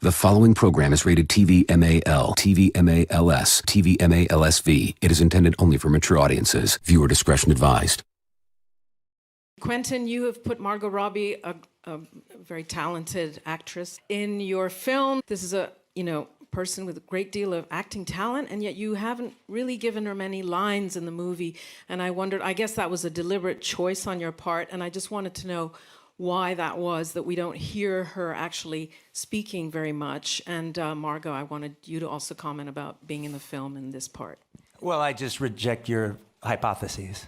The following program is rated TV-MAL, TV-MALS, TV-MALSV. It is intended only for mature audiences. Viewer discretion advised. Quentin, you have put Margot Robbie, a very talented actress, in your film. This is a person with a great deal of acting talent, and yet you haven't really given her many lines in the movie. And I wondered, I guess that was a deliberate choice on your part, and I just wanted to know why that was, that we don't hear her actually speaking very much. And Margot, I wanted you to also comment about being in the film in this part. Well, I just reject your hypotheses.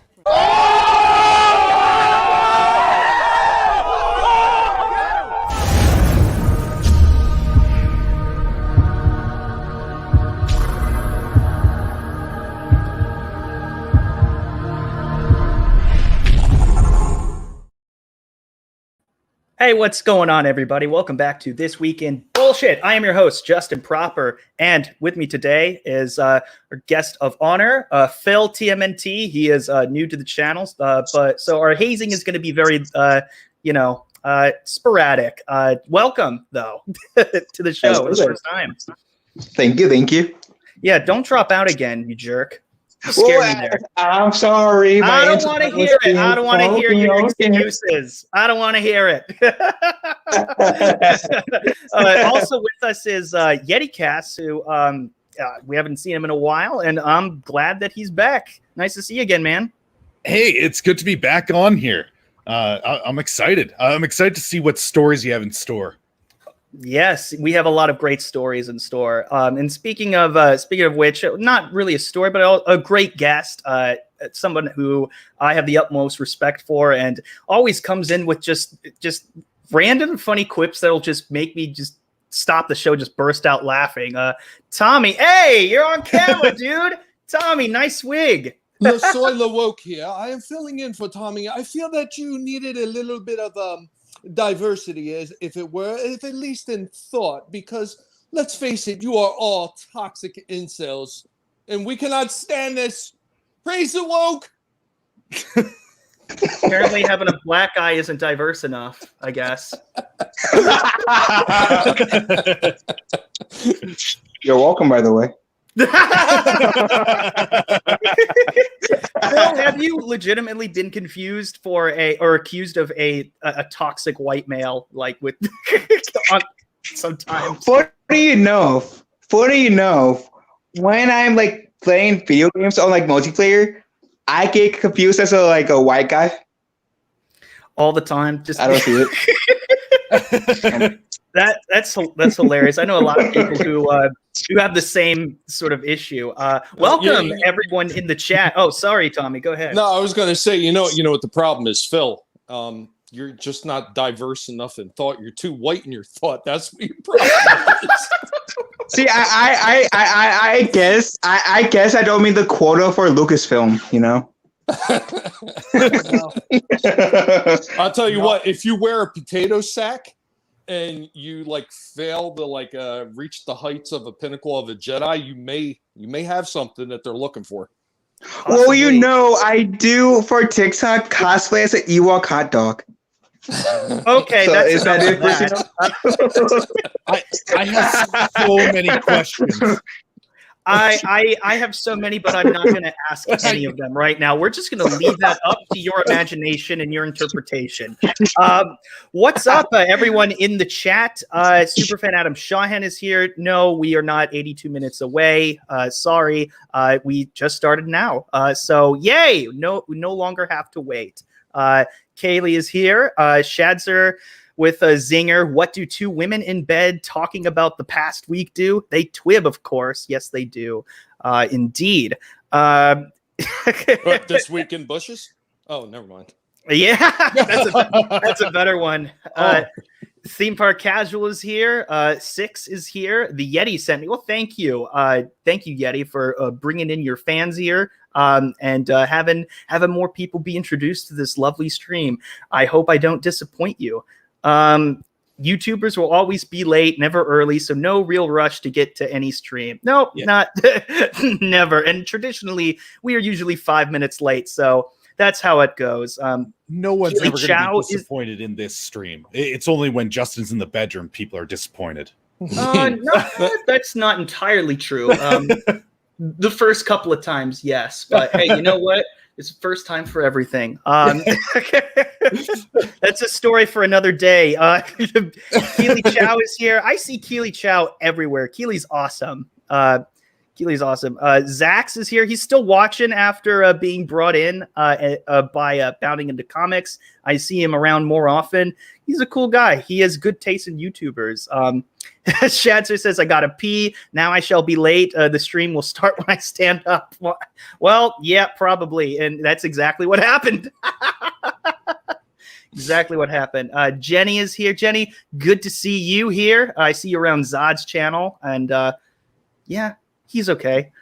Hey, what's going on, everybody? Welcome back to This Week in Bullshit. I am your host, Justin Proper, and with me today is our guest of honor, Phil TMNT. He is new to the channel, so our hazing is going to be very, sporadic. Welcome, though, to the show. It's the first time. Thank you. Yeah, don't drop out again, you jerk. I'm sorry. I don't want to hear it. I don't want to hear your excuses. I don't want to hear it. Also with us is Yeticast, who we haven't seen him in a while, and I'm glad that he's back. Nice to see you again, man. Hey, it's good to be back on here. I'm excited. I'm excited to see what stories you have in store. Yes, we have a lot of great stories in store. And speaking of which, not really a story, but a great guest, someone who I have the utmost respect for, and always comes in with just random funny quips that'll just make me just stop the show, just burst out laughing. Tommy, hey, you're on camera, dude. Tommy, nice wig. Soy LaWoke here. I am filling in for Tommy. I feel that you needed a little bit of diversity, as if at least in thought, because let's face it, you are all toxic incels, and we cannot stand this. Praise the woke. Apparently, having a black eye isn't diverse enough, I guess. You're welcome, by the way. Phil, have you legitimately been confused or accused of a toxic white male, like with sometimes? Funny enough, when I'm like playing video games on like multiplayer, I get confused as a white guy all the time. Just I don't see it. That's hilarious. I know a lot of people who have the same sort of issue. Welcome everyone in the chat. Oh, sorry, Tommy. Go ahead. No, I was going to say, you know what the problem is, Phil. You're just not diverse enough in thought. You're too white in your thought. That's what your problem is. See, I guess I don't mean the quota for Lucasfilm, I'll tell you what. If you wear a potato sack and you fail to reach the heights of a pinnacle of a Jedi, you may have something that they're looking for. Possibly. Well, I do for TikTok cosplay as an Ewok hot dog. Okay, so that's is that it? I have so many questions. I have so many, but I'm not going to ask any of them right now. We're just going to leave that up to your imagination and your interpretation. What's up, everyone in the chat? Superfan Adam Shawhan is here. No, we are not 82 minutes away. Sorry, we just started now. So yay! No, we no longer have to wait. Kaylee is here. Shadzer with a zinger. What do two women in bed talking about the past week do? They twib, of course. Yes, they do. Indeed. What, this week in bushes? Oh, never mind. Yeah, that's a better one. Theme Park Casual is here. Six is here. The Yeti sent me. Well, thank you. Thank you, Yeti, for bringing in your fans here and having more people be introduced to this lovely stream. I hope I don't disappoint you. YouTubers will always be late, never early, so no real rush to get to any stream. Nope, not never. And traditionally, we are usually 5 minutes late, so that's how it goes. No one's ever going to be disappointed in this stream. It's only when Justin's in the bedroom people are disappointed. No, that's not entirely true. The first couple of times, yes. But hey, you know what? It's the first time for everything. That's a story for another day. Keely Chow is here. I see Keely Chow everywhere. Keely's awesome. Keely's awesome. Zax is here. He's still watching after being brought in by Bounding into Comics. I see him around more often. He's a cool guy. He has good taste in YouTubers. Shadzer says, I gotta pee. Now I shall be late. The stream will start when I stand up. Well, yeah, probably. And that's exactly what happened. Exactly what happened. Jenny is here. Jenny, good to see you here. I see you around Zod's channel. And yeah, he's okay.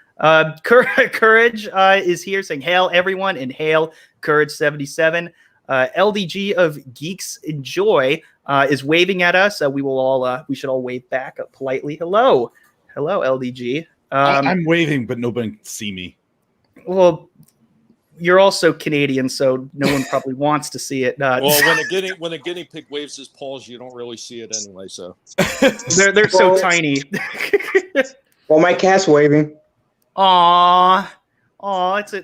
Courage is here saying, hail everyone, and hail Courage77. LDG of Geeks Enjoy is waving at us. We should all wave back politely. Hello, LDG. I'm waving, but nobody can see me. Well, you're also Canadian, so no one probably wants to see it. Well, when a guinea pig waves his paws, you don't really see it anyway. So they're so tiny. Well, my cat's waving. Aww,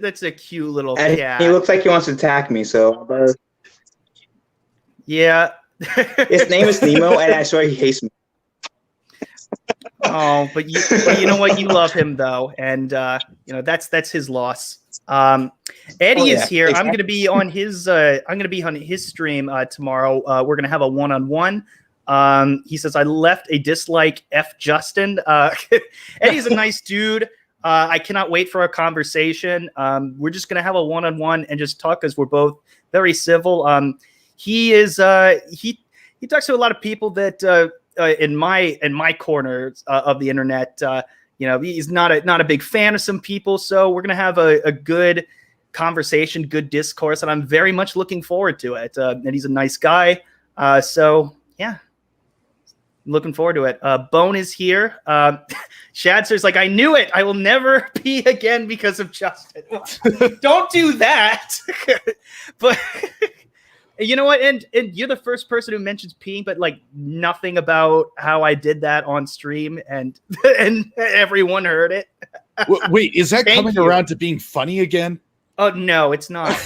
that's a cute little And cat. he looks like he wants to attack me. So yeah. His name is Nemo, and I swear he hates me. Oh, but you know what? You love him though, and that's his loss. Eddie is here. Exactly. I'm gonna be on his stream tomorrow. We're gonna have a one-on-one. He says I left a dislike F Justin. Eddie's a nice dude. I cannot wait for our conversation. We're just gonna have a one-on-one and just talk because we're both very civil. He talks to a lot of people that in my corner of the internet. He's not a big fan of some people. So we're gonna have a good conversation, good discourse, and I'm very much looking forward to it. And he's a nice guy. So yeah. Looking forward to it. Bone is here. Shadster's like, I knew it. I will never pee again because of Justin. Don't do that. But you know what? And you're the first person who mentions peeing, but like nothing about how I did that on stream, and everyone heard it. Wait, is that coming around to being funny again? Oh, no, it's not.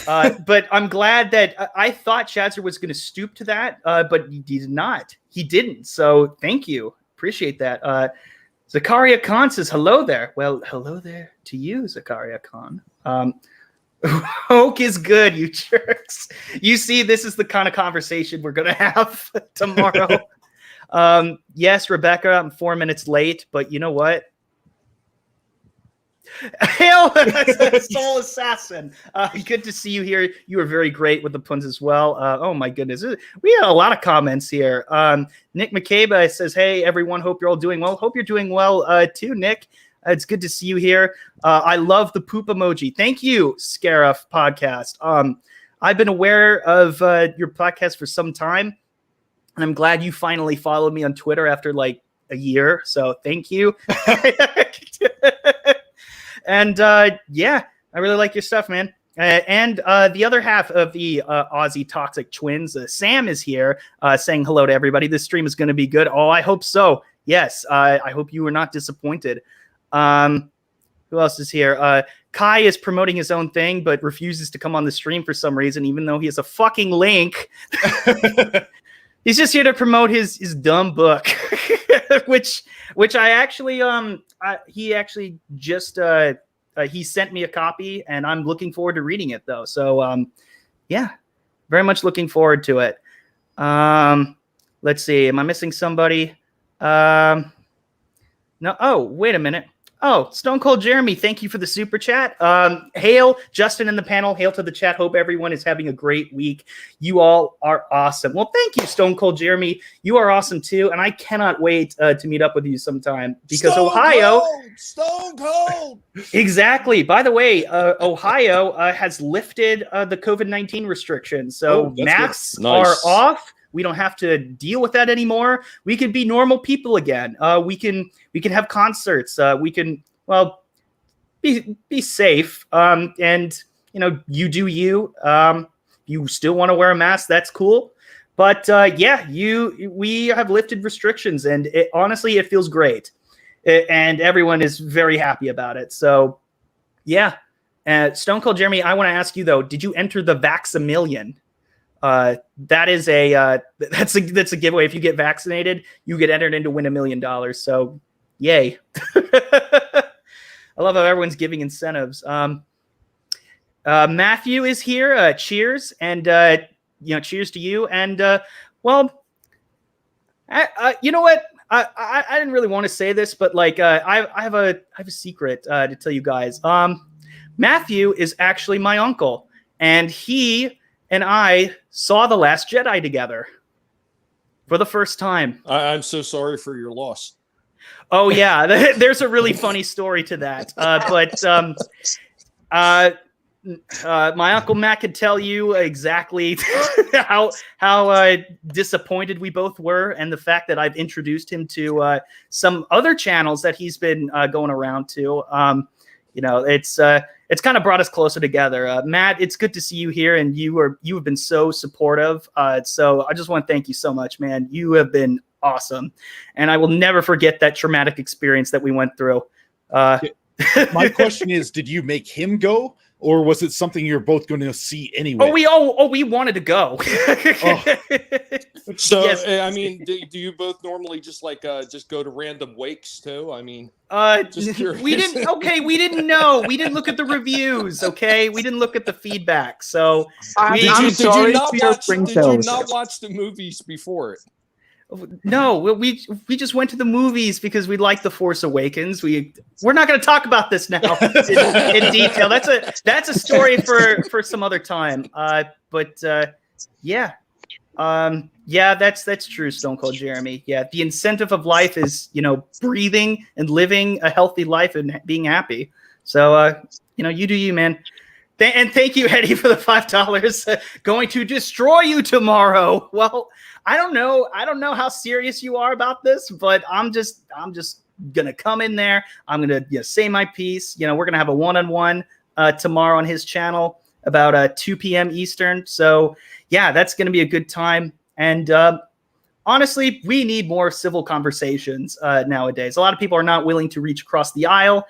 But I'm glad that I thought Shadzer was going to stoop to that, but he did not. He didn't. So thank you. Appreciate that. Zakaria Khan says, hello there. Well, hello there to you, Zakaria Khan. Oak is good, you jerks. You see, this is the kind of conversation we're going to have tomorrow. Yes, Rebecca, I'm 4 minutes late, but you know what? Hail, Soul Assassin. Good to see you here. You were very great with the puns as well. Oh my goodness, we had a lot of comments here. Nick McCabe says, "Hey everyone, hope you're all doing well. Hope you're doing well too, Nick. It's good to see you here. I love the poop emoji. Thank you, Scarif Podcast. I've been aware of your podcast for some time, and I'm glad you finally followed me on Twitter after like a year. So thank you." And yeah, I really like your stuff, man. And the other half of the Aussie Toxic Twins, Sam is here saying hello to everybody. This stream is going to be good. Oh, I hope so. Yes, I hope you were not disappointed. Who else is here? Kai is promoting his own thing, but refuses to come on the stream for some reason, even though he has a fucking link. He's just here to promote his dumb book, which I actually he actually just he sent me a copy, and I'm looking forward to reading it though. So yeah, very much looking forward to it. Let's see, am I missing somebody? No. Oh, wait a minute. Oh, Stone Cold Jeremy, thank you for the super chat. Hail, Justin in the panel. Hail to the chat. Hope everyone is having a great week. You all are awesome. Well, thank you, Stone Cold Jeremy. You are awesome too, and I cannot wait to meet up with you sometime because Stone Cold. Exactly. By the way, Ohio has lifted the COVID-19 restrictions, so masks are off. We don't have to deal with that anymore. We can be normal people again. We can have concerts. We can be safe. And you do you. You still want to wear a mask? That's cool. But yeah, we have lifted restrictions, and honestly, it feels great, and everyone is very happy about it. So yeah, Stone Cold Jeremy, I want to ask you though, did you enter the Vax-A-Million? That is that's a giveaway. If you get vaccinated, you get entered in to win $1 million. So yay. I love how everyone's giving incentives. Matthew is here. Cheers. And, cheers to you. And, you know what? I didn't really want to say this, but like, I have a secret, to tell you guys. Matthew is actually my uncle, and he and I saw The Last Jedi together for the first time. I'm so sorry for your loss. Oh yeah, there's a really funny story to that. My Uncle Matt could tell you exactly how disappointed we both were, and the fact that I've introduced him to some other channels that he's been going around to. It's kind of brought us closer together. Matt, it's good to see you here, and you have been so supportive. So I just want to thank you so much, man. You have been awesome, and I will never forget that traumatic experience that we went through. My question is, did you make him go, or was it something you're both going to see anyway? We wanted to go. So yes. I mean, do you both normally just go to random wakes too? I mean, we didn't. Okay, we didn't know. We didn't look at the reviews. Okay, we didn't look at the feedback. So I'm did sorry you not for your watch? spring Did you films. not watch the movies before it? No, we just went to the movies because we liked The Force Awakens. We're not going to talk about this now in detail. That's a story for some other time. Yeah, that's true, Stone Cold Jeremy. Yeah, the incentive of life is breathing and living a healthy life and being happy. So you do you, man. And thank you, Eddie, for the $5. Going to destroy you tomorrow. Well, I don't know how serious you are about this, but I'm just gonna come in there. I'm gonna say my piece. We're gonna have a one-on-one tomorrow on his channel about 2 p.m. Eastern. So yeah, that's gonna be a good time. And honestly, we need more civil conversations nowadays. A lot of people are not willing to reach across the aisle.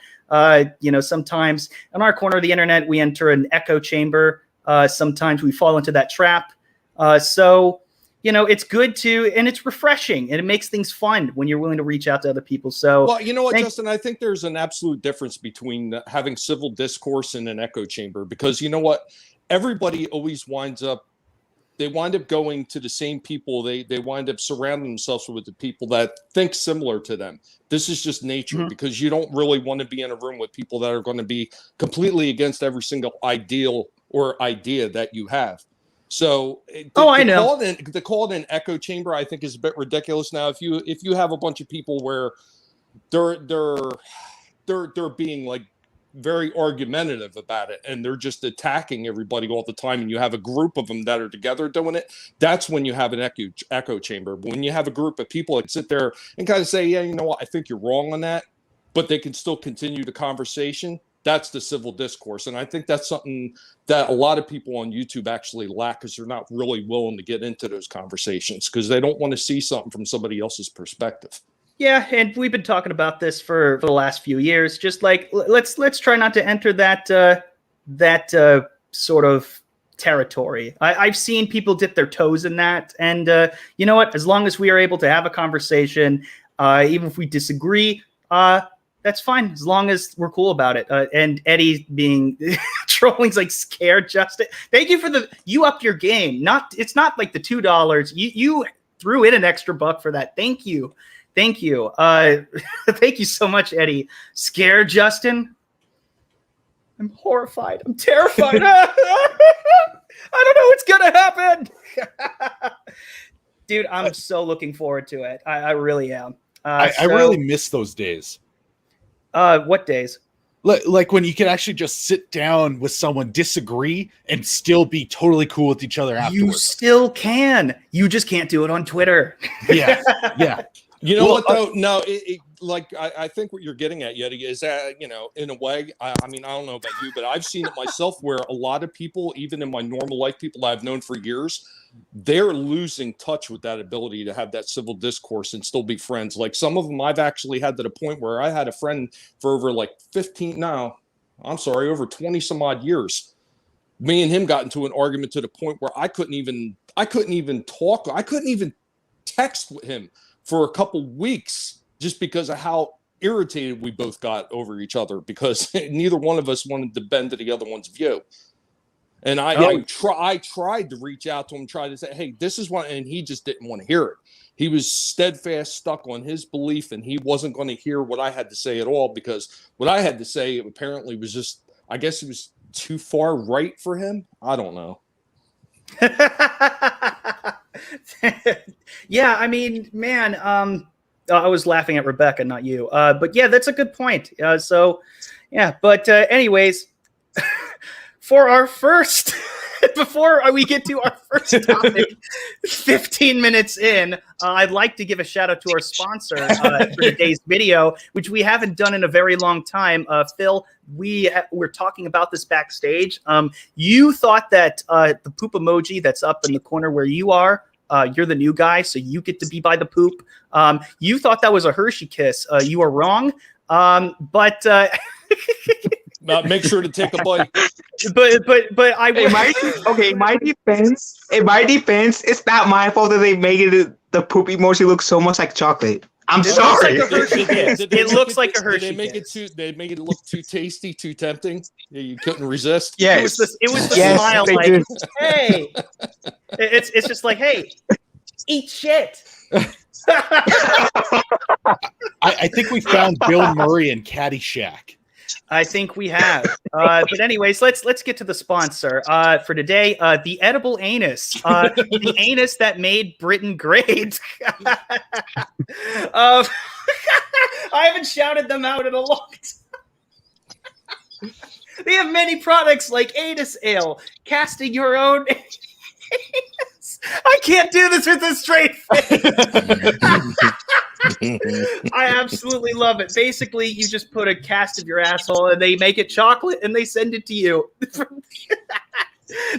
Sometimes on our corner of the internet, we enter an echo chamber. Sometimes we fall into that trap. So it's good and it's refreshing, and it makes things fun when you're willing to reach out to other people. So, well, you know what, Justin, I think there's an absolute difference between having civil discourse and an echo chamber, because you know what, everybody always wind up going to the same people. They wind up surrounding themselves with the people that think similar to them. This is just nature, because you don't really want to be in a room with people that are going to be completely against every single ideal or idea that you have. So I know. To call it an echo chamber, I think, is a bit ridiculous. Now, if you have a bunch of people where they're being like very argumentative about it, and they're just attacking everybody all the time, and you have a group of them that are together doing it, that's when you have an echo chamber. But when you have a group of people that sit there and kind of say, yeah, you know what, I think you're wrong on that, but they can still continue the conversation, that's the civil discourse. And I think that's something that a lot of people on YouTube actually lack, because they're not really willing to get into those conversations, because they don't want to see something from somebody else's perspective. Yeah, and we've been talking about this for the last few years. Just like let's try not to enter that sort of territory. I've seen people dip their toes in that, and you know what? As long as we are able to have a conversation, even if we disagree, that's fine, as long as we're cool about it. And Eddie being trolling's like scared Justin. Thank you for you upped your game. It's not like the $2. You threw in an extra buck for that. Thank you. Thank you. Thank you so much, Eddie. Scared Justin? I'm horrified. I'm terrified. I don't know what's gonna happen. Dude, I'm so looking forward to it. I really am. I really miss those days. What days? Like when you can actually just sit down with someone, disagree, and still be totally cool with each other afterwards. You still can. You just can't do it on Twitter. Yeah, yeah. You know what though? No, like I think what you're getting at, Yeti, is that, you know, in a way, I mean, I don't know about you, but I've seen it myself where a lot of people, even in my normal life, people I've known for years, they're losing touch with that ability to have that civil discourse and still be friends. Like some of them I've actually had to the point where I had a friend for over like over 20 some odd years. Me and him got into an argument to the point where I couldn't even talk. I couldn't even text with him for a couple weeks just because of how irritated we both got over each other, because neither one of us wanted to bend to the other one's view. And I tried to reach out to him, tried to say, hey, this is what, and he just didn't want to hear it. He was steadfast, stuck on his belief, and he wasn't going to hear what I had to say at all, because what I had to say apparently was just, I guess it was too far right for him. I don't know. Yeah, I mean, man, I was laughing at Rebecca, not you. But yeah, that's a good point. So, yeah, but anyways, for our first, before we get to our first topic, 15 minutes in, I'd like to give a shout out to our sponsor for today's video, which we haven't done in a very long time. Phil, we're talking about this backstage. You thought that the poop emoji that's up in the corner where you are, you're the new guy, so you get to be by the poop. You thought that was a Hershey kiss. You are wrong. But make sure to take a bite. But I would. In my defense, it's not my fault that they made the poop emoji look so much like chocolate. I'm sorry. It looks like a Hershey kiss. They make it look too tasty, too tempting. Yeah, you couldn't resist. Yes. It was the Yes, smile, they like, did. hey. It's just like, hey, eat shit. I think we found Bill Murray in Caddyshack. I think we have. But anyways, let's get to the sponsor for today. The edible anus, the anus that made Britain great. I haven't shouted them out in a long time. They have many products like anus ale, casting your own anus. I can't do this with a straight face. I absolutely love it. Basically, you just put a cast of your asshole and they make it chocolate and they send it to you.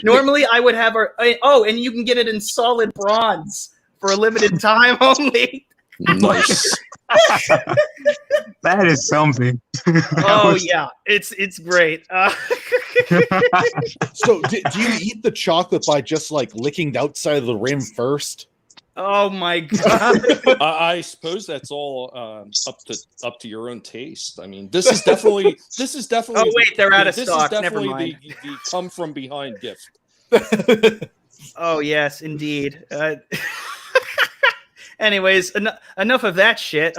Normally, I would have and you can get it in solid bronze for a limited time only. Nice. That is something. Oh yeah, it's great. So, do you eat the chocolate by just like licking the outside of the rim first? Oh my god! I suppose that's all up to your own taste. I mean, this is definitely. Oh wait, they're out of stock. Never mind. The come from behind gift. Oh yes, indeed. Anyways, enough of that shit.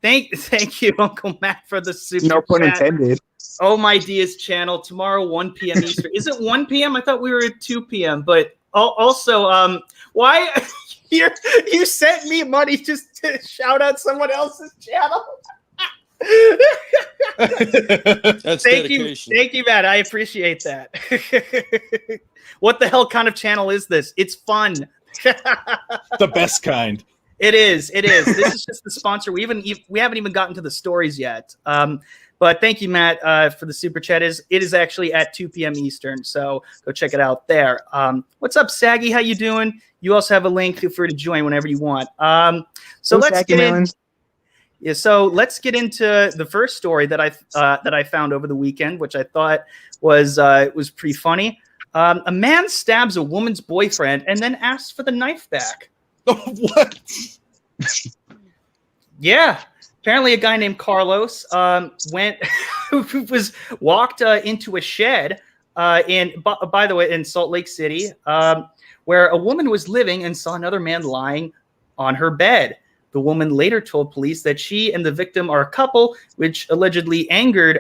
Thank you, Uncle Matt, for the super No pun chat. intended. Oh My Diaz channel tomorrow, 1 p.m. Eastern. Is it 1 p.m.? I thought we were at 2 p.m. But also, why you sent me money just to shout out someone else's channel? That's thank dedication. you, Matt. I appreciate that. What the hell kind of channel is this? It's fun. The best kind. It is. This is just the sponsor. We haven't even gotten to the stories yet. But thank you, Matt, for the super chat. It is actually at 2 p.m. Eastern, so go check it out there. What's up, Saggy? How you doing? You also have a link. Feel free to join whenever you want. So let's get in. Yeah, so let's get into the first story that I found over the weekend, which I thought was pretty funny. A man stabs a woman's boyfriend and then asks for the knife back. What? Yeah. Apparently, a guy named Carlos walked into a shed by the way, in Salt Lake City, where a woman was living and saw another man lying on her bed. The woman later told police that she and the victim are a couple, which allegedly angered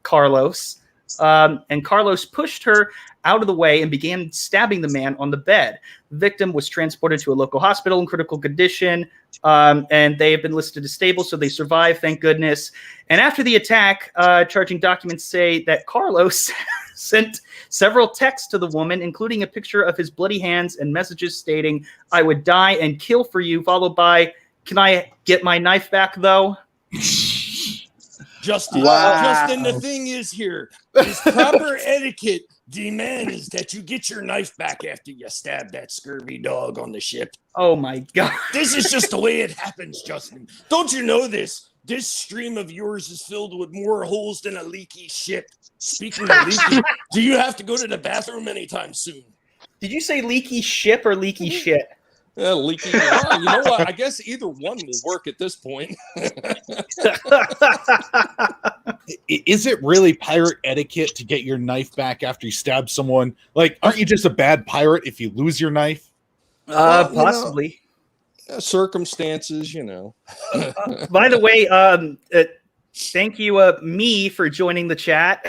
Carlos. And Carlos pushed her out of the way and began stabbing the man on the bed. The victim was transported to a local hospital in critical condition, and they have been listed as stable, so they survived, thank goodness. And after the attack, charging documents say that Carlos sent several texts to the woman, including a picture of his bloody hands and messages stating, "I would die and kill for you," followed by, Can I get my knife back though? Justin, Wow. Justin, the thing is here, is proper etiquette demands that you get your knife back after you stab that scurvy dog on the ship. Oh my god. This is just the way it happens, Justin. Don't you know this? This stream of yours is filled with more holes than a leaky ship. Speaking of leaky, do you have to go to the bathroom anytime soon? Did you say leaky ship or leaky shit? Leaky. Well, you know what? I guess either one will work at this point. Is it really pirate etiquette to get your knife back after you stab someone? Like, aren't you just a bad pirate if you lose your knife? Possibly. Circumstances, you know. By the way, thank you, me, for joining the chat.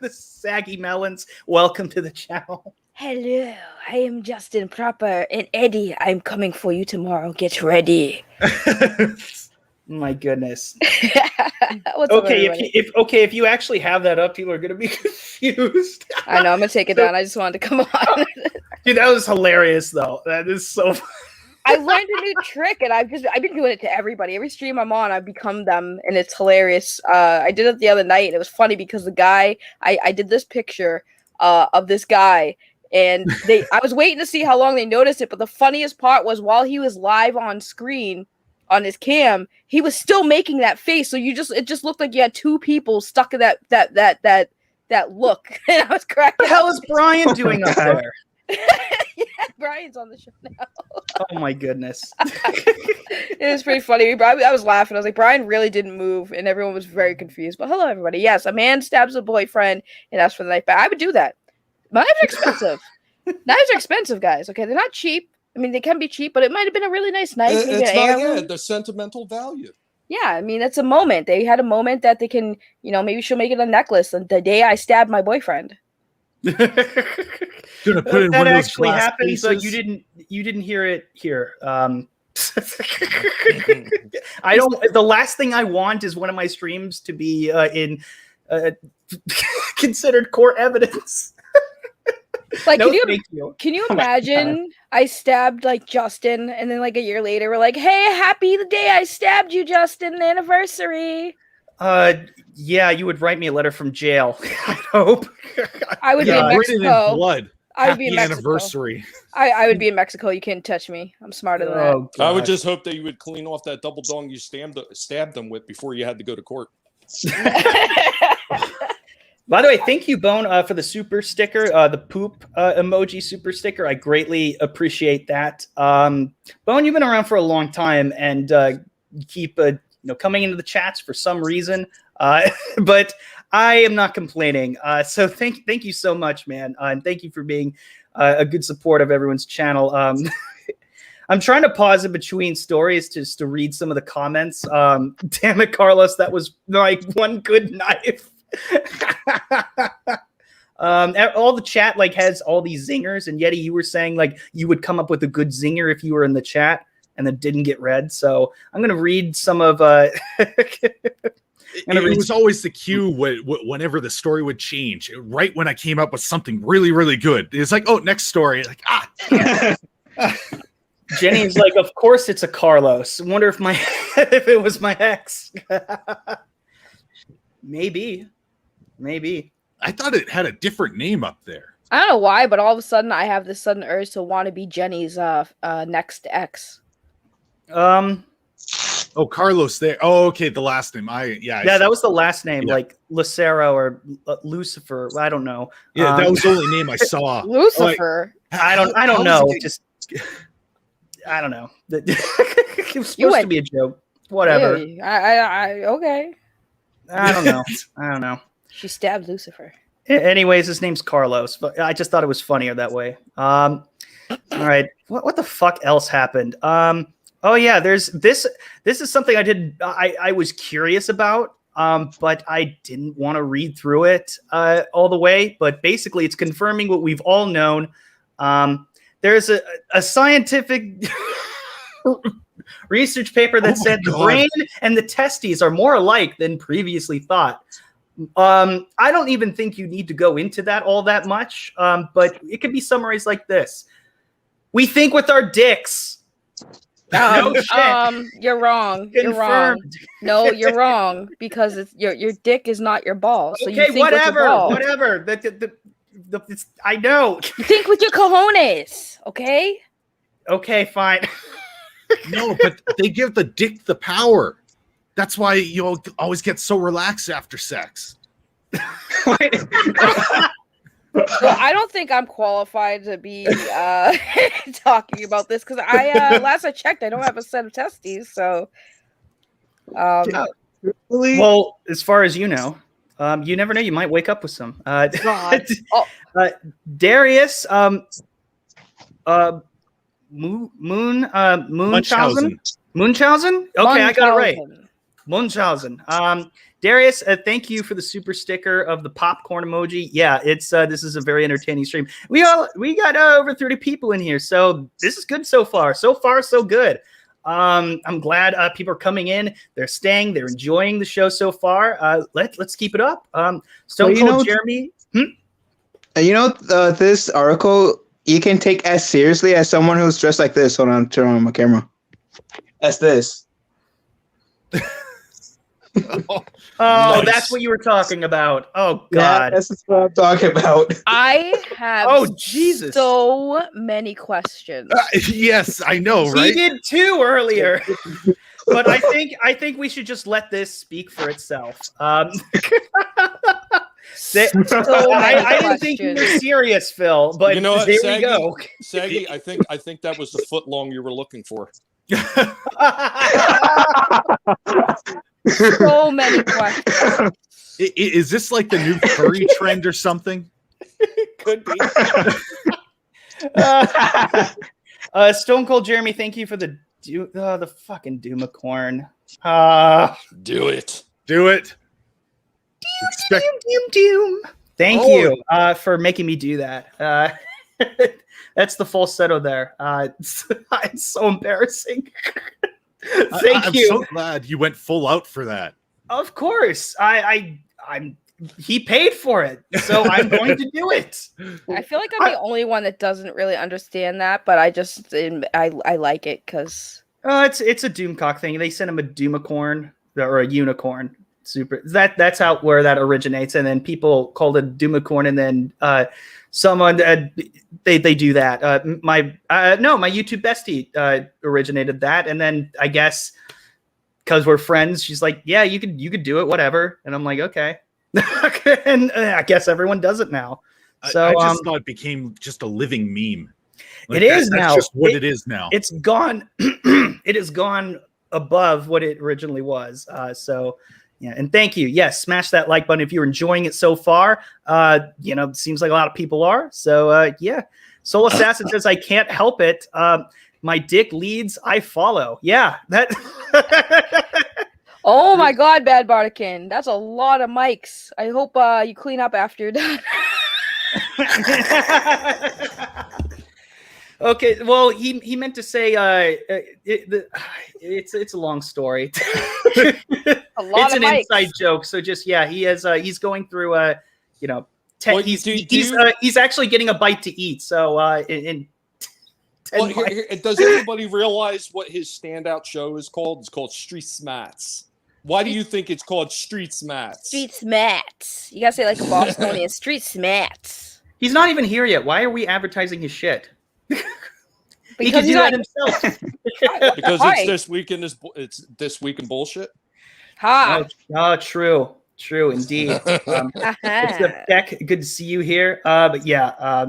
This is Saggy Melonz. Welcome to the channel. Hello, I am Justin Proper, and Eddie, I'm coming for you tomorrow. Get ready. My goodness. What's up, Okay, everybody? if you actually have that up, people are gonna be confused. I know, I'm gonna take it down. I just wanted to come on. Dude, that was hilarious, though. That is so. I learned a new trick, and I've been doing it to everybody. Every stream I'm on, I've become them, and it's hilarious. I did it the other night, and it was funny because the guy I did this picture of this guy. And I was waiting to see how long they noticed it, but the funniest part was while he was live on screen on his cam, he was still making that face. So it just looked like you had two people stuck in that look. And I was cracking. What the hell is Brian doing up there? Yeah, Brian's on the show now. Oh my goodness. It was pretty funny. I was laughing. I was like, Brian really didn't move, and everyone was very confused. But hello, everybody. Yes, a man stabs a boyfriend and asks for the knife back. I would do that. Knives are expensive. Knives are expensive, guys. Okay, they're not cheap. I mean, they can be cheap, but it might have been a really nice knife. Maybe It's an not heirloom. the sentimental value. Yeah, I mean, it's a moment. They had a moment that they can, maybe she'll make it a necklace. And the day I stabbed my boyfriend. Gonna put in That one of those actually glass happened, but cases. you didn't hear it here. I don't. The last thing I want is one of my streams to be considered court evidence. Like, No, can thank you. Can you imagine I stabbed like Justin, and then like a year later we're like, "Hey, happy the day I stabbed you, Justin, anniversary." Yeah, you would write me a letter from jail. I hope. I would be in Written in Mexico. blood. I would be in Happy Mexico. anniversary. I would be in Mexico. You can't touch me. I'm smarter than that. Oh, I would gosh. just hope that you would clean off that double dong you stabbed them with before you had to go to court. By the way, thank you, Bone, for the super sticker, the poop emoji super sticker. I greatly appreciate that. Bone, you've been around for a long time, and you keep coming into the chats for some reason. But I am not complaining. So thank you so much, man, and thank you for being a good support of everyone's channel. I'm trying to pause in between stories just to read some of the comments. Damn it, Carlos, that was like one good knife. All the chat like has all these zingers, and Yeti, you were saying like you would come up with a good zinger if you were in the chat and then didn't get read. So I'm gonna read some of It was always the cue whenever the story would change. Right when I came up with something really, really good, it's like, oh, next story. Like, Jenny's like, of course it's a Carlos. I wonder if if it was my ex. Maybe. I thought it had a different name up there. I don't know why, but all of a sudden I have this sudden urge to want to be Jenny's next ex. Oh, Carlos there. Oh, okay, the last name. Yeah, that was the last name, Yeah. like Lucero or Lucifer. I don't know. Yeah, that was the only name I saw. Lucifer. I don't How know. is it- Just I don't know. It was supposed to be a joke. Whatever. Really? Okay. I don't know. She stabbed Lucifer. Anyways, his name's Carlos, but I just thought it was funnier that way. All right. What the fuck else happened? Oh yeah, there's this. This is something I was curious about, but I didn't want to read through it all the way. But basically, it's confirming what we've all known. There's a scientific research paper that said the brain and the testes are more alike than previously thought. I don't even think you need to go into that all that much, but it could be summarized like this. We think with our dicks. No shit. You're wrong. You're wrong. Confirmed. No, you're wrong because it's your dick is not your balls. So you Okay, think with your balls. whatever. I know. You think with your cojones, okay? Okay, fine. No, but they give the dick the power. That's why you'll always get so relaxed after sex. Well, I don't think I'm qualified to be talking about this because last I checked, I don't have a set of testes. So, Well, as far as you know, you never know. You might wake up with some. God. Darius, Munchausen. Munchausen. Okay, I got it right. Munchausen. Darius, thank you for the super sticker of the popcorn emoji. Yeah, it's this is a very entertaining stream. We got over 30 people in here, so this is good so far. So far, so good. I'm glad people are coming in. They're staying. They're enjoying the show so far. Let's keep it up. Stone Cold Jeremy. This article you can take as seriously as someone who's dressed like this. Hold on, turn on my camera. As this. Nice. That's what you were talking about. Oh God, yeah, that's what I'm talking about. I have Jesus, so many questions. Yes, I know, right? We did too earlier, but I think we should just let this speak for itself. I didn't think you were serious, Phil, but you know what, there Saggy, we go. Saggy, I think that was the foot long you were looking for. So many questions. Is this like the new furry trend or something? Could be. Stone Cold Jeremy, thank you for the fucking Doomacorn. Do it. Doom. Thank you for making me do that. That's the falsetto there. It's so embarrassing. I'm so glad you went full out for that. Of course, he paid for it, so I'm going to do it. I feel like I'm the only one that doesn't really understand that, but I like it because it's a Doomcock thing. They sent him a Doomacorn or a unicorn. Super. That's where that originates, and then people called it Doomacorn, and then someone they do that. My YouTube bestie originated that, and then I guess because we're friends, she's like, yeah, you could do it, whatever, and I'm like, okay, and I guess everyone does it now. So I just thought it became just a living meme. Like that's now. Just what it is now. It's gone. It has gone above what it originally was. So. Yeah, and thank you. Yes, smash that like button if you're enjoying it so far. It seems like a lot of people are. So yeah. Soul Assassin says I can't help it. My dick leads, I follow. Yeah, that. Oh my God, Madmartigan, that's a lot of mics. I hope you clean up after you're done. Okay, well, he meant to say it's a long story. It's an inside joke. So just he has he's going through he's actually getting a bite to eat. So does everybody realize what his standout show is called? It's called Street Smats. Why do you think it's called Street Smats? Street Smats. You gotta say like a Bostonian. Street Smats. He's not even here yet. Why are we advertising his shit? He can do that himself. Because it's this week in bullshit. Ha! Oh, true indeed. What's up, Beck? Good to see you here. But yeah,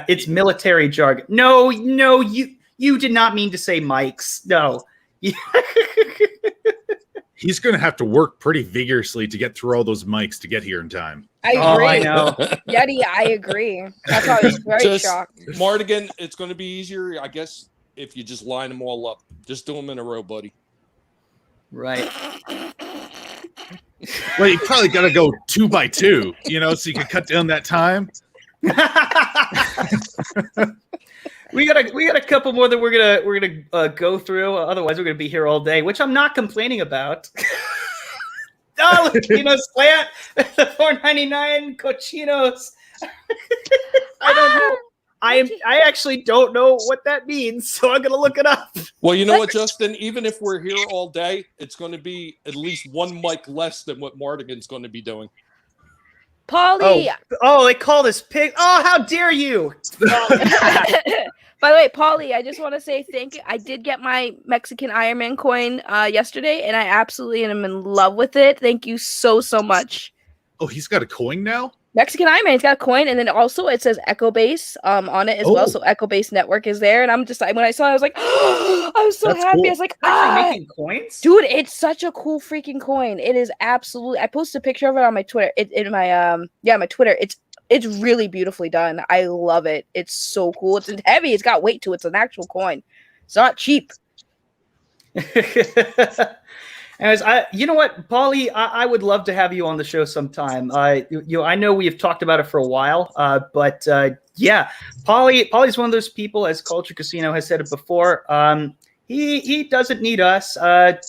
it's military jargon. No, you did not mean to say mics. No. He's going to have to work pretty vigorously to get through all those mics to get here in time. I agree. I know. Yeti, I agree. That's why I was very shocked. Martigan, it's going to be easier, I guess, if you just line them all up. Just do them in a row, buddy. Right. Well, you probably got to go 2 by 2, so you can cut down that time. We got a couple more that we're gonna go through. Otherwise, we're gonna be here all day, which I'm not complaining about. Cochinos plant the $4.99 cochinos. I don't know. I actually don't know what that means, so I'm gonna look it up. Well, you know what, Justin? Even if we're here all day, it's going to be at least one mic less than what Mardigan's going to be doing. Polly. Oh, they call this pig. Oh, how dare you! By the way, Polly, I just want to say thank you. I did get my Mexican Iron Man coin yesterday, and I absolutely am in love with it. Thank you so much. Oh, he's got a coin now? Mexican Iron Man, he's got a coin, and then also it says Echo Base on it as well. So Echo Base Network is there, and I'm just like, when I saw it, I was like, oh, I was so happy. Cool. I was like, making coins, dude, it's such a cool freaking coin. It is absolutely. I posted a picture of it on my Twitter. My Twitter. It's really beautifully done. I love it. It's so cool. It's heavy. It's got weight to it. It's an actual coin. It's not cheap. Anyways, you know what, Polly, I would love to have you on the show sometime. I know we have talked about it for a while, but yeah, Polly's one of those people, as Culture Casino has said it before. He doesn't need us, but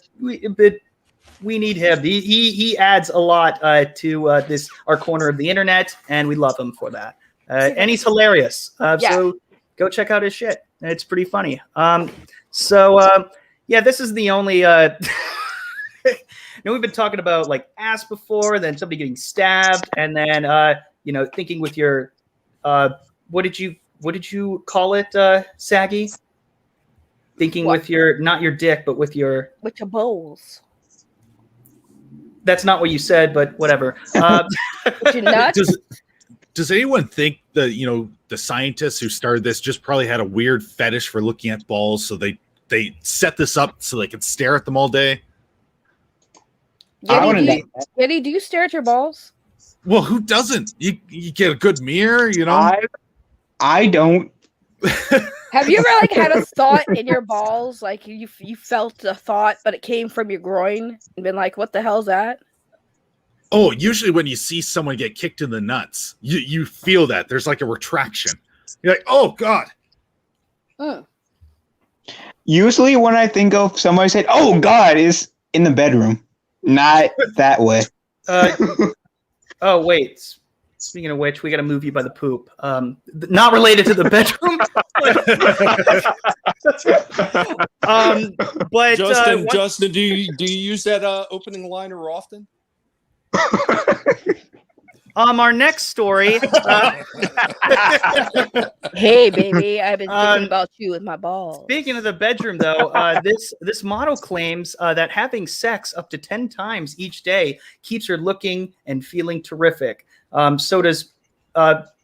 we need him. He adds a lot to our corner of the internet, and we love him for that. And he's hilarious. So go check out his shit. It's pretty funny. Yeah, this is the only. We've been talking about like ass before, then somebody getting stabbed, and then thinking with your what did you call it, Saggy? Thinking with your, not your dick, but with your balls. That's not what you said, but whatever. Does anyone think that the scientists who started this just probably had a weird fetish for looking at balls, so they set this up so they could stare at them all day? Yeti, do you stare at your balls? Well, who doesn't? You get a good mirror, I don't. Have you ever had a thought in your balls, like you felt a thought, but it came from your groin, and been like, "What the hell's that?" Oh, usually when you see someone get kicked in the nuts, you feel that there's like a retraction. You're like, "Oh God." Usually, when I think of somebody said, "Oh God," is in the bedroom. Not that way. Oh, wait. Speaking of which, we got to move you by the poop. Not related to the bedroom. But Justin, do you use that opening liner often? Our next story. Hey, baby, I've been thinking about you with my balls. Speaking of the bedroom, though, this model claims that having sex up to 10 times each day keeps her looking and feeling terrific. So does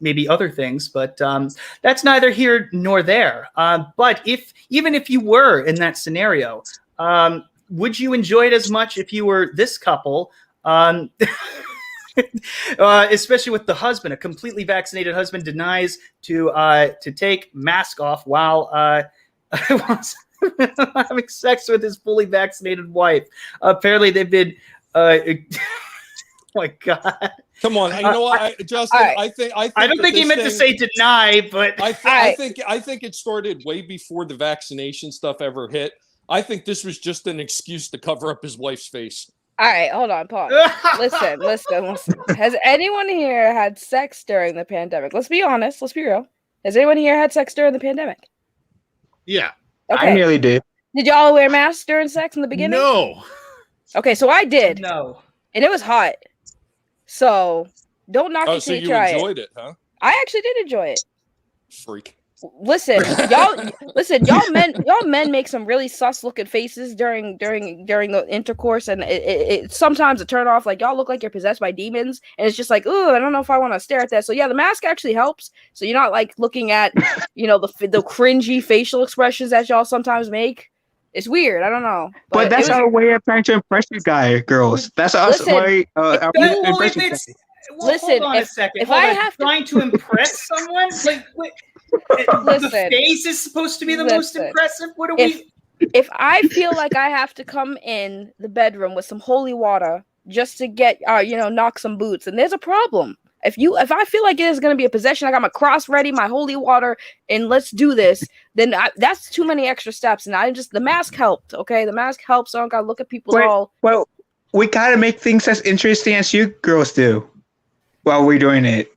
maybe other things, but that's neither here nor there. But even if you were in that scenario, would you enjoy it as much if you were this couple? Especially with the husband, a completely vaccinated husband denies to take mask off while having sex with his fully vaccinated wife. Apparently, they've been. Oh my God! Come on, you know what, Justin? Right. I don't think he meant to say deny, but I think it started way before the vaccination stuff ever hit. I think this was just an excuse to cover up his wife's face. All right, hold on, pause. Listen. Has anyone here had sex during the pandemic? Let's be honest. Let's be real. Has anyone here had sex during the pandemic? Yeah. Okay. I nearly did. Did y'all wear masks during sex in the beginning? No. Okay, so I did. No. And it was hot. So don't knock it till you try it. So you enjoyed it, huh? I actually did enjoy it. Freak. Listen, y'all men make some really sus looking faces during the intercourse, and it sometimes a turn off. Like y'all look like you're possessed by demons, and it's just like, ooh, I don't know if I want to stare at that. So yeah, the mask actually helps. So you're not like looking at the cringy facial expressions that y'all sometimes make. It's weird. I don't know, but that's our way of trying to impress you girls. That's us way. Hold on a second. If I have trying to impress someone, like. Listen, the face is supposed to be the most impressive. What are we? If I feel like I have to come in the bedroom with some holy water just to get, knock some boots, and there's a problem. If I feel like it is going to be a possession, I got my cross ready, my holy water, and let's do this. Then that's too many extra steps, and the mask helped. Okay, the mask helps. So I don't got to look at people all. Well, we gotta make things as interesting as you girls do while we're doing it.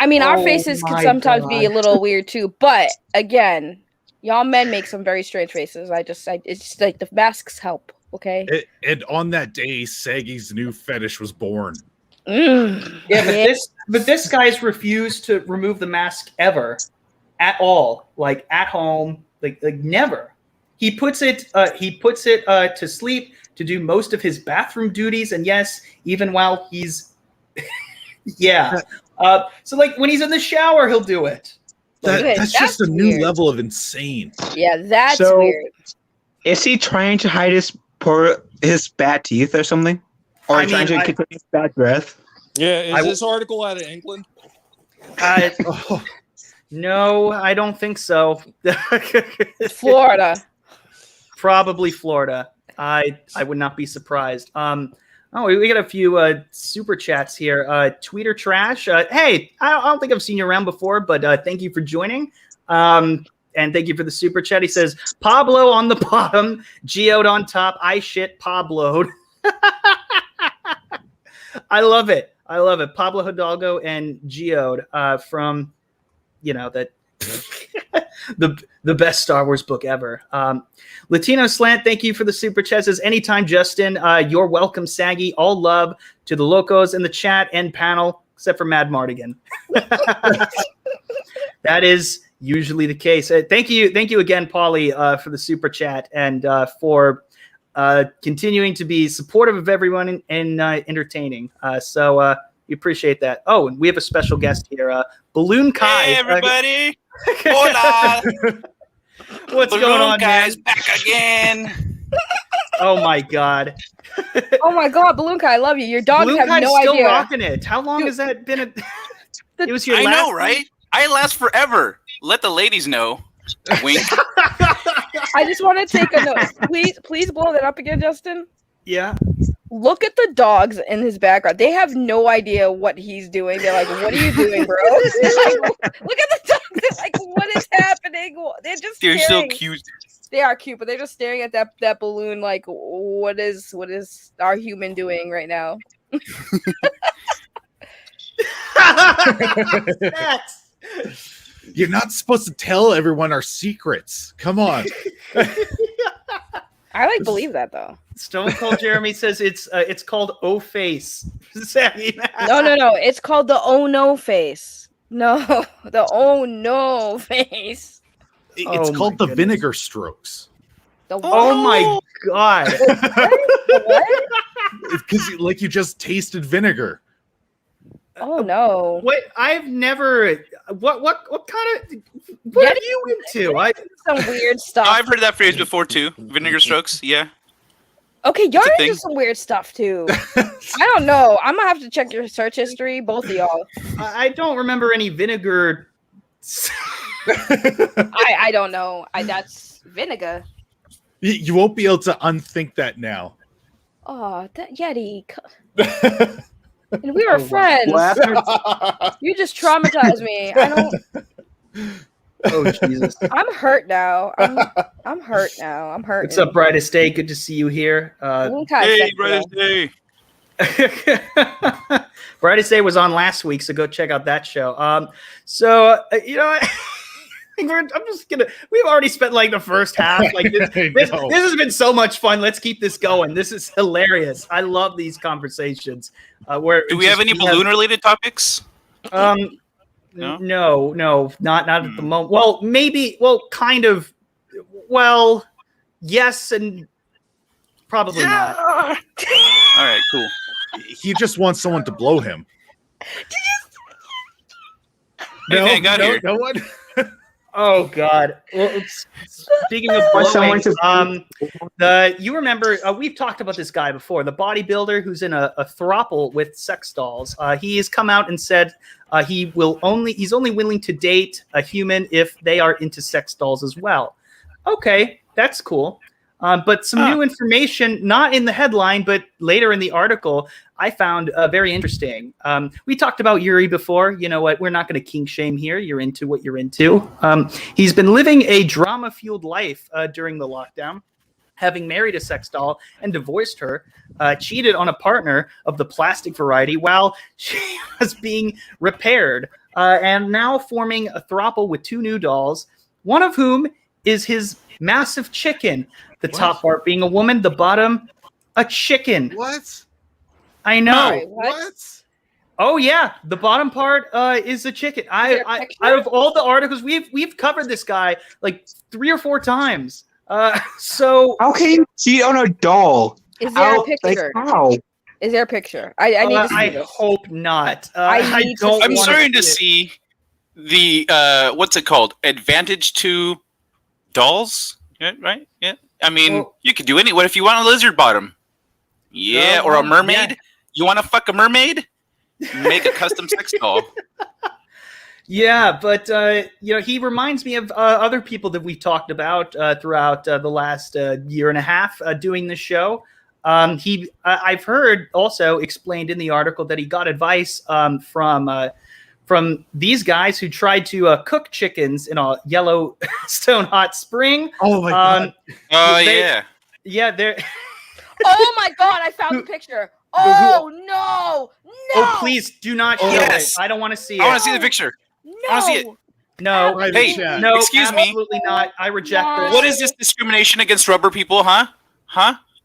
I mean, our Oh faces can my sometimes be a God. little weird too, but again, y'all men make some very strange faces. It's just like the masks help. Okay. And on that day, Saggy's new fetish was born. Yeah, but this guy's refused to remove the mask ever, at all. Like at home, like never. He puts it to sleep to do most of his bathroom duties, and yes, even while he's yeah. So like when he's in the shower, he'll do it. That's just a new weird. level of insane. Yeah, that's So- weird. Is he trying to hide his bad teeth or something? Or I trying mean, to contain his bad breath? Yeah, is this article out of England? No, I don't think so. Florida. Probably Florida. I would not be surprised. We got a few super chats here. Tweeter Trash. Hey, I don't think I've seen you around before, but thank you for joining. And thank you for the super chat. He says, Pablo on the bottom, Geode on top. I shit Pablo. I love it. Pablo Hidalgo and Geode from, the best Star Wars book ever. Latino Slant, thank you for the super chat. Says, anytime, Justin. You're welcome, Saggy. All love to the locos in the chat and panel, except for Madmartigan. That is usually the case. Thank you again, Polly, for the super chat and for continuing to be supportive of everyone and entertaining. So we appreciate that. Oh, and we have a special guest here, Balloon Kai. Hey, everybody. Hola. What's Balloon going on, Kai's man? back again. Oh my God. Oh my God, Balloon Kai, I love you. Your dogs Balloon have Kai's no still idea. rocking it. How long has that been? It was your I last know, right? I last forever. Let the ladies know. Wink. I just want to take a note. Please blow that up again, Justin. Yeah. Look at the dogs in his background. They have no idea what he's doing. They're like, "What are you doing, bro?" Like, look at the dogs. They're like, "What is happening?" They're just They're so staring. cute. They are cute, but they're just staring at that balloon. Like, what is our human doing right now? You're not supposed to tell everyone our secrets. Come on. I believe that though. Stone Cold Jeremy says it's called O Face. No. It's called the oh no face. No, the oh no face. It's called the vinegar strokes. Oh my God. What? Because like you just tasted vinegar. Oh no. What? I've never. What kind of? What are you into? Some weird stuff. I've heard that phrase before too. Vinegar strokes. Yeah. Okay, y'all a into thing. some weird stuff too. I don't know. I'm gonna have to check your search history, both of y'all. I don't remember any vinegar. I don't know. That's vinegar. You won't be able to unthink that now. Oh, that Yeti. And we were friends. You just traumatized me. I don't. Oh Jesus! I'm hurt now. I'm hurt now. I'm hurt. What's up, Brightest Day? Good to see you here. Hey, Brightest Day. Brightest Day was on last week, so go check out that show. I'm just gonna. We've already spent like the first half. Like this has been so much fun. Let's keep this going. This is hilarious. I love these conversations. Do we have any balloon-related topics? No, not at the moment. Well, maybe. Well, kind of. Well, yes, and probably not. All right, cool. He just wants someone to blow him. Anything got here? No one. Oh God! Well, speaking of blowing, you remember we've talked about this guy before, the bodybuilder who's in a throuple with sex dolls. He has come out and said he's only willing to date a human if they are into sex dolls as well. Okay, that's cool. But some new information, not in the headline, but later in the article, I found very interesting. We talked about Yuri before. You know what? We're not going to kink shame here. You're into what you're into. He's been living a drama-fueled life during the lockdown, having married a sex doll and divorced her, cheated on a partner of the plastic variety while she was being repaired. and now forming a throuple with 2 new dolls, one of whom is his massive chicken. The top part being a woman, the bottom a chicken. What? I know. Sorry, what? Oh yeah, the bottom part is a chicken. I out of all the articles we've covered this guy like 3 or 4 times. So how can you cheat on a doll? Is there a picture? Like, how? Is there a picture? I need to see I this. hope not. I don't. I'm starting to see the what's it called? Advantage to dolls, yeah, right? Yeah. I mean, you could do any. What if you want a lizard bottom? Yeah, or a mermaid. Yeah. You want to fuck a mermaid? Make a custom sex doll. Yeah, but he reminds me of other people that we've talked about throughout the last year and a half doing this show. I've heard also explained in the article that he got advice from these guys who tried to cook chickens in a Yellowstone hot spring. Oh my god! Yeah, they're. Oh my god! I found the picture. Oh no! No! Oh please do not show it. I don't want to see it. I want to see the picture. No! I want to see it. No. Hey, no. Excuse me. Absolutely not. I reject this. What is this discrimination against rubber people? Huh?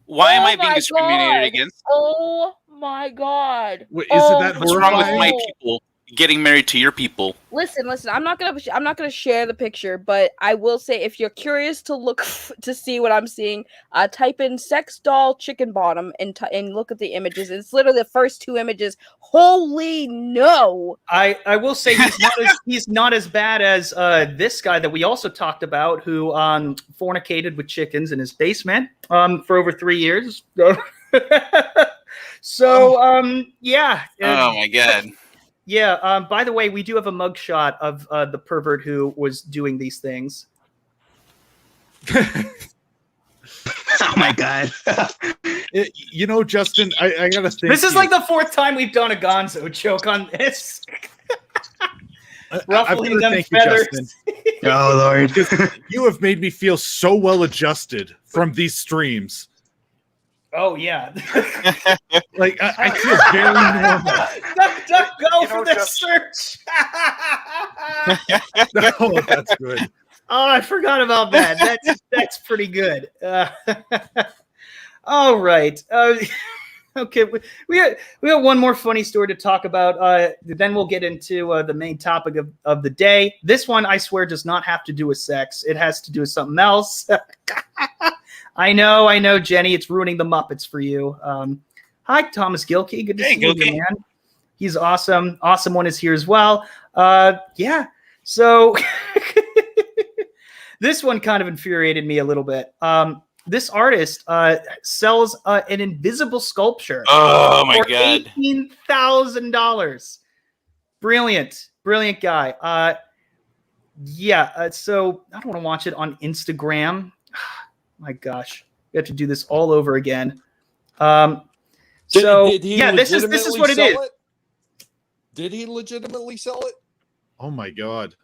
Why am I being discriminated against? Oh my god! Wait, isn't that What's wrong with horrifying? my people getting married to your people? Listen. I'm not gonna share the picture, but I will say if you're curious to look to see what I'm seeing, type in "sex doll chicken bottom" and look at the images. It's literally the first 2 images. Holy no! I will say he's not as bad as this guy that we also talked about who fornicated with chickens in his basement for over 3 years. So yeah. Oh my god. Yeah. By the way, we do have a mugshot of the pervert who was doing these things. Oh my god! Justin, I gotta think. This is like the 4th time we've done a Gonzo joke on this. Ruffling them feathers. Oh Lord! You have made me feel so well adjusted from these streams. Oh yeah. Like I feel very normal. Duck, go for this search. Oh, that's good. Oh, I forgot about that. That's pretty good. All right. Okay, we have one more funny story to talk about. Then we'll get into the main topic of the day. This one, I swear, does not have to do with sex. It has to do with something else. I know, Jenny. It's ruining the Muppets for you. Hi, Thomas Gilkey. Good to see you, man. He's awesome. Awesome one is here as well. Yeah. So this one kind of infuriated me a little bit. This artist sells an invisible sculpture Oh my for god. $18,000. Brilliant guy. Yeah. So I don't want to watch it on Instagram. My gosh, we have to do this all over again. So Did he yeah, this is what it is. Did he legitimately sell it? Oh my god.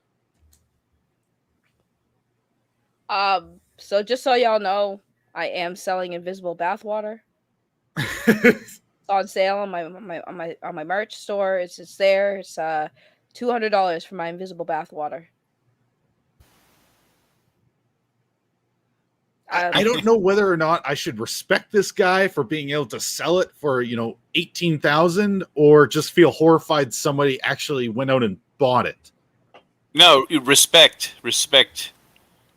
So just so y'all know, I am selling invisible bathwater. It's on sale on my merch store. It's there. It's $200 for my invisible bathwater. I don't know whether or not I should respect this guy for being able to sell it for, $18,000 or just feel horrified somebody actually went out and bought it. No, respect.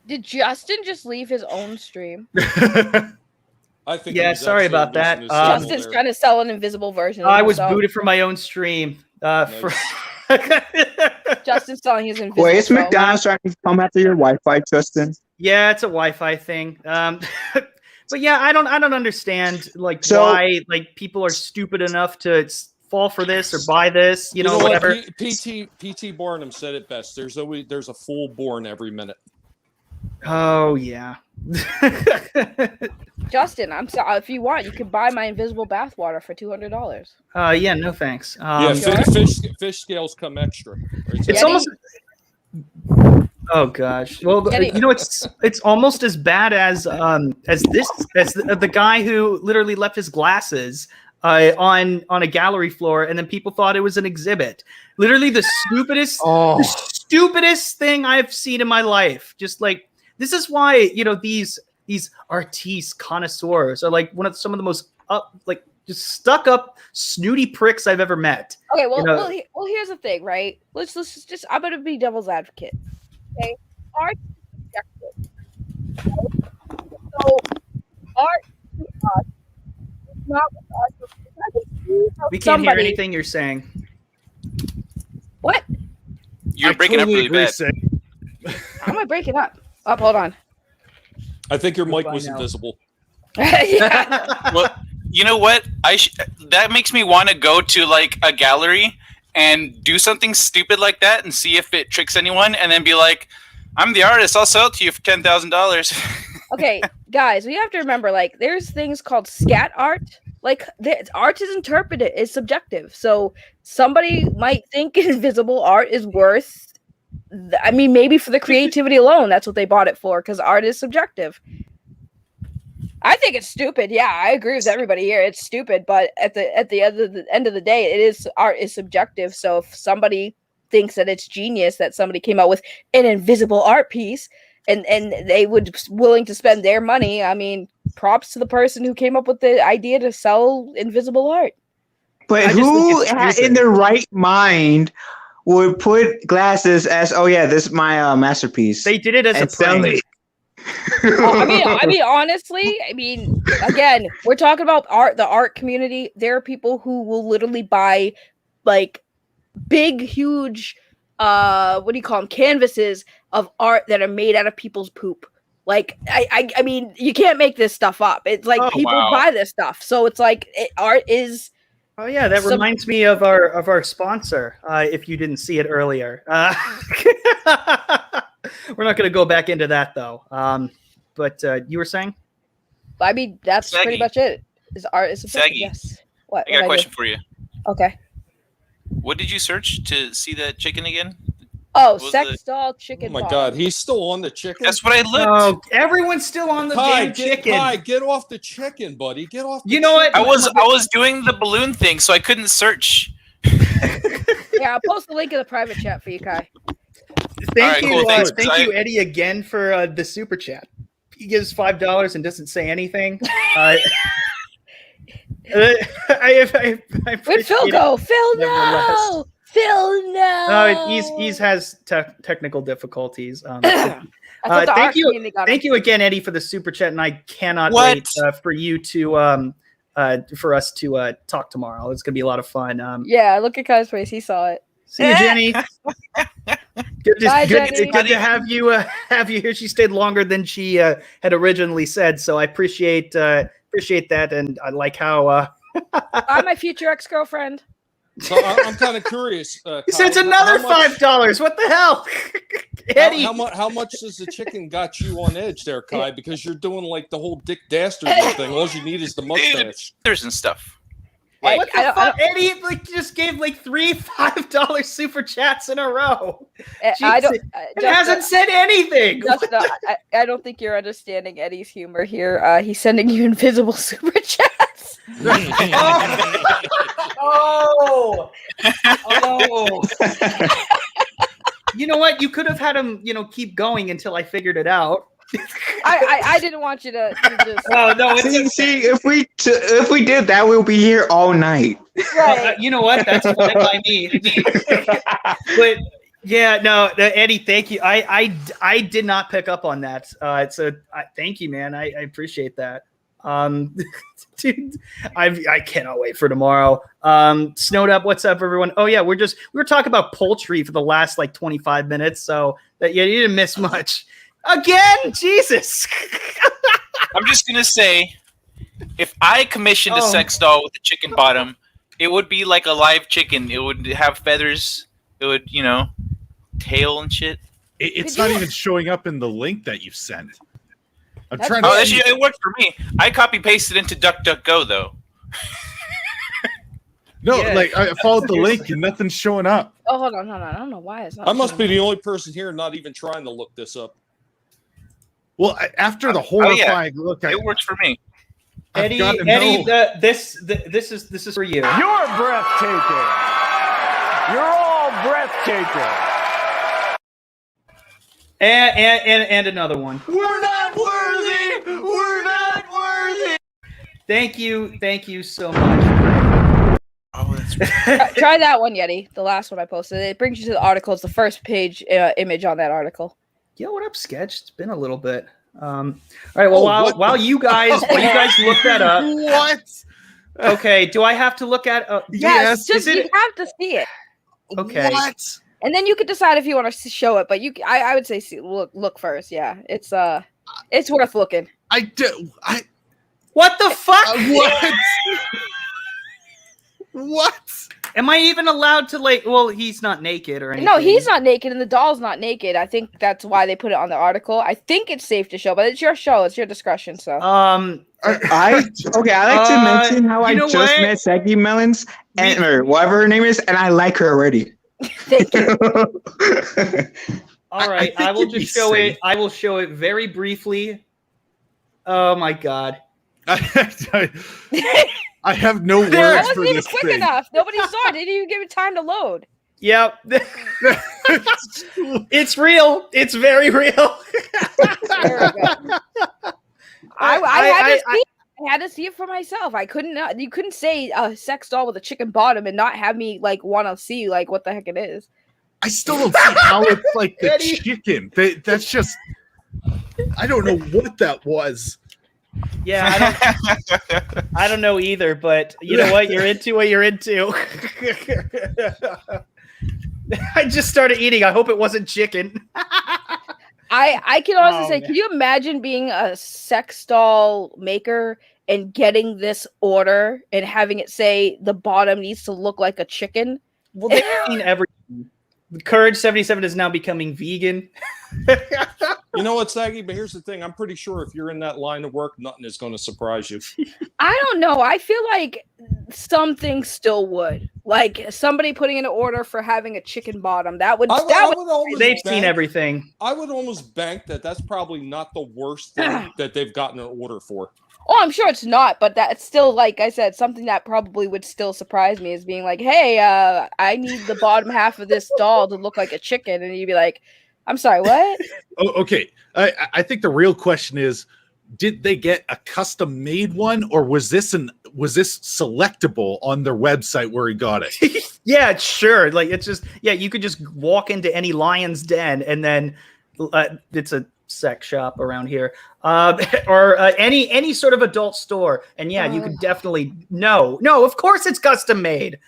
Did Justin just leave his own stream? I think. Yeah, sorry about that. Justin's trying to sell an invisible version of I was himself. booted from my own stream. Justin's selling his invisible. Wait, is self. McDonald's trying to come after your Wi-Fi, Justin? Yeah, it's a Wi-Fi thing. But yeah, I don't understand why people are stupid enough to fall for this or buy this, You know whatever. what? PT Barnum said it best. There's a fool born every minute. Oh yeah. Justin, I'm sorry. If you want, you can buy my invisible bathwater for $200. Yeah, no thanks. Fish scales come extra. It's almost. Oh gosh. Well, it's almost as bad as the guy who literally left his glasses on a gallery floor, and then people thought it was an exhibit. Literally the stupidest thing I've seen in my life. Just like, this is why, these artistes, connoisseurs are like some of the most just stuck up, snooty pricks I've ever met. Okay, well, here's the thing, right? Let's just. I'm gonna be devil's advocate. Okay, art is subjective. So art to us is not with us. We can't hear anything you're saying. What? You're breaking up really bad. How am I breaking up? Oh, hold on. I think your mic was invisible. Yeah. Well, you know what? That makes me want to go to like a gallery and do something stupid like that and see if it tricks anyone, and then be like, "I'm the artist. I'll sell it to you for $10,000." Okay, guys, we have to remember, like, there's things called scat art. Like, art is interpreted, it's subjective. So somebody might think invisible art is worth. I mean, maybe for the creativity alone, that's what they bought it for, because art is subjective. I think it's stupid. Yeah, I agree with everybody here. It's stupid, but at the end of the day, art is subjective. So if somebody thinks that it's genius that somebody came out with an invisible art piece, and they would willing to spend their money, I mean, props to the person who came up with the idea to sell invisible art. But who in their right mind would put glasses as, oh yeah, this is my masterpiece? They did it as a prank. I mean, honestly, again, we're talking about art, the art community. There are people who will literally buy like big, huge, what do you call them, canvases of art that are made out of people's poop. Like, I mean, you can't make this stuff up. It's like people buy this stuff, so it's like art is. Oh yeah, that reminds me of our sponsor. If you didn't see it earlier, we're not going to go back into that though. But you were saying? I mean, that's Saggy. pretty much it. Is art is Saggy. Yes. What? I got a question for you. Okay. What did you search to see that chicken again? Oh, sex doll chicken. Oh my bottom. God, he's still on the chicken. That's what I looked. Oh, everyone's still on the damn chicken. Get off the chicken, buddy. Get off. You know what? I was doing the balloon thing, so I couldn't search. Yeah, I'll post the link in the private chat for you, Kai. Thank you, Thanks, thank you, Eddie, again for the super chat. He gives $5 and doesn't say anything. I Where'd Phil go? Phil, no! Phil, no! He has technical difficulties. Thank you again, Eddie, for the super chat, and I cannot wait for you to for us to talk tomorrow. It's gonna be a lot of fun. Yeah, look at Kai's face. He saw it. See you, Jenny. Good to have you here. She stayed longer than she had originally said, so I appreciate that, and I like how I'm my future ex-girlfriend. So I'm kind of curious. He says another $5. What the hell, Eddie? How much does the chicken got you on edge there, Kai? Because you're doing like the whole Dick Dastardly thing. All you need is the mustache. There's and stuff. What the fuck? Eddie just gave like 3 $5 super chats in a row. It hasn't said anything. Justin, I don't think you're understanding Eddie's humor here. He's sending you invisible super chats. Oh. You know what? You could have had him, keep going until I figured it out. I didn't want you to just. Oh no! See, if we did that, we'll be here all night. Right. You know what? That's fine by me. But yeah, no, Eddie, thank you. I did not pick up on that. Thank you, man. I appreciate that. Dude, I cannot wait for tomorrow. Snowed up. What's up, everyone? Oh yeah, we were talking about poultry for the last like 25 minutes, so that you didn't miss much. Again, Jesus. I'm just gonna say, if I commissioned a sex doll with a chicken bottom, it would be like a live chicken. It would have feathers. It would, tail and shit. It's not even showing up in the link that you sent. I'm That's trying to. Actually, it worked for me. I copy pasted into DuckDuckGo though. No, like I followed the link and nothing's showing up. Oh, hold on. I don't know why it's not. I must be the only person here not even trying to look this up. Well, after the horrifying look, it works for me. Eddie, gotta Eddie, know. this is for you. You're breathtaking. You're all breathtaking. And another one. We're not worthy. We're not worthy. Thank you so much. Oh, that's Try that one, Yeti. The last one I posted. It brings you to the article. It's the first page image on that article. Yo, what up, Sketch? It's been a little bit. All right. Well, while you guys look that up. What? Okay. Do I have to look at? Yes, just you have to see it. Okay. What? And then you could decide if you want to show it. But I would say look first. Yeah, it's worth looking. What the fuck? What? What? Am I even allowed to Well, he's not naked or anything. No, he's not naked, and the doll's not naked. I think that's why they put it on the article. I think it's safe to show, but it's your show. It's your discretion. So. I like to mention how I just met Saggy Melonz or whatever her name is, and I like her already. Thank you. All right, I will just show it. I will show it very briefly. Oh my god. I have no words That for wasn't even this quick thing. enough. Nobody saw it. Didn't even give it time to load. Yep. It's real. It's very real. There we go. I had to see it for myself. I couldn't. You couldn't say a sex doll with a chicken bottom and not have me want to see what the heck it is. I still don't see how it's like the chicken. That's just. I don't know what that was. Yeah, I don't know either, but you know what? You're into what you're into. I just started eating. I hope it wasn't chicken. I can honestly say, can you imagine being a sex doll maker and getting this order and having it say the bottom needs to look like a chicken? Well, they've seen everything. Courage 77 is now becoming vegan. You know what, Saggy? But here's the thing. I'm pretty sure if you're in that line of work, nothing is going to surprise you. I don't know. I feel like something still would. Like somebody putting in an order for having a chicken bottom. They've seen everything. I would almost bank that that's probably not the worst thing that they've gotten an order for. Oh, I'm sure it's not, but that's still, like I said, something that probably would still surprise me is being like, hey, I need the bottom half of this doll to look like a chicken. And you'd be like, I'm sorry, what? Oh, okay. I think the real question is, did they get a custom made one, or was this selectable on their website where he got it? Yeah, sure. Like it's just you could just walk into any Lion's Den and then it's a sex shop around here, or any sort of adult store, and you could definitely no, of course it's custom made.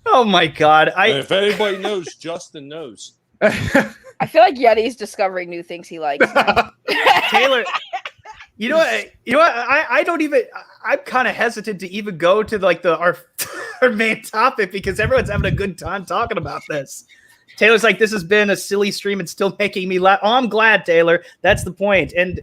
Oh my god! If anybody knows, Justin knows. I feel like Yeti's discovering new things he likes. Taylor, you know what? I don't even. I'm kind of hesitant to even go to our main topic because everyone's having a good time talking about this. Taylor's like, this has been a silly stream and still making me laugh. Oh, I'm glad, Taylor. That's the point. And,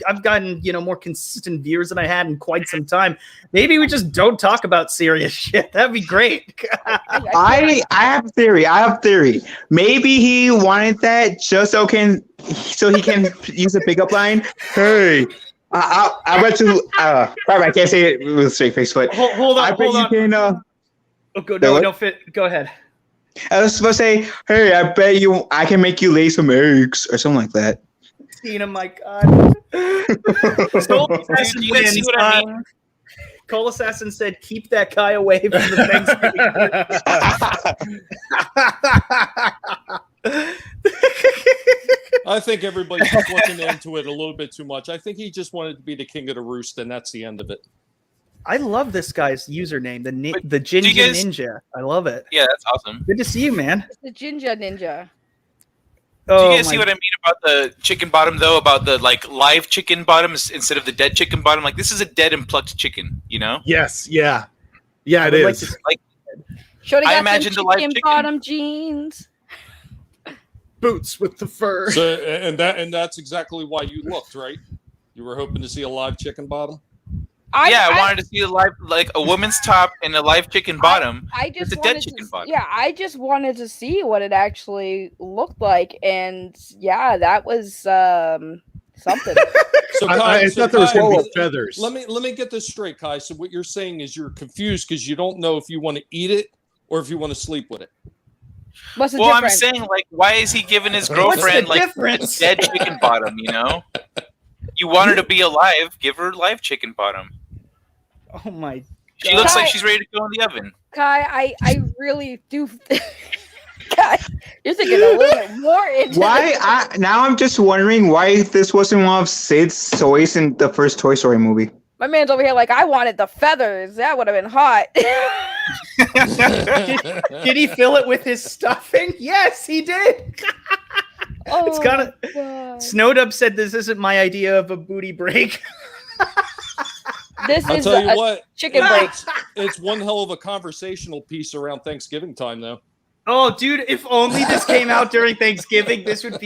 I've gotten, more consistent viewers than I had in quite some time. Maybe we just don't talk about serious shit. That'd be great. I have a theory. Maybe he wanted that just so he can use a pickup line. Hey, I bet you. I can't say it with a straight face, but hold on. Go ahead. I was supposed to say, hey, I bet I can make you lay some eggs or something like that. Tina, my God. Do you guys see what I mean? Cole Assassin said, keep that guy away from the Thanksgiving. I think everybody's looking into it a little bit too much. I think he just wanted to be the king of the roost, and that's the end of it. I love this guy's username, the Ginger Ninja. I love it. Yeah, that's awesome. Good to see you, man. It's the Ginger Ninja. Do you guys see what I mean about the chicken bottom, though? About the live chicken bottom instead of the dead chicken bottom? Like, this is a dead and plucked chicken, Yes, yeah. Yeah, it is. Shorty I got imagine them the live chicken chicken bottom jeans. Boots with the fur. So, and that's exactly why you looked, right? You were hoping to see a live chicken bottom? I wanted to see a live, a woman's top and a live chicken bottom. I just with a dead chicken bottom. Yeah, I just wanted to see what it actually looked like, and that was Something. So I thought there was going to be feathers. Let me get this straight, Kai. So what you're saying is you're confused because you don't know if you want to eat it or if you want to sleep with it. What's the Well, I'm difference? saying, like, why is he giving his girlfriend like a difference? dead chicken bottom? You know, you want her to be alive, give her live chicken bottom. Oh my! She looks like she's ready to go in the oven. Kai, I really do. Kai, you're thinking a little bit more into Now I'm just wondering why this wasn't one of Sid's toys in the first Toy Story movie. My man's over here like, I wanted the feathers. That would have been hot. Did he fill it with his stuffing? Yes, he did. It's kind of. Snowdub said this isn't my idea of a booty break. This I'll is tell you a what, chicken break. It's one hell of a conversational piece around Thanksgiving time, though. Oh, dude! If only this came out during Thanksgiving, this would.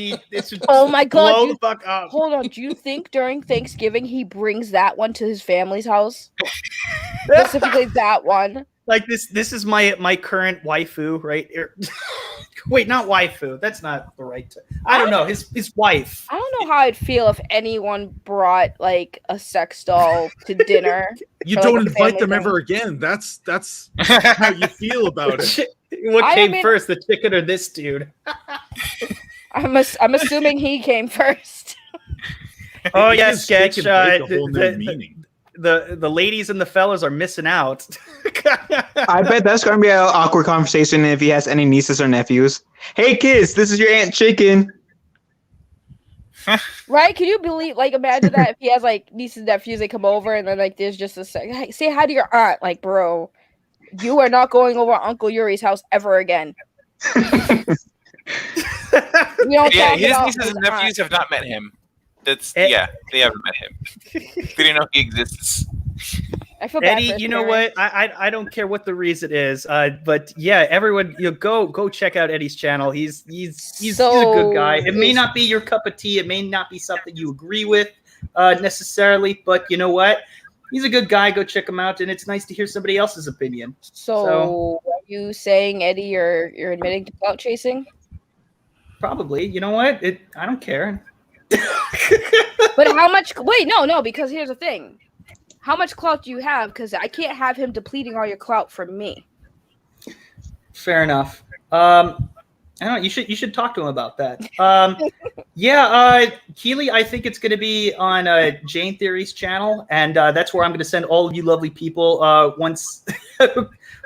Oh my God! Blow the fuck up. Hold on. Do you think during Thanksgiving he brings that one to his family's house? Specifically, that one. Like this is my current waifu, right? Wait, not waifu. That's not the right. I don't know. His wife. I don't know how I'd feel if anyone brought like a sex doll to dinner. You for, don't like, a invite family them thing. ever again. That's how you feel about it. What came first, the chicken or this dude? I'm assuming he came first. Oh yeah, His sketch. chicken break a whole new meaning. The ladies and the fellas are missing out. I bet that's going to be an awkward conversation if he has any nieces or nephews. Hey kids, this is your Aunt Chicken. Right? Can you believe? Like, imagine that if he has like nieces and nephews, they come over and then like there's just a hey, say hi to your aunt. Like, bro, you are not going over Uncle Yuri's house ever again. We don't Yeah, talk his about nieces his and nephews have not met him. That's they haven't met him. They didn't know he exists. I feel bad Eddie, for his you know parents. what? I don't care what the reason is, but yeah, everyone, go check out Eddie's channel. He's a good guy. It may not be your cup of tea. It may not be something you agree with necessarily, but you know what? He's a good guy. Go check him out, and it's nice to hear somebody else's opinion. So are you saying, Eddie, you're admitting to clout chasing? Probably. You know what? I don't care. But how much? Wait, no, because here's the thing. How much clout do you have? Because I can't have him depleting all your clout from me. Fair enough. I don't know. You should talk to him about that. Keely, I think it's going to be on Jane Theory's channel, and that's where I'm going to send all of you lovely people once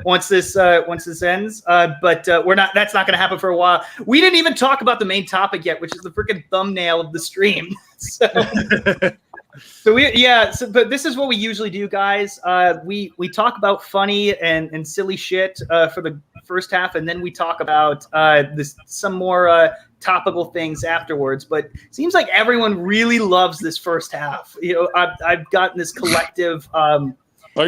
once this ends. But we're not. That's not going to happen for a while. We didn't even talk about the main topic yet, which is the freaking thumbnail of the stream. But this is what we usually do, guys. We talk about funny and silly shit for the first half, and then we talk about some more topical things afterwards. But it seems like everyone really loves this first half. You know, I've gotten this collective Are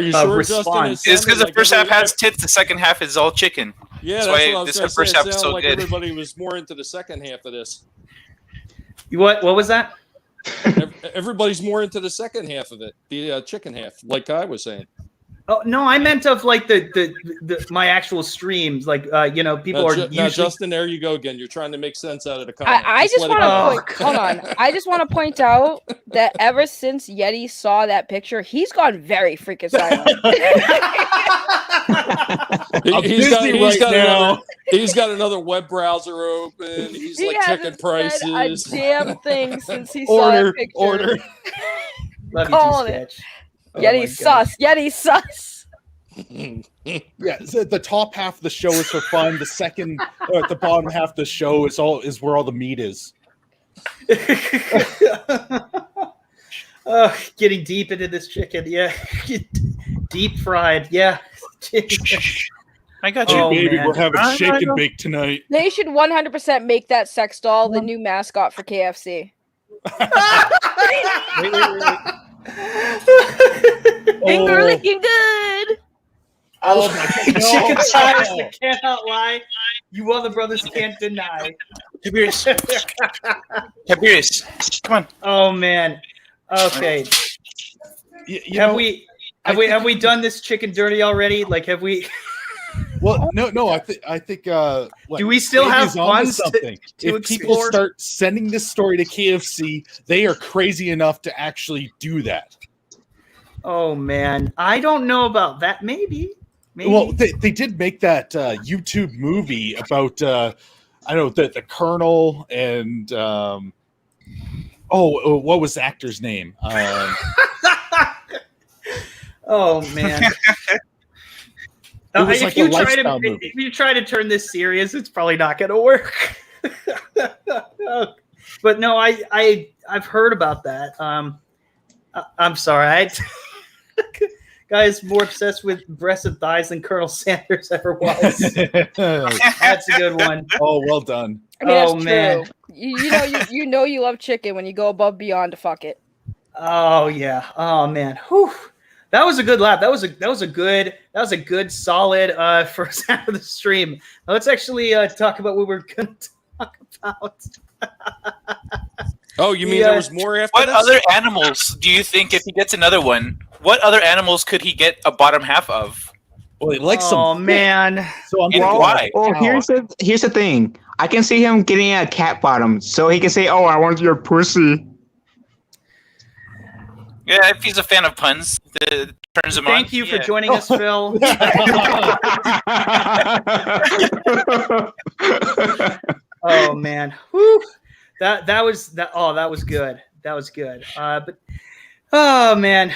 you sure, response. Justin? It's because the first half has tits, the second half is all chicken. Yeah, that's what I why was this gonna first say. half It is sounded so like good. everybody was more into the second half of this. What was that? Everybody's more into the second half of it, the chicken half, like I was saying. Oh no, I meant of like the my actual streams, like people are usually. Now, Justin, there you go again. You're trying to make sense out of the comment. I just want let it to go. hold on. I just want to point out that ever since Yeti saw that picture, he's gone very freaking silent. He's got another web browser open. He's He like checking hasn't said prices. a damn thing since he saw that picture. Order. Love you too, Calling it. Sketch. Oh Yeti my sus. Yeti sus. Yeah, so the top half of the show is for fun. The second, the bottom half of the show is where all the meat is. Getting deep into this chicken, yeah. Deep fried, yeah. I got Oh, you. baby, man. we're having shake and bake tonight. They should 100% make that sex doll the new mascot for KFC. Wait. Finger licking good. Oh my God. Chicken thighs, I cannot lie. You other brothers can't deny. Tiberius, come on. Oh man. Okay. Have we done this chicken dirty already? Like, have we? Well, no. I think. Do we still have Davey's onto funds something? to If people explore? start sending this story to KFC, they are crazy enough to actually do that. Oh man, I don't know about that. Maybe. Well, they did make that YouTube movie about I don't know the Colonel and what was the actor's name? Oh man. It was like a lifestyle movie. If you try to turn this serious, it's probably not going to work. But no, I've heard about that. I'm sorry, guy's more obsessed with breasts and thighs than Colonel Sanders ever was. That's a good one. Oh, well done. I mean, Oh that's man. true. You know you love chicken when you go above beyond to fuck it. Oh yeah. Oh man. Whew. That was a good lap. That was a good solid first half of the stream. Now let's actually talk about what we're going to talk about. Oh, you mean there was more after What this? other animals do you think, if he gets another one, what other animals could he get a bottom half of? Well, he likes some. Oh man. So I'm And why? Well, here's the thing. I can see him getting a cat bottom, so he can say, "Oh, I want your pussy." Yeah, if he's a fan of puns, it turns him on. Thank you for joining us, Phil. Oh man. Whew. That was good. That was good. But oh man.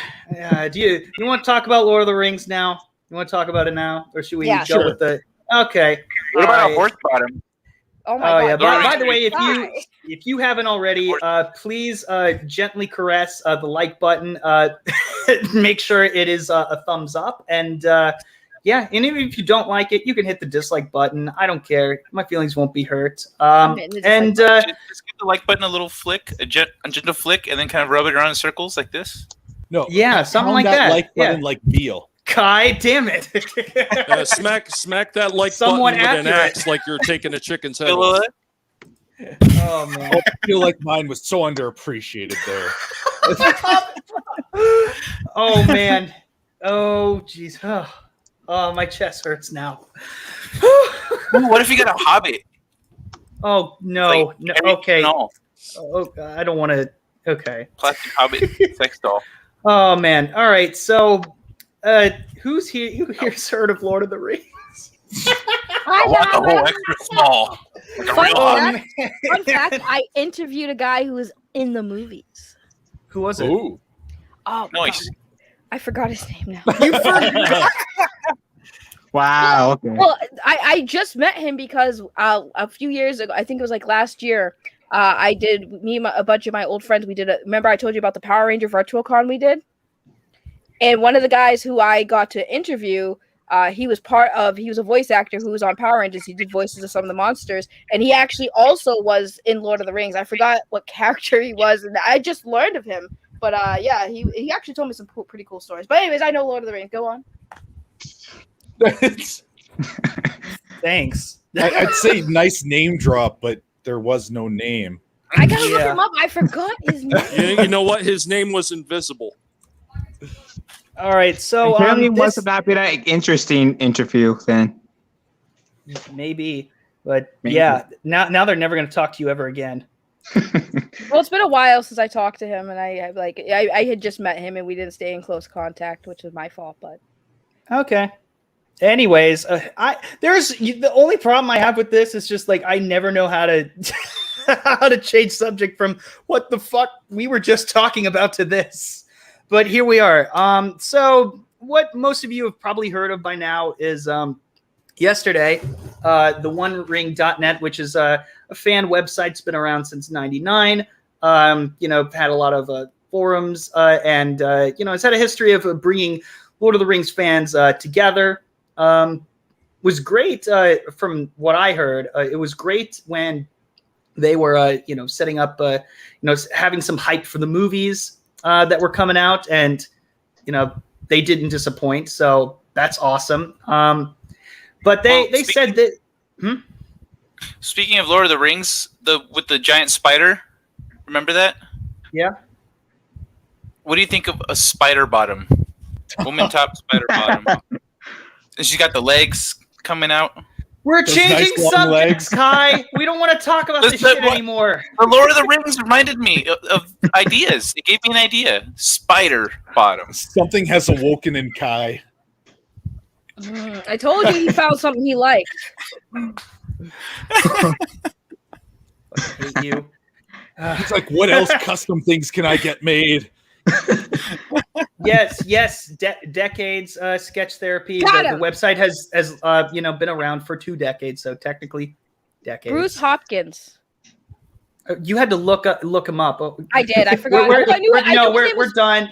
Do you want to talk about Lord of the Rings now? You want to talk about it now? Or should we go with the Okay. What about All a horse bottom? Oh my god. yeah. By the yeah. way, if you haven't already, please gently caress the like button. Make sure it is a thumbs up, and yeah. And even if you don't like it, you can hit the dislike button. I don't care. My feelings won't be hurt. Just give the like button a little flick, a gentle flick, and then kind of rub it around in circles like this. No. Yeah, something like that. that. Like button like veal. Kai, damn it! Smack that like Somewhat button with an accurate. axe like you're taking a chicken's head Feel off. it? Oh man. I feel like mine was so underappreciated there. Oh man. Oh jeez. Oh, my chest hurts now. Ooh, what if you got a hobbit? Oh no, Like, no. every- Okay. No, Oh, God, I don't want to. Okay. plastic hobbit sex doll. Oh man. All right. So, who's here? Who here's heard of Lord of the Rings? I want the whole extra small. Like a real hobbit. Fun fact, I interviewed a guy who was in the movies. Who was it? Ooh. Oh, Nice. God. I forgot his name now. You forgot? Wow. Okay. Well, I just met him because a few years ago, I think it was like last year, I did, a bunch of my old friends, we did remember I told you about the Power Ranger Virtual Con we did? And one of the guys who I got to interview, he was a voice actor who was on Power Rangers. He did voices of some of the monsters. And he actually also was in Lord of the Rings. I forgot what character he was, and I just learned of him. But yeah, he actually told me some pretty cool stories. But anyways, I know Lord of the Rings. Go on. Thanks. I'd say nice name drop, but there was no name. I gotta look him up. I forgot his name. You know what? His name was invisible. All right, so apparently must not be that interesting interview then. Maybe, but yeah, now they're never going to talk to you ever again. Well, it's been a while since I talked to him, and I had just met him, and we didn't stay in close contact, which was my fault. But Okay. Anyways, there's the only problem I have with this is just like I never know how to how to change subject from what the fuck we were just talking about to this. But here we are. So what most of you have probably heard of by now is yesterday, the OneRing.net, which is a fan website, it's been around since '99. Had a lot of forums and it's had a history of bringing Lord of the Rings fans together. Was great from what I heard. It was great when they were setting up having some hype for the movies that were coming out, and they didn't disappoint, so that's awesome. But they said that Speaking of Lord of the Rings, with the giant spider, remember that? Yeah. What do you think of a spider bottom? Woman top, spider bottom. And she's got the legs coming out. We're Those changing nice long subjects, legs. Kai. We don't want to talk about this shit anymore. The Lord of the Rings reminded me of ideas. It gave me an idea. Spider bottom. Something has awoken in Kai. I told you he found something he liked. I hate you. It's like, what else custom things can I get made? Yes. Decades sketch therapy. The website has been around for 2 decades, so technically decades. Bruce Hopkins. You had to look him up. I did. I forgot. We're done.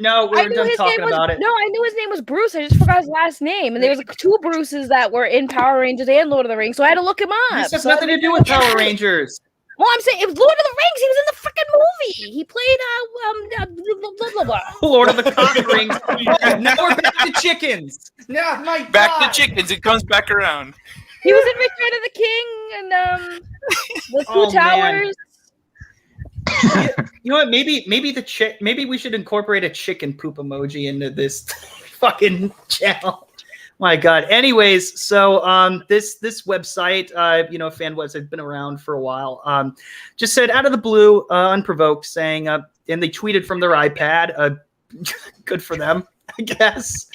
No, we're done talking about it. No, I knew his name was Bruce. I just forgot his last name. And there was 2 Bruces that were in Power Rangers and Lord of the Rings, so I had to look him up. This has nothing to do with Power Rangers. Well, I'm saying it was Lord of the Rings. He was in the freaking movie. He played blah, blah, blah. Lord of the Cock Rings. Now we're back to chickens. Now, Back to chickens. It comes back around. He was in Return of the King and the 2 Towers. You know what? Maybe we should incorporate a chicken poop emoji into this fucking channel. My God. Anyways, so this website, FanWebs has been around for a while. Just said out of the blue, unprovoked, saying, and they tweeted from their iPad. Good for them, I guess.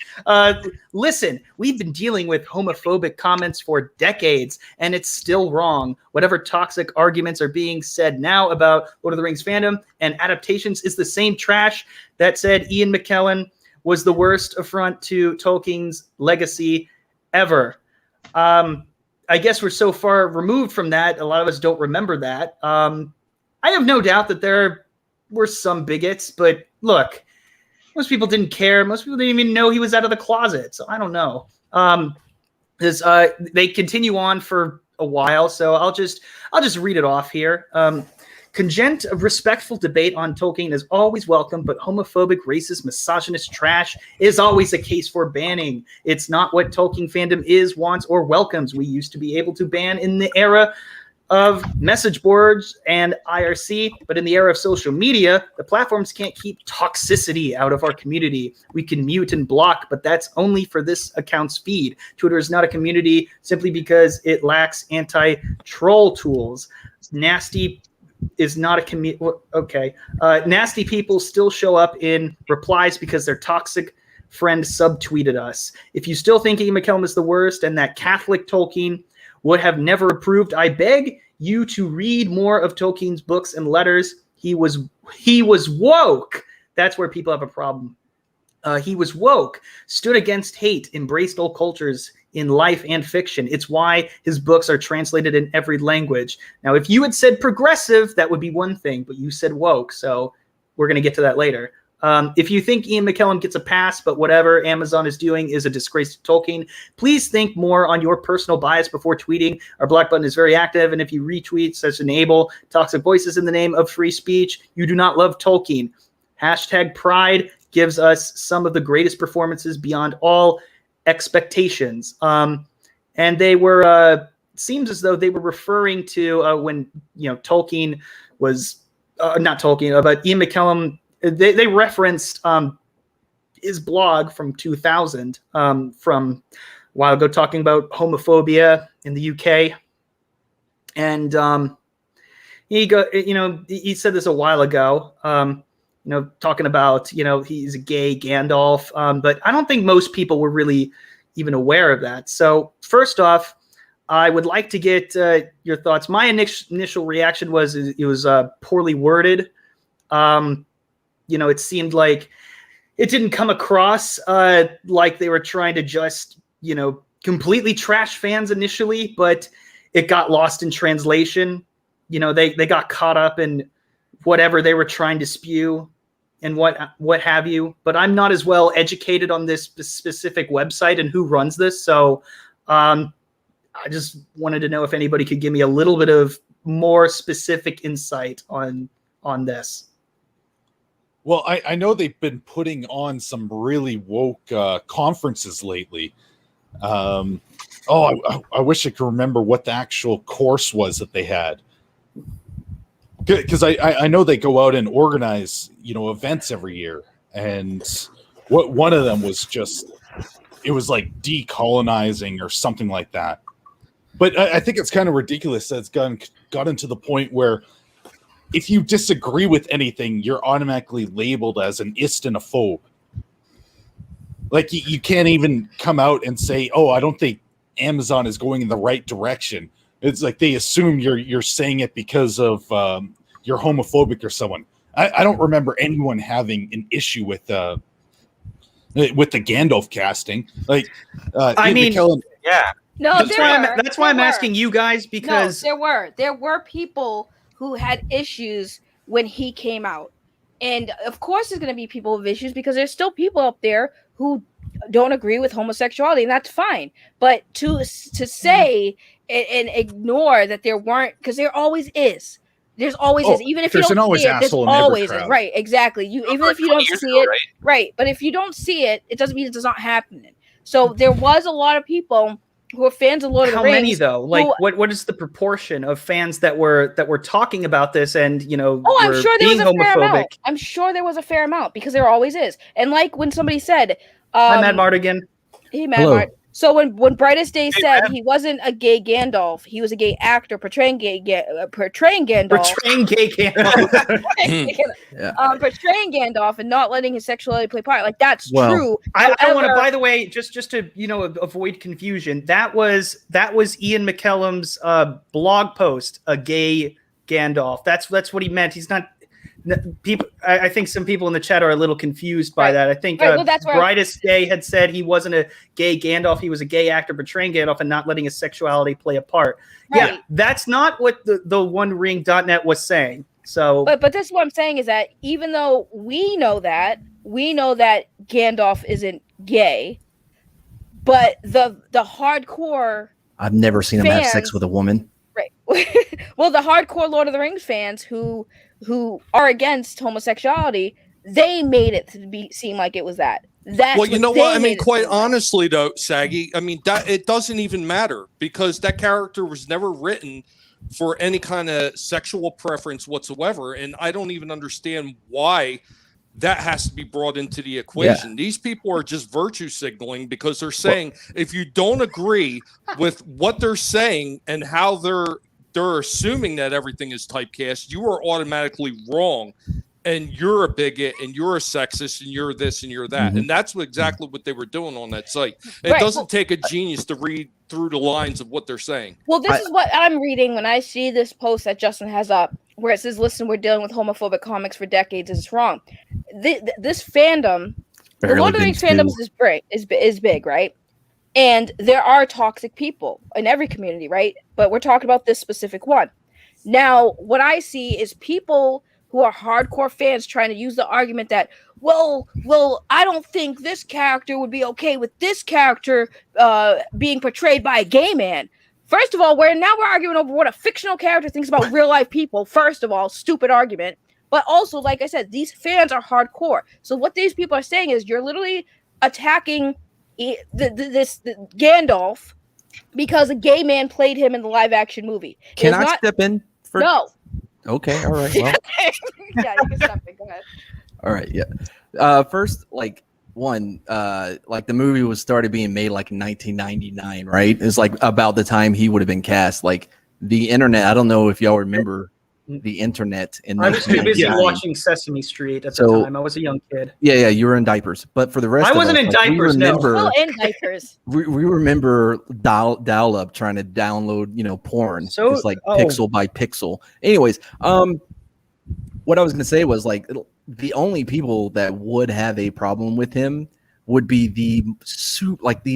Listen, we've been dealing with homophobic comments for decades, and it's still wrong. Whatever toxic arguments are being said now about Lord of the Rings fandom and adaptations is the same trash that said Ian McKellen was the worst affront to Tolkien's legacy ever. I guess we're so far removed from that, a lot of us don't remember that. I have no doubt that there were some bigots, but look, most people didn't care. Most people didn't even know he was out of the closet, so I don't know. They continue on for a while, so I'll just read it off here. Congent, respectful debate on Tolkien is always welcome, but homophobic, racist, misogynist trash is always a case for banning. It's not what Tolkien fandom is, wants, or welcomes. We used to be able to ban in the era of message boards and IRC, but in the era of social media, the platforms can't keep toxicity out of our community. We can mute and block, but that's only for this account's feed. Twitter is not a community simply because it lacks anti-troll tools. Nasty is not a community. Okay. Nasty people still show up in replies because their toxic friend subtweeted us. If you still think Ian McKellen is the worst and that Catholic Tolkien would have never approved, I beg you to read more of Tolkien's books and letters. He was woke. That's where people have a problem. He was woke, stood against hate, embraced all cultures in life and fiction. It's why his books are translated in every language. Now, if you had said progressive, that would be one thing, but you said woke, so we're going to get to that later. If you think Ian McKellen gets a pass, but whatever Amazon is doing is a disgrace to Tolkien, please think more on your personal bias before tweeting. Our block button is very active, and if you retweet, such enable toxic voices in the name of free speech, you do not love Tolkien. Hashtag pride gives us some of the greatest performances beyond all expectations. And they were, seems as though they were referring to when, Tolkien was, not Tolkien, but Ian McKellen. They referenced his blog from 2000 from a while ago talking about homophobia in the UK. And he said this a while ago, talking about, he's a gay Gandalf. But I don't think most people were really even aware of that. So first off, I would like to get your thoughts. My initial reaction was it was poorly worded. It seemed like it didn't come across like they were trying to just, completely trash fans initially, but it got lost in translation. They got caught up in whatever they were trying to spew and what have you. But I'm not as well educated on this specific website and who runs this. So I just wanted to know if anybody could give me a little bit of more specific insight on this. Well, I know they've been putting on some really woke conferences lately. I wish I could remember what the actual course was that they had. Because I know they go out and organize, events every year. And one of them was just it was like decolonizing or something like that. But I think it's kind of ridiculous that it's gotten to the point where if you disagree with anything, you're automatically labeled as an istinophobe. Like you can't even come out and say, "Oh, I don't think Amazon is going in the right direction." It's like they assume you're saying it because of you're homophobic or someone. I don't remember anyone having an issue with the Gandalf casting. Like, I mean, yeah. No, that's why I'm asking you guys, because there were people who had issues when he came out, and of course there's going to be people with issues because there's still people up there who don't agree with homosexuality, and that's fine. But to say and ignore that there weren't, because there always is. There's always is, even if you don't see it. There's always is, right? Exactly. Even if you don't see it, right? But if you don't see it, it doesn't mean it does not happen. So there was a lot of people who are fans of Lord of the Rings. How many though? Like, what is the proportion of fans that were talking about this and I'm sure there was a homophobic? fair amount. I'm sure there was a fair amount because there always is. And like when somebody said, "Hi, Madmartigan." Hey, Madmart. So when Brightest Day said he wasn't a gay Gandalf, he was a gay actor portraying Gandalf. Portraying gay Gandalf. Portraying Gandalf and not letting his sexuality play part. Like that's true. I don't want to. By the way, just to avoid confusion, that was Ian McKellam's blog post. A gay Gandalf. That's what he meant. He's not. People, I think some people in the chat are a little confused by that. I think Brightest Day had said he wasn't a gay Gandalf; he was a gay actor portraying Gandalf and not letting his sexuality play a part. Right. Yeah, that's not what the OneRing.net was saying. So, but this is what I'm saying is that even though we know that Gandalf isn't gay, but the hardcore, I've never seen him have sex with a woman. Right. Well, the hardcore Lord of the Rings fans who are against homosexuality, they made it to seem like it was that. Well, you know what? I mean, quite honestly, though, Saggy, I mean, that it doesn't even matter because that character was never written for any kind of sexual preference whatsoever. And I don't even understand why that has to be brought into the equation. Yeah. These people are just virtue signaling because they're saying if you don't agree with what they're saying and how they're assuming that everything is typecast, you are automatically wrong. And you're a bigot, and you're a sexist, and you're this, and you're that. Mm-hmm. And that's exactly what they were doing on that site. It doesn't take a genius to read through the lines of what they're saying. Well, this is what I'm reading when I see this post that Justin has up, where it says, listen, we're dealing with homophobic comics for decades, and it's wrong. This fandom, the Lord of the Rings fandom is big, right? And there are toxic people in every community, right? But we're talking about this specific one. Now, what I see is people who are hardcore fans trying to use the argument that, well, I don't think this character would be okay with this character being portrayed by a gay man. First of all, we're arguing over what a fictional character thinks about real life people. First of all, stupid argument. But also, like I said, these fans are hardcore. So what these people are saying is you're literally attacking this Gandalf because a gay man played him in the live action movie. Can I step in? No. Okay, all right. Well. Yeah, you can step in. Go ahead. All right, yeah. First, like the movie started being made like in 1999, right? It's like about the time he would have been cast. Like the internet, I don't know if y'all remember the internet. I was too busy watching Sesame Street at the time. I was a young kid. Yeah, you were in diapers. But for the rest, I wasn't in diapers. No, in diapers. We remember dial up trying to download, porn. So it's like pixel by pixel. Anyways, what I was gonna say was like the only people that would have a problem with him would be the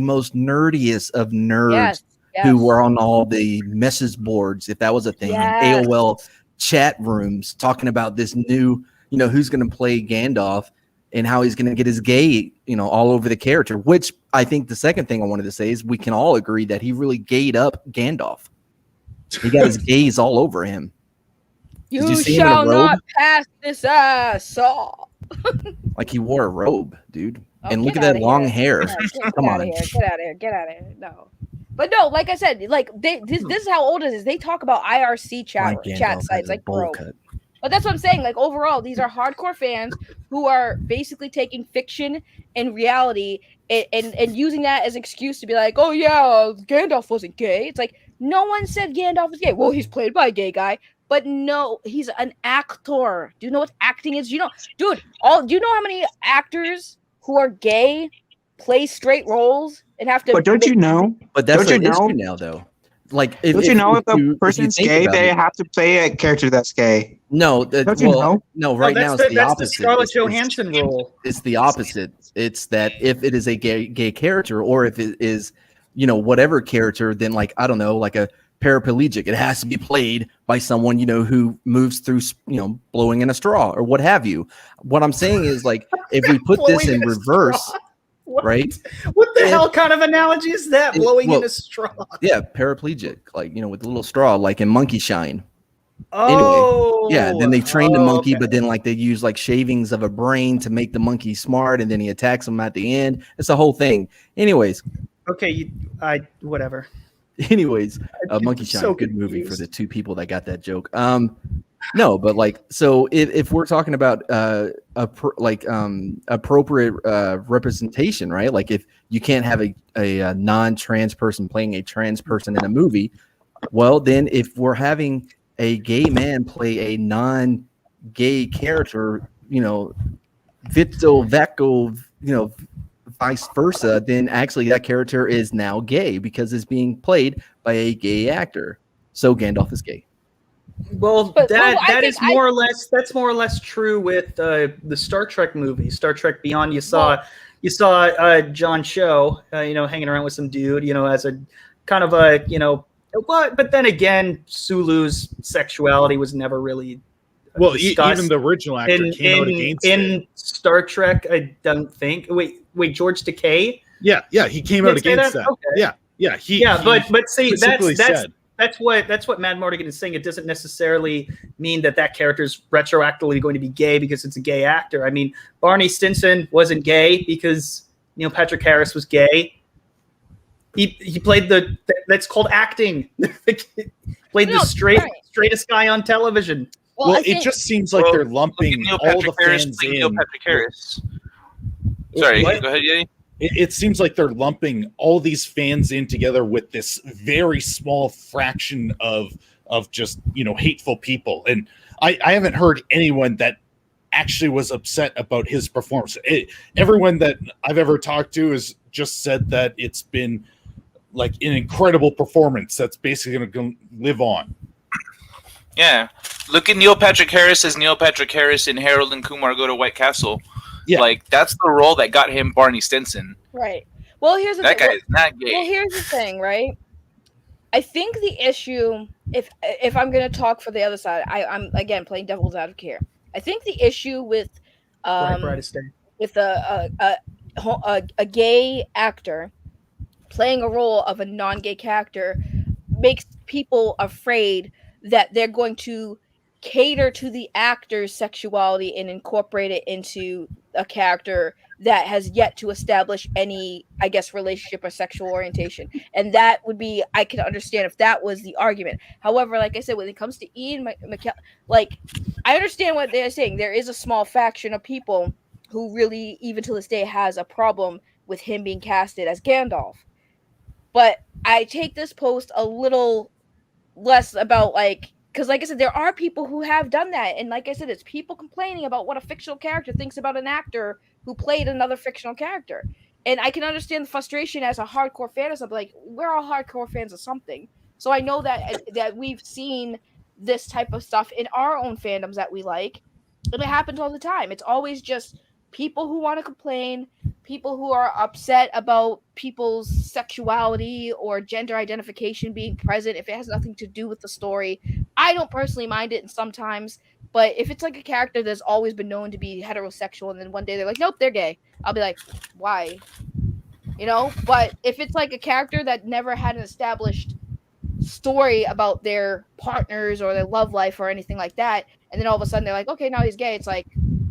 most nerdiest of nerds who were on all the message boards, if that was a thing, AOL chat rooms talking about this new, who's going to play Gandalf and how he's going to get his gay, all over the character, which I think the second thing I wanted to say is we can all agree that he really gayed up Gandalf. He got his gays all over him. You shall not pass this assault. Like he wore a robe, dude. And look at that long hair. Come on. Get out of here. No. But no, like I said, like this is how old it is. They talk about IRC chat sites like bro. But that's what I'm saying. Like overall, these are hardcore fans who are basically taking fiction and reality and using that as an excuse to be like, oh yeah, Gandalf wasn't gay. It's like no one said Gandalf was gay. Well, he's played by a gay guy, but no, he's an actor. Do you know what acting is? You know, dude. Do you know how many actors who are gay play straight roles and have to? But don't you know? But that's don't you an know issue now, though. Like, don't you know if a person's gay, they have to play a character that's gay? No, don't you know? No, right now it's the opposite. That's the Scarlett Johansson rule. It's the opposite. It's that if it is a gay character, or if it is, whatever character, then like I don't know, like a paraplegic, it has to be played by someone who moves through, blowing in a straw or what have you. What I'm saying is like if we put this in reverse. Right? What the hell kind of analogy is that? Blowing in a straw. Yeah, paraplegic, like with a little straw, like in Monkey Shine. Oh, anyway, yeah. Then they trained the monkey, but then like they use like shavings of a brain to make the monkey smart, and then he attacks him at the end. It's the whole thing. Anyways. Okay, whatever. Anyways, Monkey Shine, good movie for the two people that got that joke. No, but like, so if we're talking about appropriate representation, right? Like if you can't have a non-trans person playing a trans person in a movie, well, then if we're having a gay man play a non-gay character, Vito Vecco, vice versa, then actually that character is now gay because it's being played by a gay actor. So Gandalf is gay. Well, that's more or less true with the Star Trek movie, Star Trek Beyond. You saw John Cho, hanging around with some dude, as a kind of a, but then again, Sulu's sexuality was never really discussed. Even the original actor came out against it. Star Trek, I don't think. Wait, George Takei? Yeah, he came out against that. Okay. Yeah. But see, that's what Madmartigan is saying. It doesn't necessarily mean that character is retroactively going to be gay because it's a gay actor. I mean, Barney Stinson wasn't gay because Neil Patrick Harris was gay. He played that's called acting. Played the straightest guy on television. Well, it just seems like they're lumping all the fans in. Neil Patrick Harris. Sorry, go ahead, Yeti. It seems like they're lumping all these fans in together with this very small fraction of just hateful people, and I haven't heard anyone that actually was upset about his performance. Everyone that I've ever talked to has just said that it's been like an incredible performance that's basically going to live on. Yeah, look at Neil Patrick Harris as Neil Patrick Harris in Harold and Kumar Go to White Castle. Yeah. Like that's the role that got him Barney Stinson. Right. Well, here's the that thing. guy is not gay. Well, here's the thing, right? I think the issue, if I'm going to talk for the other side, I'm again playing devil's advocate here. I think the issue with with a gay actor playing a role of a non-gay character makes people afraid that they're going to cater to the actor's sexuality and incorporate it into a character that has yet to establish any, I guess, relationship or sexual orientation. And that would be, I can understand if that was the argument. However, like I said, when it comes to Ian McKellen, like, I understand what they're saying. There is a small faction of people who really, even to this day, has a problem with him being casted as Gandalf. But I take this post a little less about, like, because like I said, there are people who have done that. And like I said, it's people complaining about what a fictional character thinks about an actor who played another fictional character. And I can understand the frustration as a hardcore fan of something. Like, we're all hardcore fans of something. So I know that we've seen this type of stuff in our own fandoms that we like. And it happens all the time. It's always just people who want to complain, people who are upset about people's sexuality or gender identification being present if it has nothing to do with the story. I don't personally mind it sometimes, but if it's like a character that's always been known to be heterosexual and then one day they're like, nope, they're gay, I'll be like, why? But if it's like a character that never had an established story about their partners or their love life or anything like that, and then all of a sudden they're like, okay, now he's gay, it's like,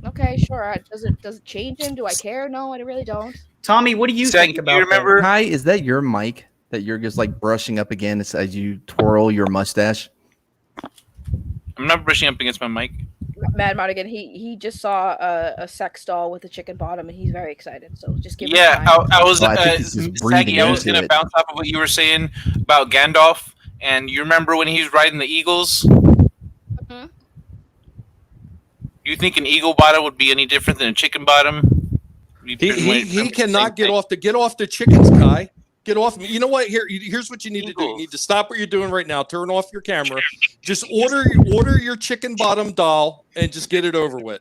okay, sure. Does it change him? Do I care? No, I really don't. Tommy, what do you think about that? Hi, is that your mic that you're just like brushing up again as you twirl your mustache? I'm not brushing up against my mic. Madmartigan, he just saw a sex doll with a chicken bottom, and he's very excited. So just give him Yeah, time. I was I think he's just breathing Saggy. I was into going to it. bounce off of what you were saying about Gandalf, and you remember when he was riding the eagles? Mhm. You think an eagle bottom would be any different than a chicken bottom? He cannot get off the chickens, Kai. Get off. You know what? Here's what you need to do. You need to stop what you're doing right now. Turn off your camera. Just order your chicken bottom doll and just get it over with.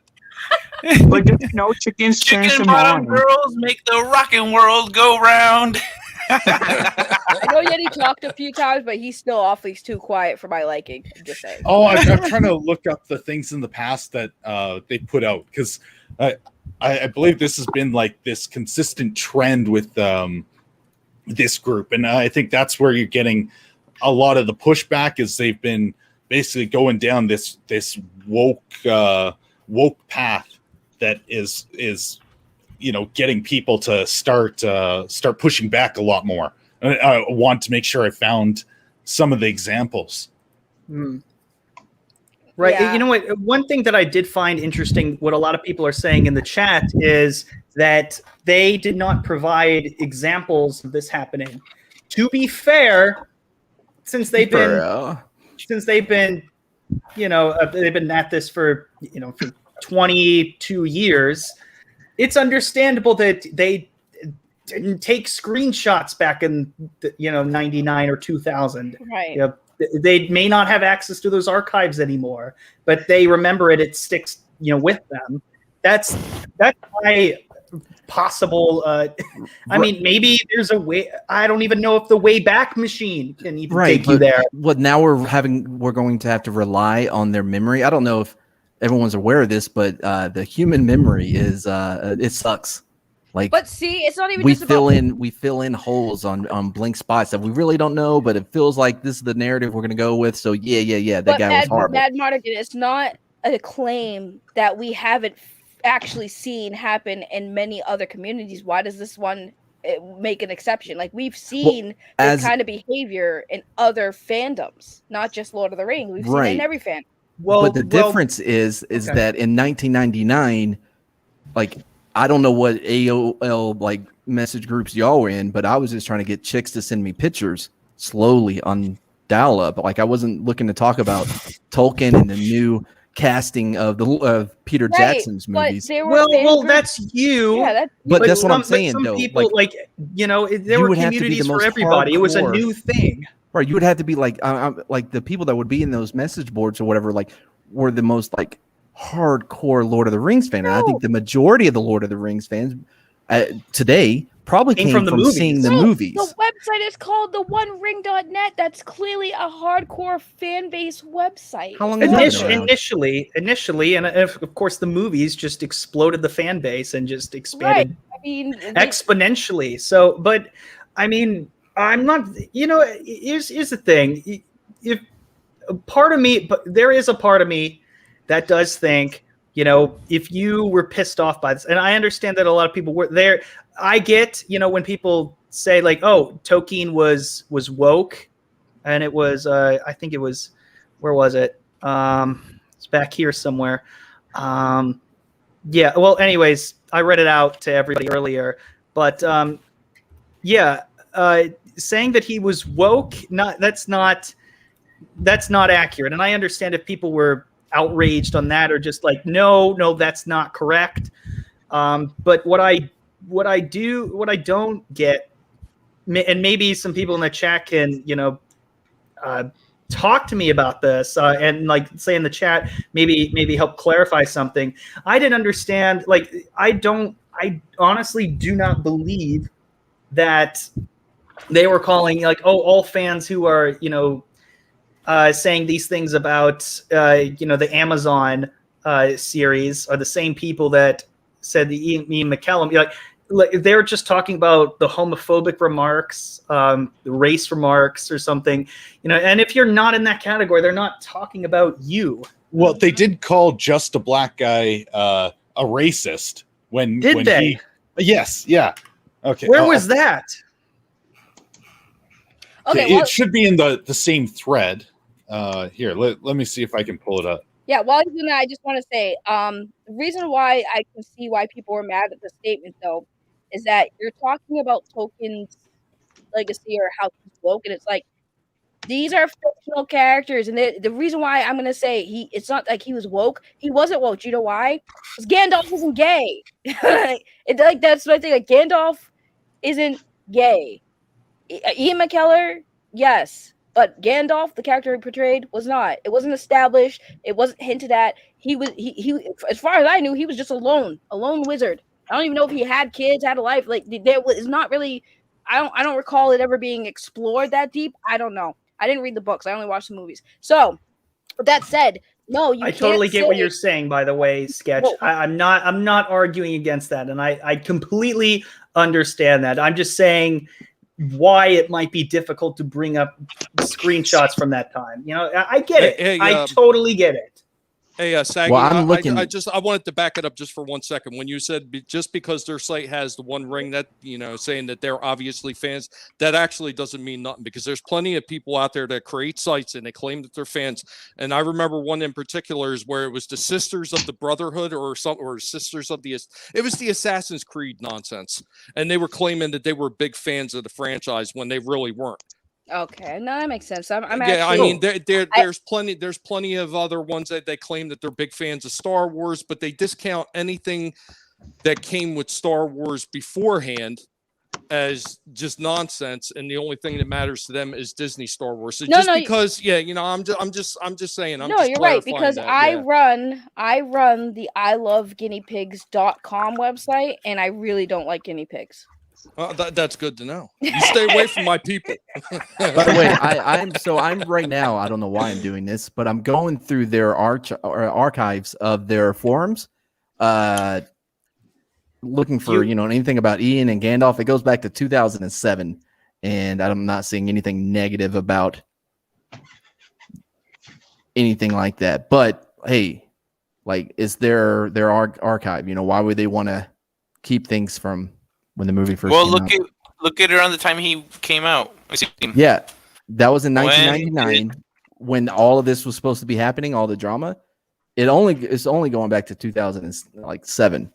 But just no chickens turns Chicken them bottom on. girls make the rockin' world go round. I know Yeti talked a few times, but he's still awfully too quiet for my liking. I'm just saying. Oh, I'm trying to look up the things in the past that they put out, because I believe this has been like this consistent trend with this group, and I think that's where you're getting a lot of the pushback, is they've been basically going down this woke path that is getting people to start pushing back a lot more. I want to make sure I found some of the examples. Right. Yeah. You know what? One thing that I did find interesting, what a lot of people are saying in the chat, is that they did not provide examples of this happening. To be fair, since they've been they've been at this for 22 years, it's understandable that they didn't take screenshots back in 99 or 2000. Right. They may not have access to those archives anymore, but they remember it. It sticks, with them. That's my possible. I mean, maybe there's a way. I don't even know if the Wayback Machine can even take you there. But now we're going to have to rely on their memory. I don't know if everyone's aware of this, but the human memory is it sucks. Like, but see, it's not even we just about fill in holes on blank spots that we really don't know, but it feels like this is the narrative we're gonna go with. So yeah, that guy was horrible. Madmartigan, it's not a claim that we haven't actually seen happen in many other communities. Why does this one make an exception? Like, we've seen this kind of behavior in other fandoms, not just Lord of the Rings. We've seen it in every fandom. But the difference is that in 1999, like, I don't know what AOL like message groups y'all were in, but I was just trying to get chicks to send me pictures slowly on dial-up. Like, I wasn't looking to talk about Tolkien and the new casting of the Peter Jackson's movies. Well, that's you. Yeah, but that's what I'm saying, some though. People, there were communities for everybody. It was a new thing. Right, you would have to be like the people that would be in those message boards or whatever, like, were the most like hardcore Lord of the Rings fan. And I think the majority of the Lord of the Rings fans today probably came from seeing the movies. The website is called theonering.net. That's clearly a hardcore fan base website. How long initially, and of course the movies just exploded the fan base and just expanded exponentially. So, but I mean, I'm not, here's the thing. If part of me, but there is a part of me that does think, if you were pissed off by this, and I understand that a lot of people were there. I get, when people say like, "Oh, Tolkien was woke," and it was, I think it was, where was it? It's back here somewhere. Yeah. Well, anyways, I read it out to everybody earlier, but saying that he was woke, that's not accurate. And I understand if people were outraged on that or just like, no, that's not correct. But what I don't get, and maybe some people in the chat can, talk to me about this and like say in the chat, maybe help clarify something. I didn't understand. Like, I honestly do not believe that they were calling like, all fans who are, saying these things about, the Amazon series are the same people that said the Ian McKellen. Like they're just talking about the homophobic remarks, the race remarks or something, and if you're not in that category, they're not talking about you. Well, they did call Just a Black Guy a racist when they? Yes, yeah. Okay. Where was that? Okay, it should be in the same thread. Here, let me see if I can pull it up. Yeah, while he's doing that, I just want to say, the reason why I can see why people were mad at the statement, though, is that you're talking about Tolkien's legacy or how he's woke, and it's like, these are fictional characters, and the reason why I'm gonna say it's not like he was woke. He wasn't woke. You know why? Because Gandalf isn't gay. That's what I think. Like Gandalf isn't gay. Ian McKellar, yes, but Gandalf, the character he portrayed, was not. It wasn't established. It wasn't hinted at. He as far as I knew, he was just a lone wizard. I don't even know if he had kids, had a life. Like there was not really. I don't recall it ever being explored that deep. I don't know. I didn't read the books. I only watched the movies. So, with that said, no, you. I totally get what you're saying. By the way, Sketch. Well, I'm not arguing against that, and I completely understand that. I'm just saying why it might be difficult to bring up screenshots from that time. You know, I get it. Hey, I totally get it. Hey, Saggy, well, I wanted to back it up just for 1 second. When you said just because their site has the one ring, that, you know, saying that they're obviously fans, that actually doesn't mean nothing, because there's plenty of people out there that create sites and they claim that they're fans. And I remember one in particular is where it was the Sisters of the Brotherhood or Sisters of the, it was the Assassin's Creed nonsense. And they were claiming that they were big fans of the franchise when they really weren't. Okay, no, that makes sense. I'm yeah, actually, I mean, there's plenty of other ones that they claim that they're big fans of Star Wars, but they discount anything that came with Star Wars beforehand as just nonsense, and the only thing that matters to them is Disney Star Wars. So because, yeah, you know, I'm just saying. No, you're right, because I run the iloveguineapigs.com website, and I really don't like guinea pigs. That's good to know. You stay away from my people. By the way, I'm right now. I don't know why I'm doing this, but I'm going through their archives of their forums, looking for anything about Ian and Gandalf. It goes back to 2007, and I'm not seeing anything negative about anything like that. But hey, like, is their archive? Why would they want to keep things from when the movie first came out? Look at around the time he came out. Yeah, that was in 1999 when all of this was supposed to be happening, all the drama. It's only going back to 2007.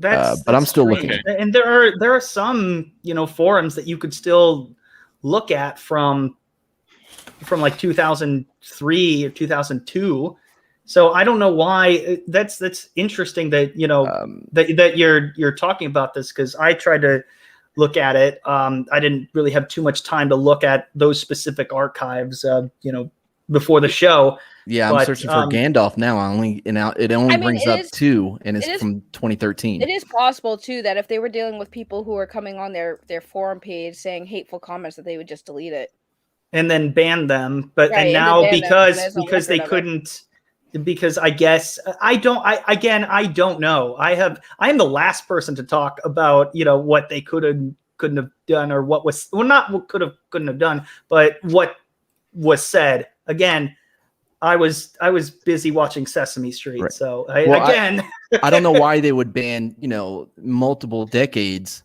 But I'm still looking. And there are some forums that you could still look at from like 2003 or 2002. So I don't know why. That's interesting that that you're talking about this, because I tried to look at it. I didn't really have too much time to look at those specific archives. Before the show. Yeah, I'm searching for Gandalf now. It only brings up 2, and it's from 2013. It is possible too that if they were dealing with people who are coming on their forum page saying hateful comments, that they would just delete it and then ban them. But right, and now because they couldn't. Because I guess I don't know. I am the last person to talk about what they couldn't have done, or what was not what couldn't have done, but what was said. Again, I was busy watching Sesame Street, right. So I don't know why they would ban multiple decades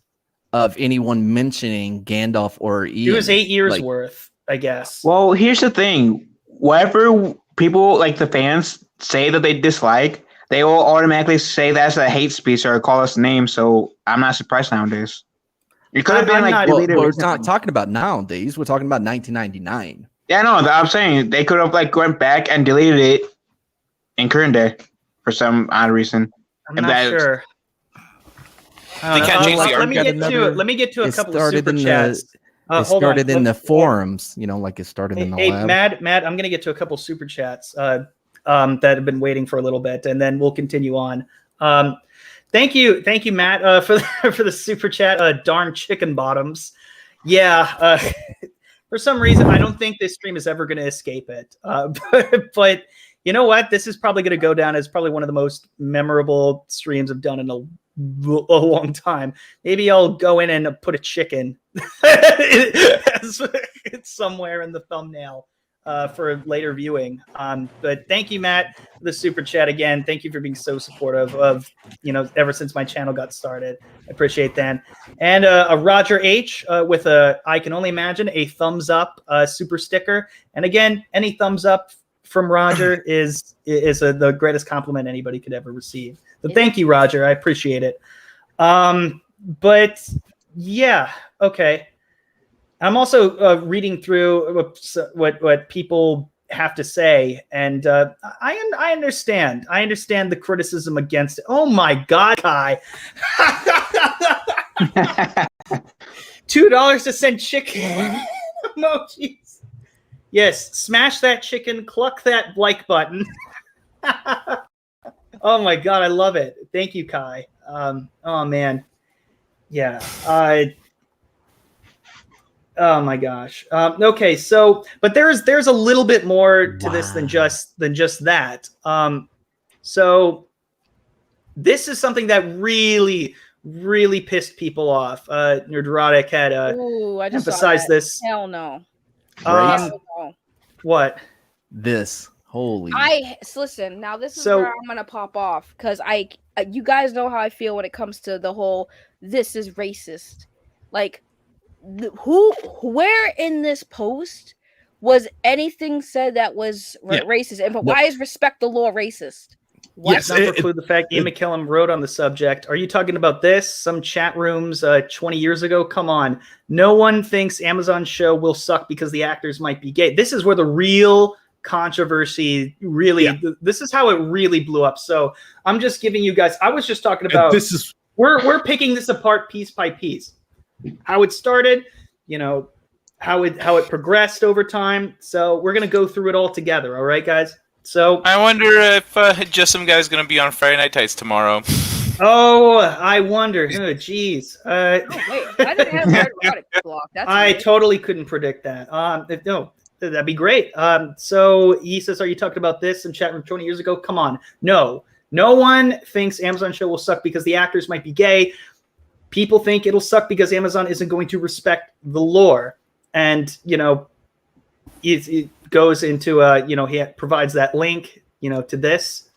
of anyone mentioning Gandalf or Ian. It was 8 years worth, I guess. Well, here's the thing: whatever people like the fans say that they dislike, they will automatically say that's a hate speech or call us names. So I'm not surprised nowadays. It could have been deleted. We're not talking about nowadays. We're talking about 1999. Yeah, no, I'm saying they could have went back and deleted it in current day for some odd reason. I'm not sure. They can't change the let me get to a couple of super chats. It started in the forums, like it started in the lab. Matt, I'm going to get to a couple super chats that have been waiting for a little bit, and then we'll continue on. Thank you, Matt, for the super chat. Darn chicken bottoms. Yeah, for some reason, I don't think this stream is ever going to escape it. But you know what? This is probably going to go down as probably one of the most memorable streams I've done in a long time. Maybe I'll go in and put a chicken somewhere in the thumbnail for later viewing. But thank you, Matt, for the super chat again. Thank you for being so supportive of, ever since my channel got started. I appreciate that. And a Roger H with I can only imagine, a thumbs up super sticker. And again, any thumbs up from Roger is the greatest compliment anybody could ever receive. So thank you, Roger. I appreciate it. But yeah, okay. I'm also reading through what people have to say, and I understand. I understand the criticism against it. Oh my God, Kai! $2 to send chicken emojis. Yes, smash that chicken, cluck that like button. Oh my God, I love it. Thank you, Kai. Oh man, yeah. Oh my gosh. Okay, so but there's a little bit more to this than just that. So this is something that really pissed people off. Nerdrotic had emphasized this. Hell no. What? This holy. Listen. Now this is where I'm gonna pop off because you guys know how I feel when it comes to the whole this is racist. Like, where in this post was anything said that was racist? And why is respect the law racist? What? Yes, not preclude the fact Ian McKellen wrote on the subject. Are you talking about this? Some chat rooms 20 years ago? Come on. No one thinks Amazon's show will suck because the actors might be gay. This is where the real controversy really, this is how it really blew up. So I'm just giving you guys, I was just talking about, we're picking this apart piece by piece. How it started, how it progressed over time. So we're going to go through it all together. All right, guys? So I wonder if just some guy's going to be on Friday Night Tights tomorrow. Oh, I wonder. Oh, geez. Wait, I didn't have Nerdrotic block. I totally couldn't predict that. No, that'd be great. So he says, are you talking about this in chat room 20 years ago? Come on. No one thinks Amazon show will suck because the actors might be gay. People think it'll suck because Amazon isn't going to respect the lore. And, it goes into, he provides that link, to this.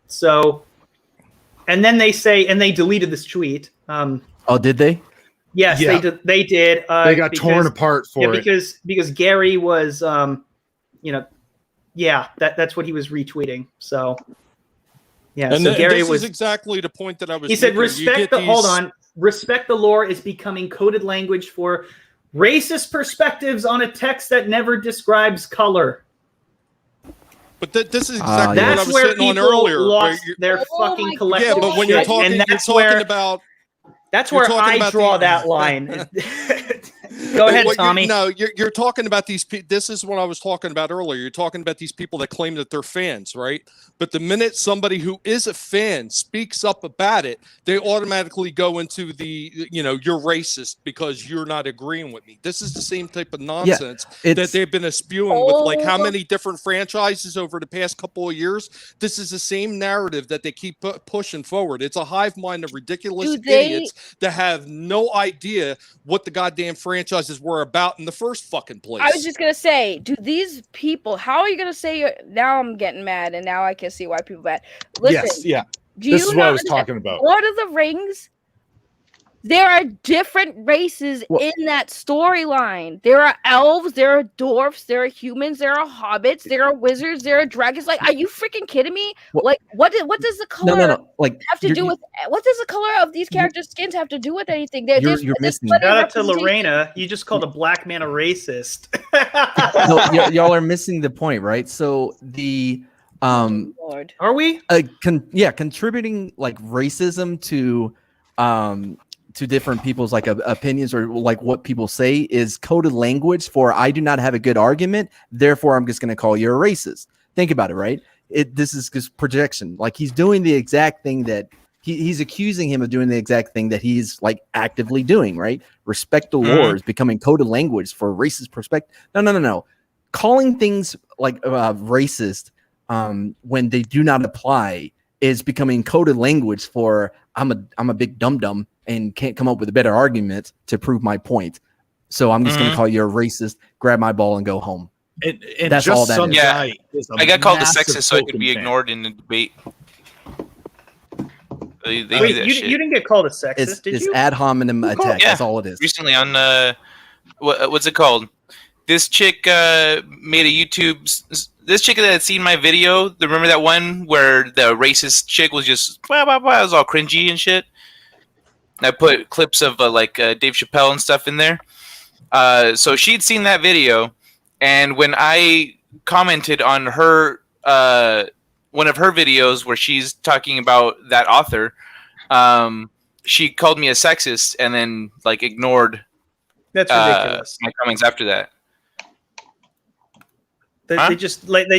So, and then they say, and they deleted this tweet. Oh, did they? Yes, they did. They got torn apart for it. Because Gary was, that's what he was retweeting. So, yeah. And so Gary this was is exactly the point that I was. He said, respect the lore is becoming coded language for racist perspectives on a text that never describes color. But this is exactly what I was where sitting on people earlier. lost their fucking collective. Yeah, but when you're talking, that's about. That's where I draw that line. Go ahead, Tommy. You're talking about these. This is what I was talking about earlier. You're talking about these people that claim that they're fans, right? But the minute somebody who is a fan speaks up about it, they automatically go into the, you're racist because you're not agreeing with me. This is the same type of nonsense that they've been spewing with, like how many different franchises over the past couple of years. This is the same narrative that they keep pushing forward. It's a hive mind of ridiculous idiots that have no idea what the goddamn franchises were about in the first fucking place. I was just gonna say, do these people? How are you gonna say? Now I'm getting mad, and now I can see why people are mad. Listen, yes, yeah. This is what I was talking about. Lord of the Rings. There are different races in that storyline. There are elves, there are dwarfs, there are humans, there are hobbits, there are wizards, there are dragons. Like, are you freaking kidding me? Like, what does the color like have to do with? What does the color of these characters' skins have to do with anything? You're missing. Shout out to Lorena. You just called a black man a racist. No, y'all are missing the point, right? So the are we? Contributing like racism to different people's like opinions or like what people say is coded language for I do not have a good argument, therefore I'm just going to call you a racist. Think about it, right? This is just projection. Like he's doing the exact thing that he's accusing him of doing the exact thing that he's like actively doing, right? Respect the lore is becoming coded language for racist perspective. No. Calling things like racist when they do not apply is becoming coded language for I'm a big dum-dum and can't come up with a better argument to prove my point. So I'm just going to call you a racist, grab my ball and go home. And that's just all that some is. guy I got called a sexist so I could be ignored in the debate. They do that shit. You didn't get called a sexist, did it's you? ad hominem attack. That's all it is. Recently on what's it called? this chick made a YouTube. This chick that had seen my video, remember that one where the racist chick was just blah, blah, blah, it was all cringy and shit. I put clips of Dave Chappelle and stuff in there. So she'd seen that video, and when I commented on her one of her videos where she's talking about that author, she called me a sexist and then ignored. That's ridiculous. My comments after that. They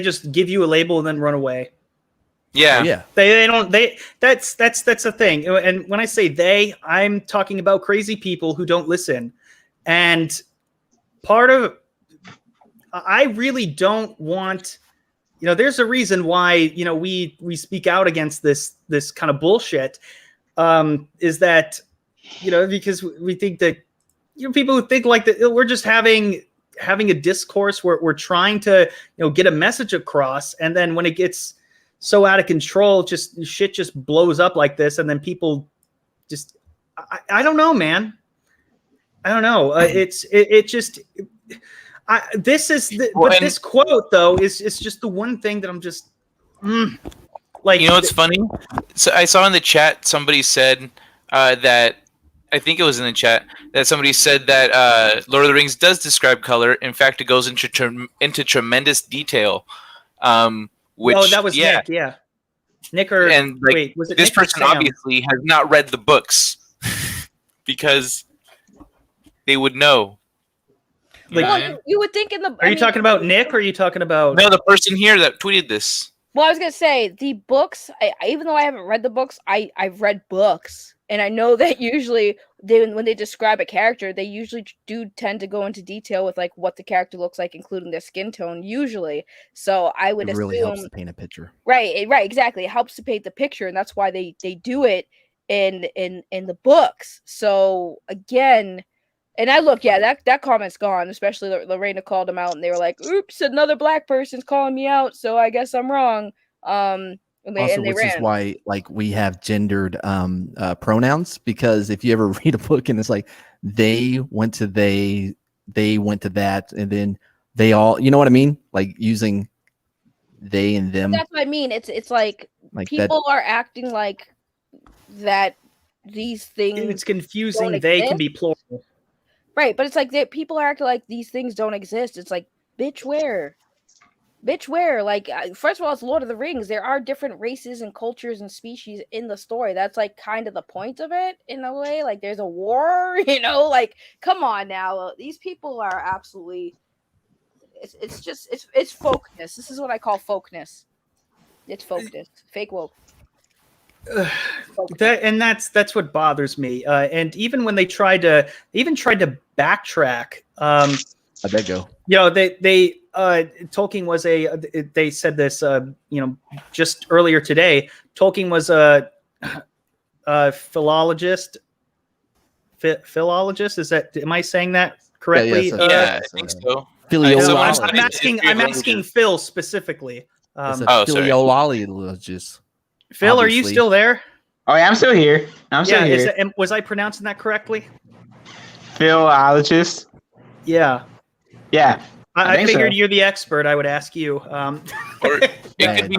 just give you a label and then run away. Yeah. Yeah. That's the thing. And when I say I'm talking about crazy people who don't listen. And I really don't want, there's a reason why, we speak out against this kind of bullshit. Is that, because we think that, people who think that we're just having a discourse where we're trying to, get a message across. And then when it gets so out of control, shit just blows up like this. And then people just, I don't know, man. I don't know. This quote though is just the one thing that I'm just what's funny? So I saw in the chat somebody said that, I think it was in the chat, that somebody said that Lord of the Rings does describe color. In fact, it goes into tremendous detail. Which, that was Nick. Yeah, Nick wait, was it this Nick or person? Sam? Obviously has not read the books because they would know. Well, you would think in the. Are you talking about Nick, or are you talking about? No, the person here that tweeted this. Well, I was gonna say the books. Even though I haven't read the books, I've read books, and I know that usually when they describe a character, they usually do tend to go into detail with what the character looks like, including their skin tone. Usually, so I would assume really helps to paint a picture. Right, exactly. It helps to paint the picture, and that's why they do it in the books. So again. And I look, that comment's gone. Especially Lorena called them out, and they were like, "Oops, another black person's calling me out, so I guess I'm wrong." Which is why we have gendered pronouns, because if you ever read a book and it's they went to they went to that, and then they all, you know what I mean? Using they and them. That's what I mean. It's people are acting like that. These things. It's confusing. They can be plural. Right, but it's people are acting like these things don't exist. It's bitch, where? Bitch, where? First of all, it's Lord of the Rings. There are different races and cultures and species in the story. That's kind of the point of it, in a way. There's a war, come on now. These people are absolutely. It's folkness. This is what I call folkness. It's folkness. Fake woke. That's what bothers me. And even when they tried to backtrack, how'd that go? They Tolkien was they said this just earlier today. Tolkien was a philologist. Philologist, is that, am I saying that correctly? Yeah, I think so. I'm asking Phil specifically. Philologist. Phil, are you still there? Oh, yeah, I'm still here. Was I pronouncing that correctly? Philologist. Yeah. Yeah. I figured you're the expert. I would ask you. Or it could be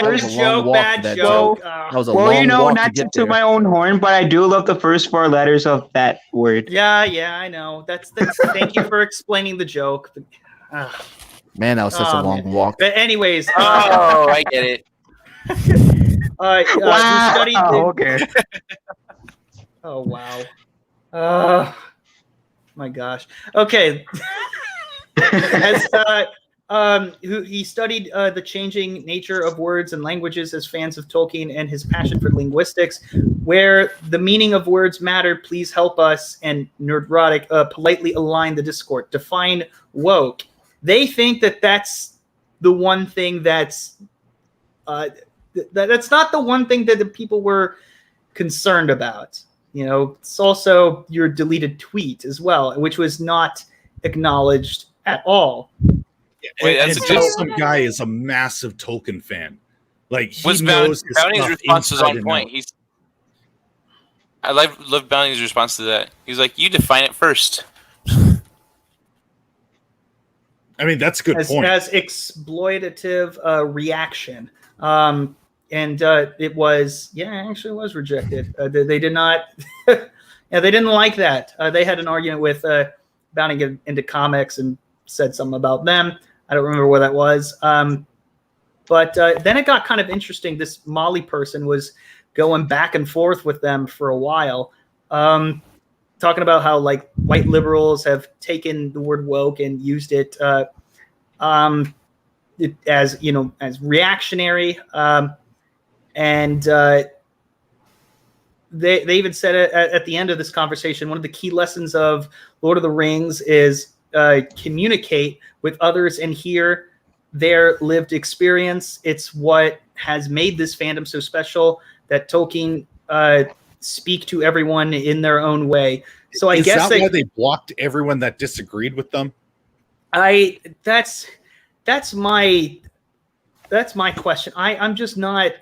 first joke, bad joke. Not to toot my own horn, but I do love the first 4 letters of that word. Yeah, I know. That's. Thank you for explaining the joke. Man, that was such a long walk. But anyways. I get it. Wow. Okay. Oh wow. My gosh. Okay. He studied the changing nature of words and languages as fans of Tolkien and his passion for linguistics. Where the meaning of words matter, please help us and Nerdrotic politely align the Discord. Define woke. They think that's the one thing that's that's not the one thing that the people were concerned about. It's also your deleted tweet as well, which was not acknowledged at all. Some guy is a massive Tolkien fan. He knows Bounty's response was on point. I love Bounty's response to that. He's like, "You define it first." I mean, that's a good point. As exploitative reaction. It was, actually was rejected. They did not, they didn't like that. They had an argument with Bounding into Comics and said something about them. I don't remember where that was. But then it got kind of interesting. This Molly person was going back and forth with them for a while, talking about how like white liberals have taken the word woke and used it, as reactionary. They even said it at the end of this conversation. One of the key lessons of Lord of the Rings is communicate with others and hear their lived experience. It's what has made this fandom so special, that Tolkien speak to everyone in their own way. So I guess why they blocked everyone that disagreed with them? That's my question. I'm just not,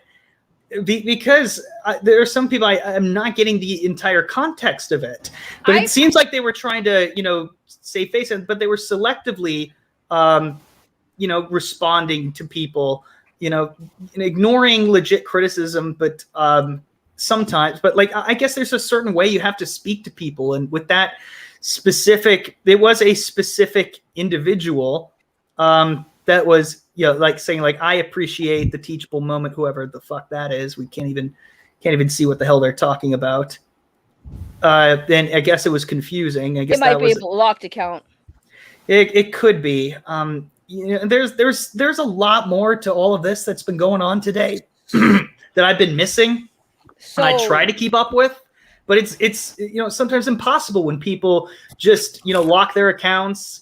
because there are some people I'm not getting the entire context of it. But it seems like they were trying to save face, but they were selectively responding to people, ignoring legit criticism, but sometimes. But like, I guess there's a certain way you have to speak to people, and with that specific, there was a specific individual that was, like saying like, I appreciate the teachable moment, whoever the fuck that is. We can't even see what the hell they're talking about. Then I guess it was confusing. I guess it might be a locked account. It could be. There's a lot more to all of this that's been going on today that I've been missing. So, and I try to keep up with, but it's sometimes impossible when people just lock their accounts.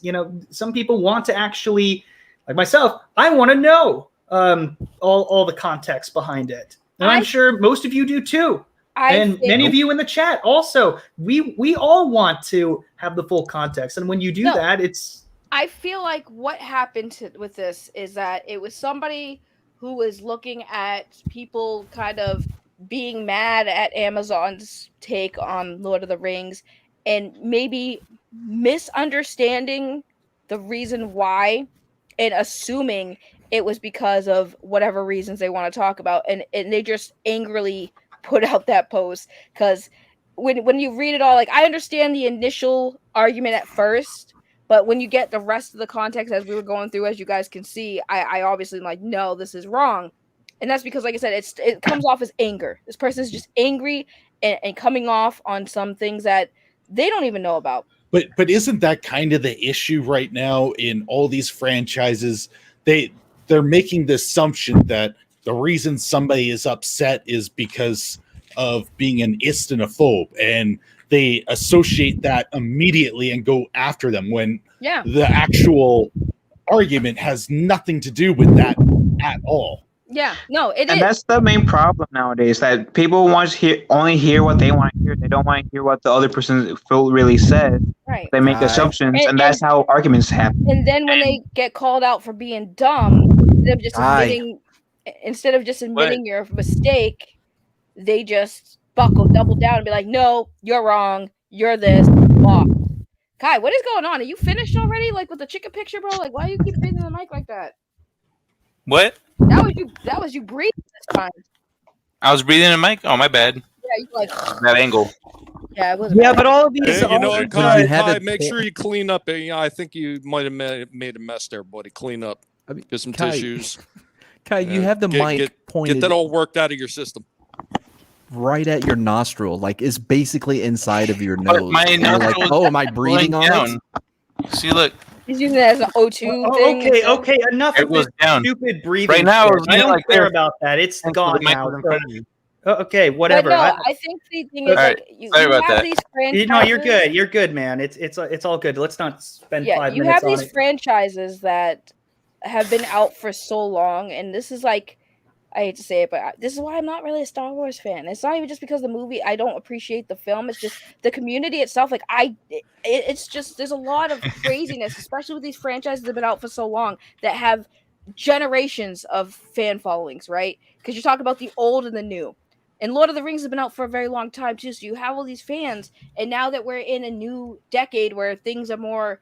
Some people want to actually, like myself, I want to know all the context behind it, and I'm sure most of you do too. And many of you in the chat also. We all want to have the full context, and when you do that, it's. I feel like what happened with this is that it was somebody who was looking at people kind of being mad at Amazon's take on Lord of the Rings and maybe misunderstanding the reason why and assuming it was because of whatever reasons they want to talk about. And they just angrily put out that post, because when you read it all, like, I understand the initial argument at first, but when you get the rest of the context as we were going through, as you guys can see, I obviously am like, no, this is wrong. And that's because, like I said, it comes off as anger. This person is just angry and coming off on some things that they don't even know about. But isn't that kind of the issue right now in all these franchises? They're making the assumption that the reason somebody is upset is because of being an istanophobe, and they associate that immediately and go after them when the actual argument has nothing to do with that at all. Yeah, no, it and is. That's the main problem nowadays, that people want to only hear what they want to hear. They don't want to hear what the other person really said. Right. They make assumptions, and that's how arguments happen. And then when they get called out for being dumb, instead of just admitting your mistake, they just double down and be like, no, you're wrong, you're this, blah. Kai, what is going on? Are you finished already? Like with the chicken picture, bro? Like, why do you keep breathing the mic like that? What? That was you breathing this time. I was breathing in the mic? Oh, my bad. Yeah, you like that angle. Yeah, it was. Yeah, but all of these. Kai, make sure you clean up. I think you might have made a mess there, buddy. Clean up. Get some tissues. Kai, you have the mic pointed. Get that all worked out of your system. Right at your nostril, like it's basically inside of your nose. My like, oh, am I breathing on it? See, look. He's using it as an O2 thing. Okay, enough of this stupid breathing. Right now, I don't care about that. It's gone now. Okay, whatever. But no, I think the thing is, like, you have these franchises. No, you're good. You're good, man. It's all good. Let's not spend 5 minutes on it. You have these franchises that have been out for so long, and this is like, I hate to say it, but this is why I'm not really a Star Wars fan. It's not even just because of the movie. I don't appreciate the film. It's just the community itself. Like, it's just, there's a lot of craziness, especially with these franchises that have been out for so long that have generations of fan followings, right? Because you talk about the old and the new. And Lord of the Rings has been out for a very long time, too. So you have all these fans. And now that we're in a new decade where things are more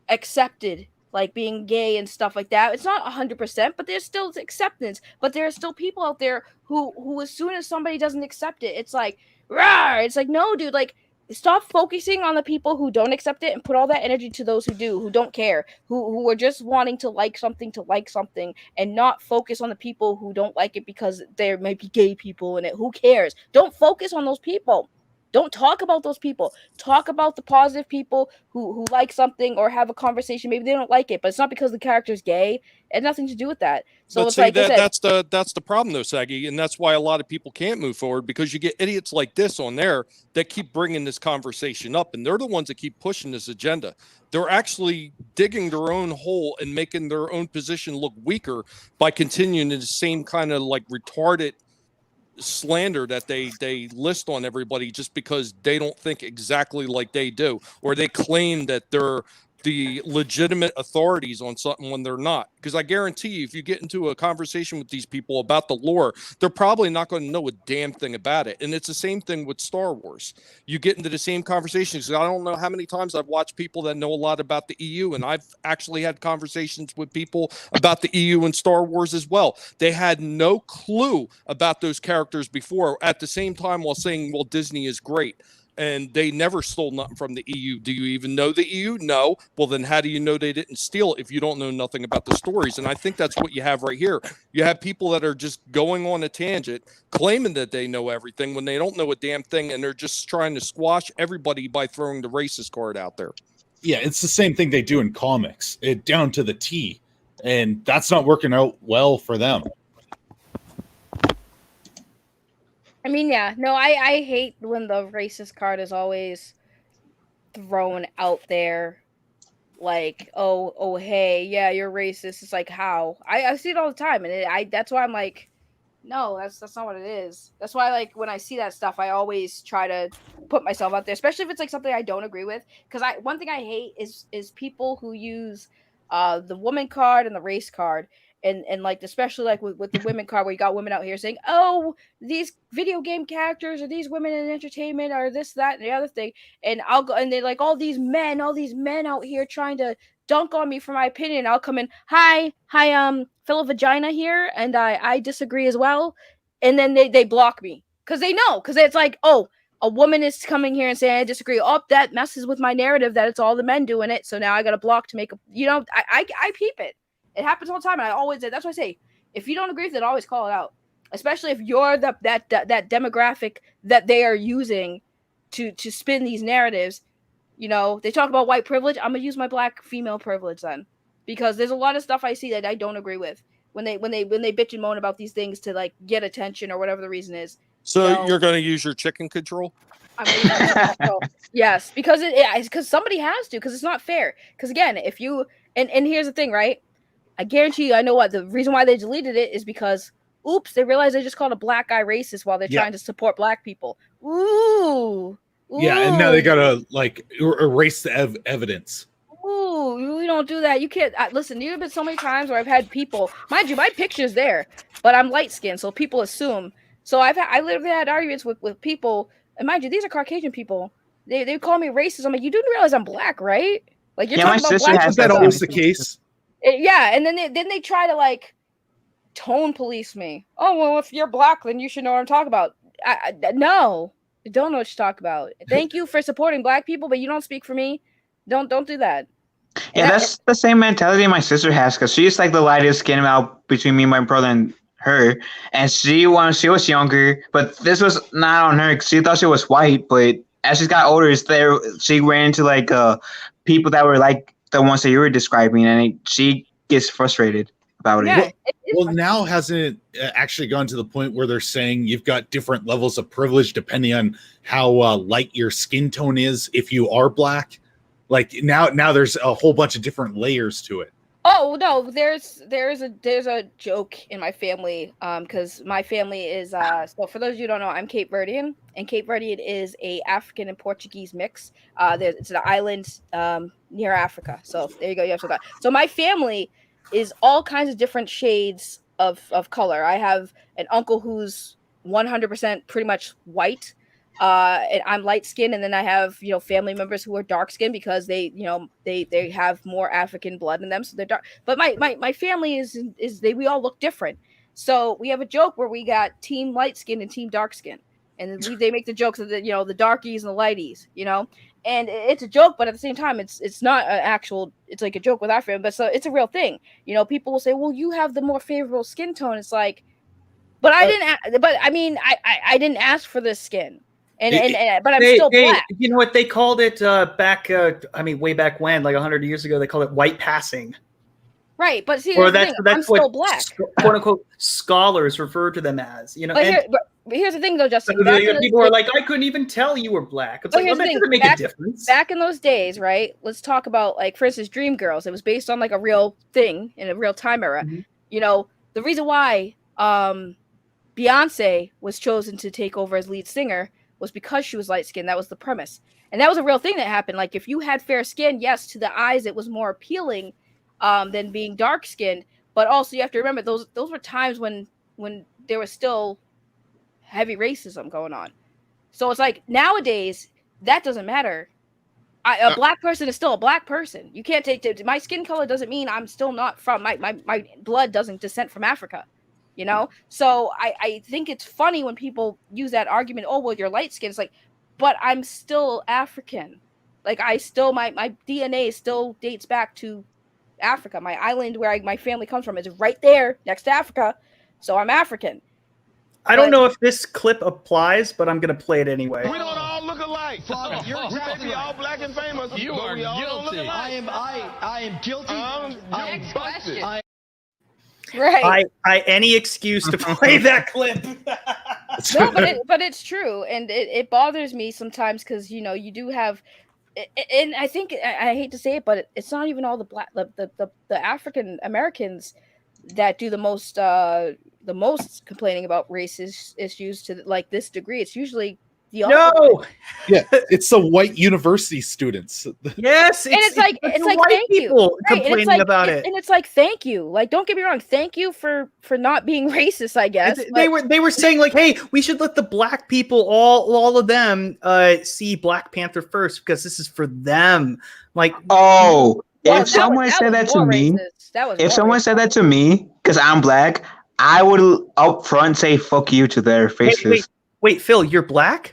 accepted, like being gay and stuff like that. It's not 100%, but there's still acceptance. But there are still people out there who as soon as somebody doesn't accept it, it's like, rawr! It's like, no, dude, like, stop focusing on the people who don't accept it and put all that energy to those who do, who don't care, who are just wanting to like something, and not focus on the people who don't like it because there might be gay people in it. Who cares? Don't focus on those people. Don't talk about those people. Talk about the positive people who like something or have a conversation. Maybe they don't like it, but it's not because the character's gay. It had nothing to do with that. So But it's see, like I said, that's the problem though, Saggy, and that's why a lot of people can't move forward, because you get idiots like this on there that keep bringing this conversation up, and they're the ones that keep pushing this agenda. They're actually digging their own hole and making their own position look weaker by continuing the same kind of like retarded slander that they list on everybody just because they don't think exactly like they do, or they claim that they're the legitimate authorities on something when they're not. Because I guarantee you, if you get into a conversation with these people about the lore, they're probably not going to know a damn thing about it. And it's the same thing with Star Wars. You get into the same conversations. I don't know how many times I've watched people that know a lot about the EU, and I've actually had conversations with people about the EU and Star Wars as well. They had no clue about those characters before, at the same time while saying, well, Disney is great. And they never stole nothing from the EU. Do you even know the EU? No. Well, then how do you know they didn't steal if you don't know nothing about the stories? And I think that's what you have right here. You have people that are just going on a tangent, claiming that they know everything when they don't know a damn thing, and they're just trying to squash everybody by throwing the racist card out there. Yeah, it's the same thing they do in comics, down to the T, and that's not working out well for them. I mean, yeah, no, I hate when the racist card is always thrown out there, like, oh, hey, yeah, you're racist. It's like, how? I see it all the time, and that's why I'm like, no, that's not what it is. That's why, like, when I see that stuff, I always try to put myself out there, especially if it's like something I don't agree with. Because one thing I hate is people who use the woman card and the race card. And like, especially like with the women card, where you got women out here saying, oh, these video game characters or these women in entertainment are this, that, and the other thing. And I'll go, and they're like, all these men out here trying to dunk on me for my opinion. I'll come in, hi, fellow vagina here, and I disagree as well. And then they block me because they know, because it's like, oh, a woman is coming here and saying I disagree. Oh, that messes with my narrative that it's all the men doing it. So now I got to block to make a, I peep it. It happens all the time, and I always say, that's why I say, if you don't agree with it, always call it out. Especially if you're that demographic that they are using to spin these narratives. You know, they talk about white privilege. I'm gonna use my black female privilege then, because there's a lot of stuff I see that I don't agree with when they bitch and moan about these things to like get attention or whatever the reason is. So you're going to use your chicken control? Yes, because because somebody has to, because it's not fair. Because again, if you and here's the thing, right? I guarantee you, I know what the reason why they deleted it is because, oops, they realized they just called a black guy racist while they're trying to support black people. Ooh. Yeah, and now they gotta like erase the evidence. Ooh, we don't do that. You can't listen. There have been so many times where I've had people, mind you, my picture's there, but I'm light skinned, so people assume. So I literally had arguments with people, and mind you, these are Caucasian people. They call me racist. I'm like, you do realize I'm black, right? Like, you're talking about black. Is that always the case? Yeah, and then they try to like tone police me. Oh, well, if you're black, then you should know what I'm talking about. No, I don't know what you talk about. Thank you for supporting black people, but you don't speak for me. Don't do that. Yeah, that's the same mentality my sister has, because she's like the lightest skin out between me and my brother and her. And she was younger, but this was not on her. She thought she was white, but as she got older, she ran into like people that were like the ones that you were describing, and she gets frustrated about it. Well, now hasn't it actually gone to the point where they're saying you've got different levels of privilege depending on how light your skin tone is if you are black? Like now there's a whole bunch of different layers to it. Oh no, there's a joke in my family, because my family is so for those of you who don't know, I'm Cape Verdean, and Cape Verdean is a African and Portuguese mix. It's an island near Africa. So there you go, you have that. So my family is all kinds of different shades of color. I have an uncle who's 100% pretty much white. and I'm light skinned, and then I have family members who are dark skinned because they they have more African blood in them, so they're dark. But my family is we all look different. So we have a joke where we got team light skin and team dark skin, and they make the jokes of the darkies and the lighties, and it's a joke, but at the same time it's not an actual. It's like a joke with our family, but so it's a real thing. People will say, well, you have the more favorable skin tone. It's like, but I didn't. But I mean, I didn't ask for this skin. But I'm still black. You know what they called it back? Way back when, like 100 years ago, they called it white passing. Right, but see, that's I'm what still black. "quote unquote" scholars refer to them as. But here's the thing, though, Justin. People are like, I couldn't even tell you were black. It's like, well, that doesn't make a difference. Back in those days, right? Let's talk about, like, for instance, Dreamgirls. It was based on like a real thing in a real time era. Mm-hmm. The reason why Beyonce was chosen to take over as lead singer was because she was light skinned. That was the premise, and that was a real thing that happened. Like, if you had fair skin, yes, to the eyes, it was more appealing than being dark skinned. But also, you have to remember those were times when there was still heavy racism going on. So it's like nowadays that doesn't matter. A black person is still a black person. You can't take my skin color doesn't mean I'm still not from my blood doesn't descend from Africa. So I think it's funny when people use that argument. Oh, well, you're light skinned. It's like, but I'm still African. Like, I still my DNA still dates back to Africa. My island where my family comes from is right there next to Africa. So I'm African. I don't know if this clip applies, but I'm gonna play it anyway. We don't all look alike. You're exactly all black and famous. You are guilty. I am guilty. Next question. Right. Any excuse to play that clip. No, but it's true, and it bothers me sometimes because you do have, and I think I hate to say it, but it's not even all the African Americans that do the most complaining about racist issues to like this degree. It's usually the yeah, it's the white university students. Yes, it's like white thank people you complaining about it, and it's like thank you. Like, don't get me wrong, thank you for not being racist. I guess they were saying like, hey, we should let the black people all of them see Black Panther first because this is for them. Like, if someone said that to me, because I'm black, I would up front say "fuck you" to their faces. Wait, Phil, you're black?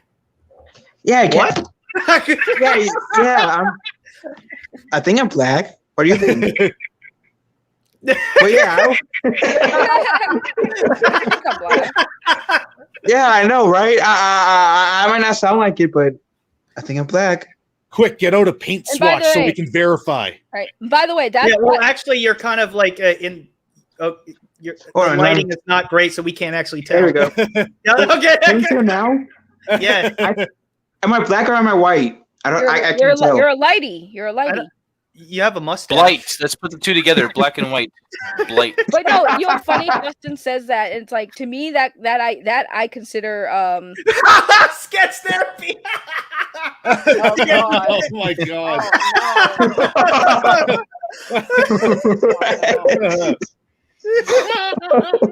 Yeah, what? I think I'm black. What do you think? But yeah, yeah, I know, right? I might not sound like it, but I think I'm black. Quick, get out a paint swatch so we can verify. All right. By the way, that's actually, you're kind of like the lighting is not great, so we can't actually tell. There we go. Okay. Can you hear now? Yeah. Am I black or am I white? I can't tell. You're a lighty. You're a lighty. You have a mustache. Blight. Let's put the two together. Black and white. Blight. But no, funny. Justin says that and it's like, to me that I consider sketch therapy. Oh my god.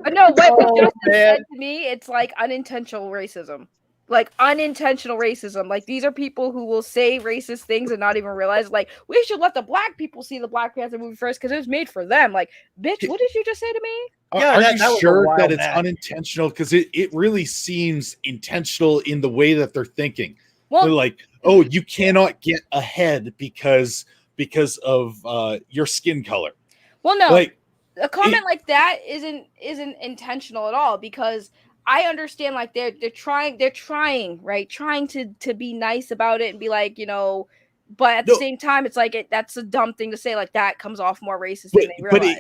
But no, what Justin said to me, it's like unintentional racism. Like unintentional racism. Like, these are people who will say racist things and not even realize, like, we should let the black people see the Black Panther movie first because it was made for them. Like, bitch, what did you just say to me? Are you sure that it's unintentional? Because it really seems intentional in the way that they're thinking. Well, they're like, oh, you cannot get ahead because of your skin color. Well, no, like, a comment like that isn't intentional at all, because I understand, like, they're trying, right? Trying to be nice about it and be like, but at the same time, it's like that's a dumb thing to say. Like, that comes off more racist than they realize. But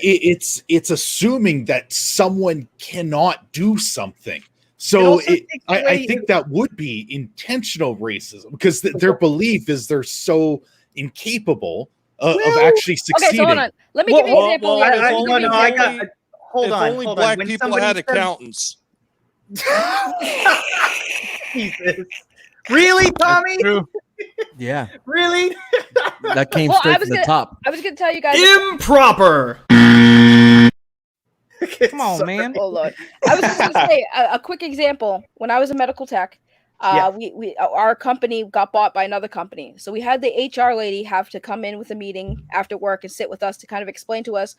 it's assuming that someone cannot do something. So I think that would be intentional racism, because their belief is they're so incapable of actually succeeding. Okay, so hold on. Let me give you an example. Hold on. Only black people had accountants. Jesus. Really, Tommy? Yeah. Really? That came straight from the top. I was going to tell you guys. Improper. Come on, man. Oh, Lord. I was just going to say a quick example. When I was a medical tech, Our company got bought by another company, so we had the HR lady have to come in with a meeting after work and sit with us to kind of explain to us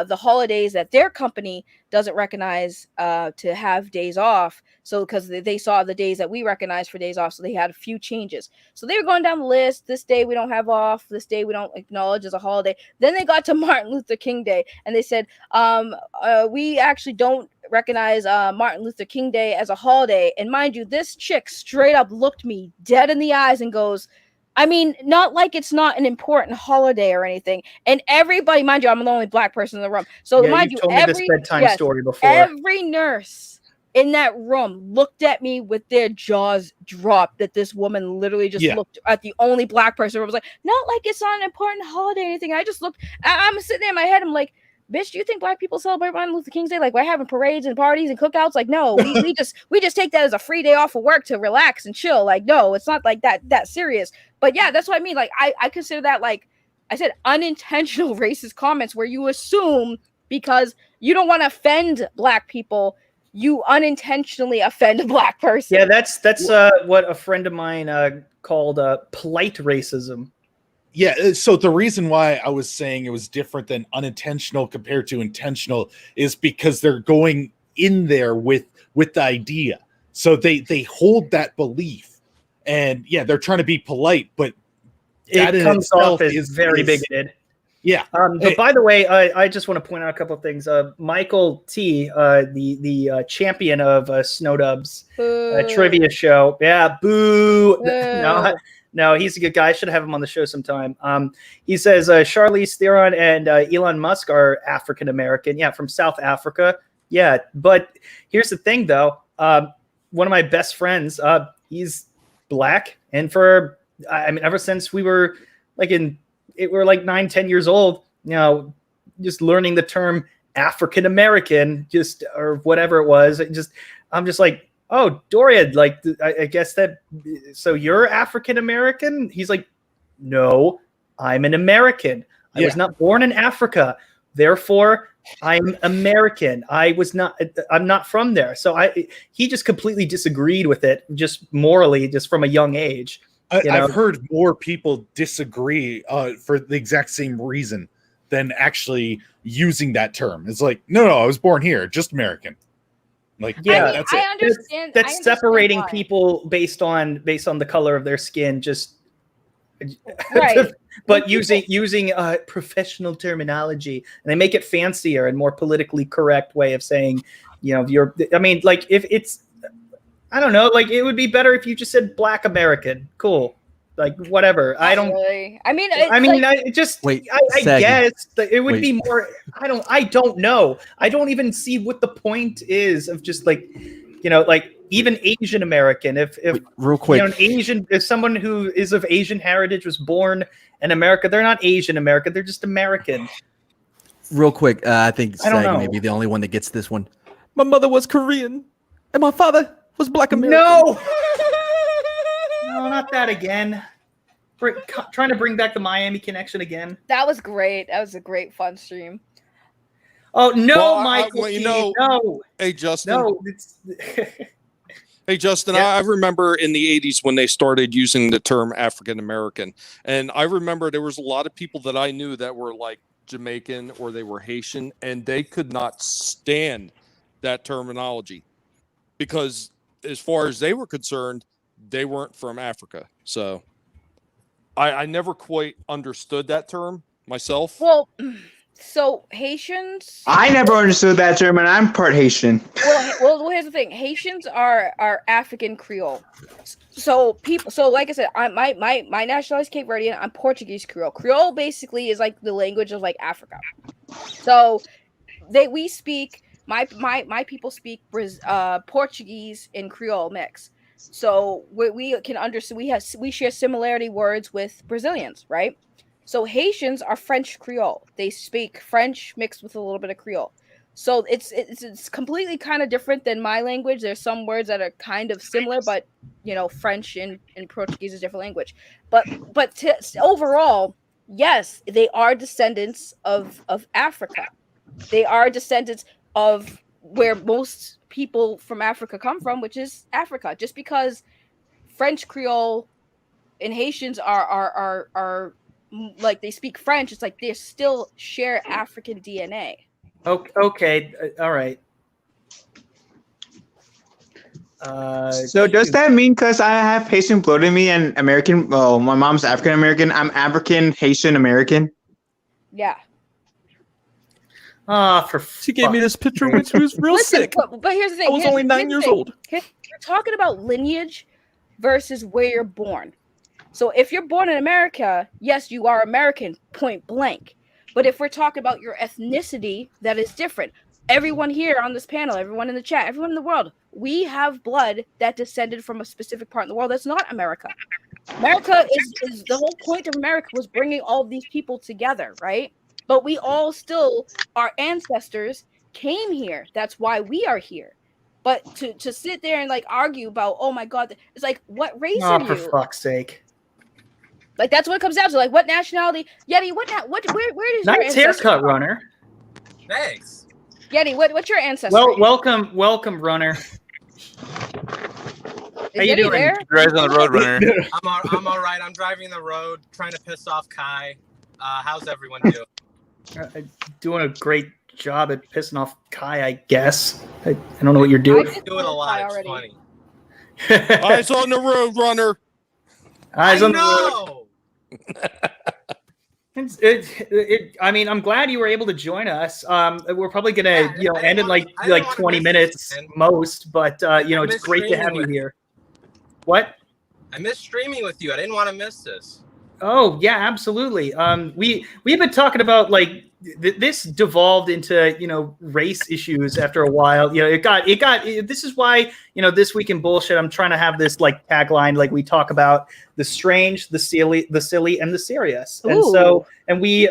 the holidays that their company doesn't recognize to have days off. So because they saw the days that we recognize for days off, so they had a few changes. So they were going down the list. This day we don't have off. This day we don't acknowledge as a holiday. Then they got to Martin Luther King Day, and they said, we actually don't recognize Martin Luther King Day as a holiday. And mind you, this chick straight up looked me dead in the eyes and goes, I mean, not like it's not an important holiday or anything. And everybody, mind you, I'm the only black person in the room. So mind you, told me this bedtime story before. Every nurse in that room looked at me with their jaws dropped, that this woman literally just looked at the only black person. I was like, not like it's not an important holiday or anything. I just looked, I'm sitting there in my head, I'm like, bitch, do you think black people celebrate Martin Luther King's Day? Like, we're having parades and parties and cookouts? Like, no, we just take that as a free day off of work to relax and chill. Like, no, it's not like that serious. But yeah, that's what I mean. Like, I consider that, like I said, unintentional racist comments where you assume because you don't want to offend black people, you unintentionally offend a black person. Yeah, that's what a friend of mine called polite racism. Yeah, so the reason why I was saying it was different than unintentional compared to intentional is because they're going in there with the idea. So they hold that belief, and yeah, they're trying to be polite, but it comes off as very bigoted. Yeah. But by the way, I just want to point out a couple of things. Michael T, the champion of Snowdub's trivia show. Yeah, boo. No, he's a good guy. I should have him on the show sometime. He says Charlize Theron and Elon Musk are African American. Yeah, from South Africa. Yeah, but here's the thing, though. One of my best friends, he's black, and ever since we were like we're like 9-10 years old, just learning the term African American, or whatever it was. I'm just like, oh, Dorian, like, I guess so you're African American? He's like, no, I'm an American. I was not born in Africa. Therefore, I'm American. I'm not from there. So he just completely disagreed with it, just morally, just from a young age. I've heard more people disagree for the exact same reason than actually using that term. It's like, no, I was born here, just American. Like, yeah, that's it. I understand. That's separating people based on the color of their skin, just right. But using professional terminology, and they make it fancier and more politically correct way of saying, like, if it's, I don't know, like, it would be better if you just said Black American. Cool. Like, whatever. I don't really. I guess it would be more. I don't know. I don't even see what the point is of just like, like even Asian American. If real quick, an Asian, if someone who is of Asian heritage was born in America, they're not Asian American. They're just American. Real quick, I think Saggy may be the only one that gets this one. My mother was Korean, and my father was Black American. No. No, not that again. Trying to bring back the Miami connection again. That was great. That was a great fun stream. Oh no, Michael! No. Hey, Justin. No. Hey, Justin. Yeah. I remember in the 80s when they started using the term African American, and I remember there was a lot of people that I knew that were like Jamaican or they were Haitian, and they could not stand that terminology because, as far as they were concerned, they weren't from Africa. So I never quite understood that term myself. Well, so Haitians, I never understood that term, and I'm part Haitian. Well, here's the thing: Haitians are African Creole. So like I said, my nationality is Cape Verdean. I'm Portuguese Creole. Creole basically is like the language of like Africa. So we speak. My people speak Portuguese and Creole mix. So we can understand. We share similarity words with Brazilians, right? So Haitians are French Creole. They speak French mixed with a little bit of Creole. So it's completely kind of different than my language. There's some words that are kind of similar, but French and Portuguese is a different language. But overall, yes, they are descendants of Africa. They are descendants of where most people from Africa come from, which is Africa. Just because French Creole and Haitians are like they speak French. It's like they still share African DNA. Okay. All right. So does that mean because I have Haitian blood in me and American? Well, my mom's African American. I'm African Haitian American. Yeah. She gave me this picture when she was real sick. But here's the thing. I was only 9 years old. You're talking about lineage versus where you're born. So if you're born in America, yes, you are American, point blank. But if we're talking about your ethnicity, that is different. Everyone here on this panel, everyone in the chat, everyone in the world, we have blood that descended from a specific part in the world that's not America. America is the whole point of America was bringing all of these people together, right? But we all still, our ancestors came here. That's why we are here. But to sit there and like argue about, oh my God, it's like, what race are you? For fuck's sake. Like that's what it comes down to. Like what nationality? Yeti, where does your nice haircut, Runner? Thanks. Yeti, what's your ancestry? Well, welcome, Runner. How you doing? There? You're on the road, Runner. I'm all right. I'm driving the road, trying to piss off Kai. How's everyone doing? Doing a great job at pissing off Kai, I guess. I don't know what you're doing. I do it a lot. It's funny. Eyes on the road, Runner. Eyes on the road. I mean, I'm glad you were able to join us. We're probably gonna, end in like 20 minutes most, but it's great to have you here. What? I miss streaming with you. I didn't want to miss this. Oh yeah, absolutely. We've been talking about like this devolved into race issues after a while. It got. This is why This Week in Bullshit. I'm trying to have this like tagline, like we talk about the strange, the silly, and the serious. Ooh. And we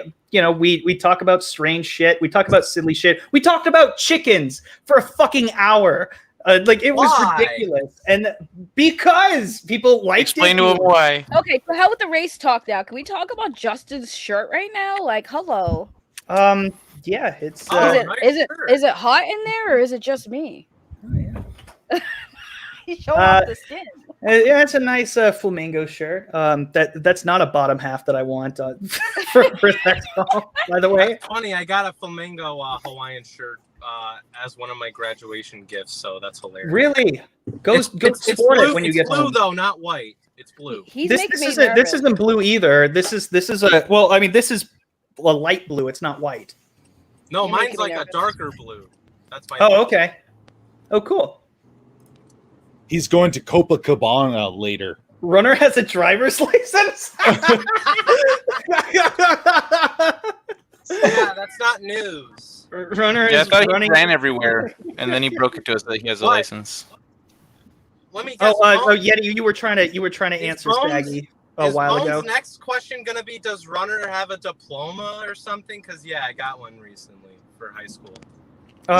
talk about strange shit. We talk about silly shit. We talked about chickens for a fucking hour. It was ridiculous, and because people liked Explain to him why. Okay, so how with the race talk now? Can we talk about Justin's shirt right now? Like, hello. Yeah, it's. Is it hot in there, or is it just me? Oh, yeah. He's showing off the skin. Yeah, it's a nice flamingo shirt. That's not a bottom half that I want for that song, by the way. That's funny, I got a flamingo Hawaiian shirt as one of my graduation gifts, so that's hilarious. Really? Go sport it when you get home. It's blue though, not white. It's blue. This isn't blue either. This is a this is a light blue. It's not white. No, mine's like a darker blue. That's my. Oh, okay. Oh, cool. He's going to Copacabana later. Runner has a driver's license? Yeah, that's not news. Runner I is thought running. he ran everywhere, and then he broke it to us that he has a license. Let me guess. Yeti, you were trying to answer Saggy a while ago. Next question gonna be: does Runner have a diploma or something? Because I got one recently for high school.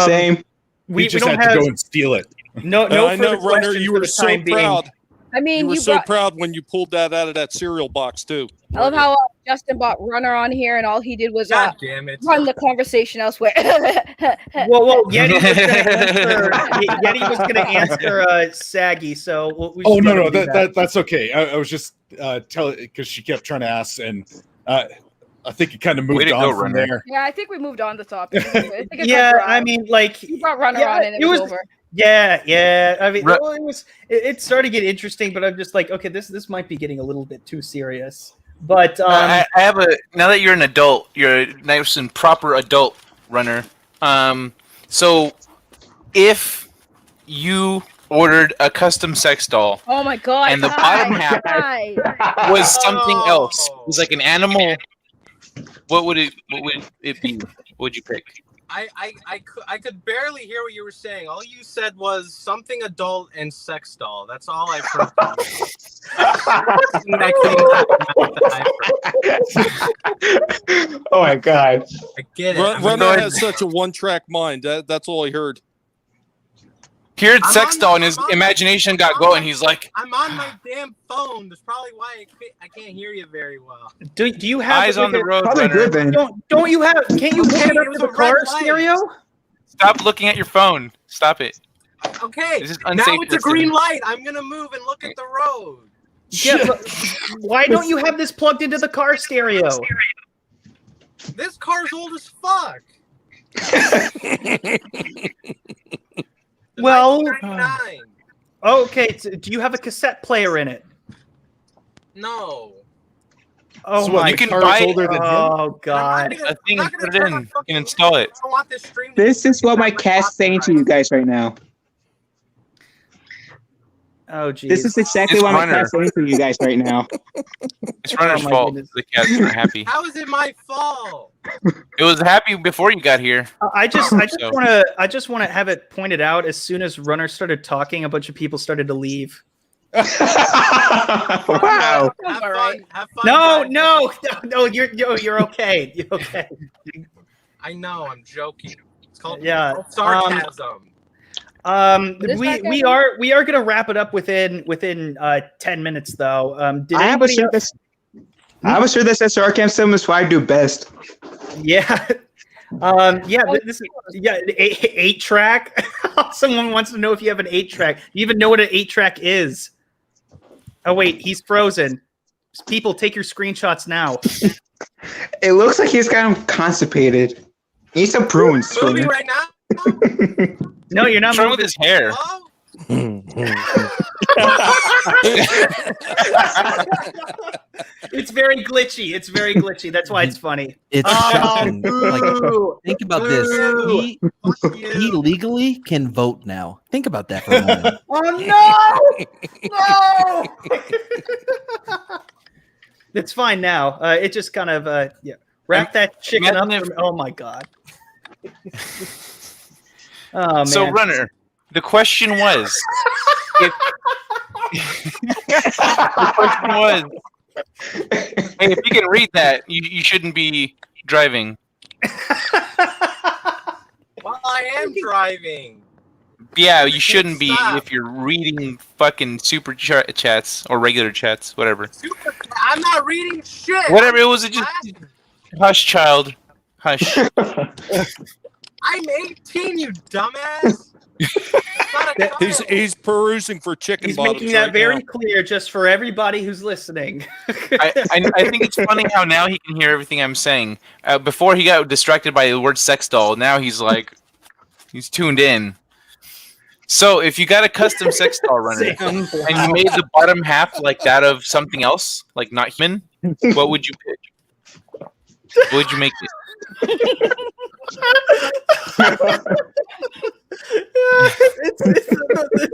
Same. We just had to go and steal it. No, I know, Runner. You were so proud. I mean, you were so proud when you pulled that out of that cereal box too. I love how Justin brought Runner on here, and all he did was God damn it. run the conversation elsewhere. Well, Yeti was going to answer Saggy, so no, that's okay. I was just telling because she kept trying to ask, and I think it kind of moved on from there. Yeah, I think we moved on the topic. I mean, like you brought Runner on, and it was over. Yeah. I mean, it started to get interesting, but I'm just like, okay, this might be getting a little bit too serious. But I have now that you're an adult, you're a nice and proper adult, Runner. So if you ordered a custom sex doll, oh my God, and the bottom half was something else, it was like an animal, what would it be? What would you pick? I could barely hear what you were saying. All you said was something adult and sex doll. That's all I've heard. Oh my God! I get it. Runner has such a one-track mind. That's all I heard. Heard sex doll, and his imagination got going. He's like, I'm on my damn phone. That's probably why I can't hear you very well. Do you have eyes on the road? Probably good then. Don't you have? Can't you hook it up to the car stereo? Stop looking at your phone. Stop it. Okay, This is now unsafe it's a listening. green light. I'm gonna move and look at the road. Yeah, but why don't you have this plugged into the car stereo? This car's old as fuck. Well, 1999. okay. So do you have a cassette player in it? No. Oh So what, my! you can buy it? Oh god! A thing and put it in. You can install it. I don't want this stream. This is what my cat's saying to you guys right now. Oh geez. This is exactly It's what my Runner. cat's saying to you guys right now. It's Runner's my fault. goodness. The cat's not happy. How is it my fault? It was happy before you got here. I just So- want to have it pointed out. As soon as Runner started talking, a bunch of people started to leave. Wow. Have fun. Have fun. No, guys. no, you're okay. You're okay. I know. I'm joking. It's called, Yeah, it's called sarcasm. We are gonna wrap it up within 10 minutes though. Did I have a anybody? shirt that says sarcasm is what I do best. Yeah. This is 8-track. Someone wants to know if you have an 8-track. Do you even know what an 8-track is? Oh wait, he's frozen. People, take your screenshots now. It looks like he's kind of constipated. He needs some prunes. Moving right now. No, you're not What's wrong moving. with his hair? It's very glitchy. It's very glitchy. That's why it's funny. It's shocking. Like, boo. think about this. He legally can vote now. Think about that for a moment. Oh no! No! It's fine now. It just kind of wrap that chicken up. Oh my god. Oh man. So, Runner, the question was, the question was, hey, if you can read that, you shouldn't be driving. Well, I am driving. Yeah, you shouldn't be Stop. if you're reading fucking super chats or regular chats, whatever. I'm not reading shit. Whatever, it was just hush, child, hush. I'm 18, you dumbass. He's perusing for chicken He's bottles making that right very now. clear just for everybody who's listening. I think it's funny how now he can hear everything I'm saying. Before he got distracted by the word sex doll, now he's like, he's tuned in. So if you got a custom sex doll, Runner, and you made the bottom half like that of something else, like not human, what would you pick? What would you make it?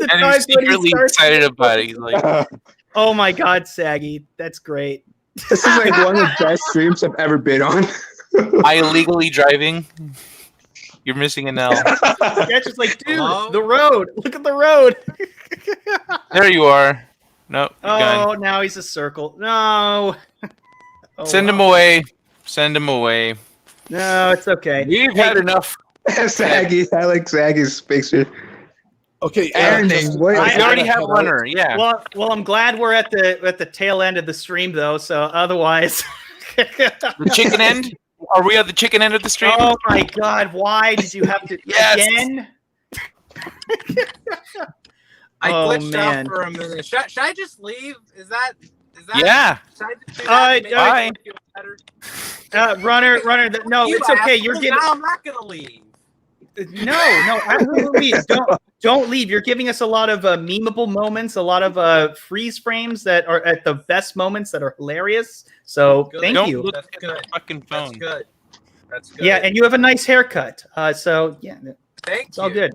And he's secretly excited about it. He's like, oh my god, Saggy, that's great. This is like one of the best streams I've ever been on. I illegally driving. You're missing an L. That's just like, dude, the road. Look at the road. There you are. Nope. Oh, Gone. now he's a circle. No. Oh, Send him wow. away. Send him away. No, it's okay. We've had enough. Saggy, I like Saggy's picture. Okay, Aaron, what? I already have Runner. Yeah. Well, I'm glad we're at the tail end of the stream though. So otherwise, The chicken end? Are we at the chicken end of the stream? Oh my god, why did you have to Yes. again? I Oh, glitched man. out for a minute. Should I just leave? Is that? Yeah. Should I just do that to make bye. myself feel better? Runner. No, You it's okay. assholes, You're giving. now I'm not gonna leave. No, absolutely. Don't leave. You're giving us a lot of memeable moments, a lot of freeze frames that are at the best moments that are hilarious. So Good. thank Don't you. look That's at good. the fucking phone. That's good. That's good. Yeah, and you have a nice haircut. So yeah, Thank it's all you. good.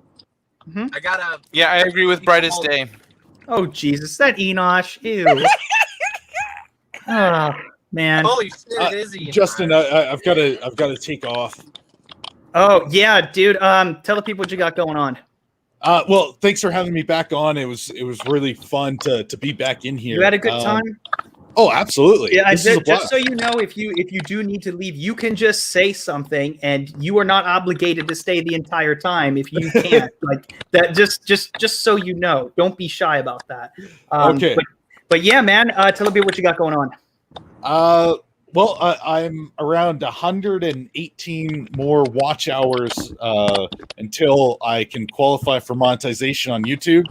I gotta. Yeah, I agree with Brightest Day. Oh Jesus, that Enosh. Ew. Oh man. Holy shit, it is Ian. Justin, I've got to take off. Oh yeah, dude. Tell the people what you got going on. Well, thanks for having me back on. It was really fun to be back in here. You had a good time. Oh, absolutely. Yeah, This is a just blast. so you know, if you do need to leave, you can just say something, and you are not obligated to stay the entire time if you can't. Like that, just so you know, don't be shy about that. Okay. But yeah, man, tell me what you got going on. Well, I'm around 118 more watch hours until I can qualify for monetization on YouTube.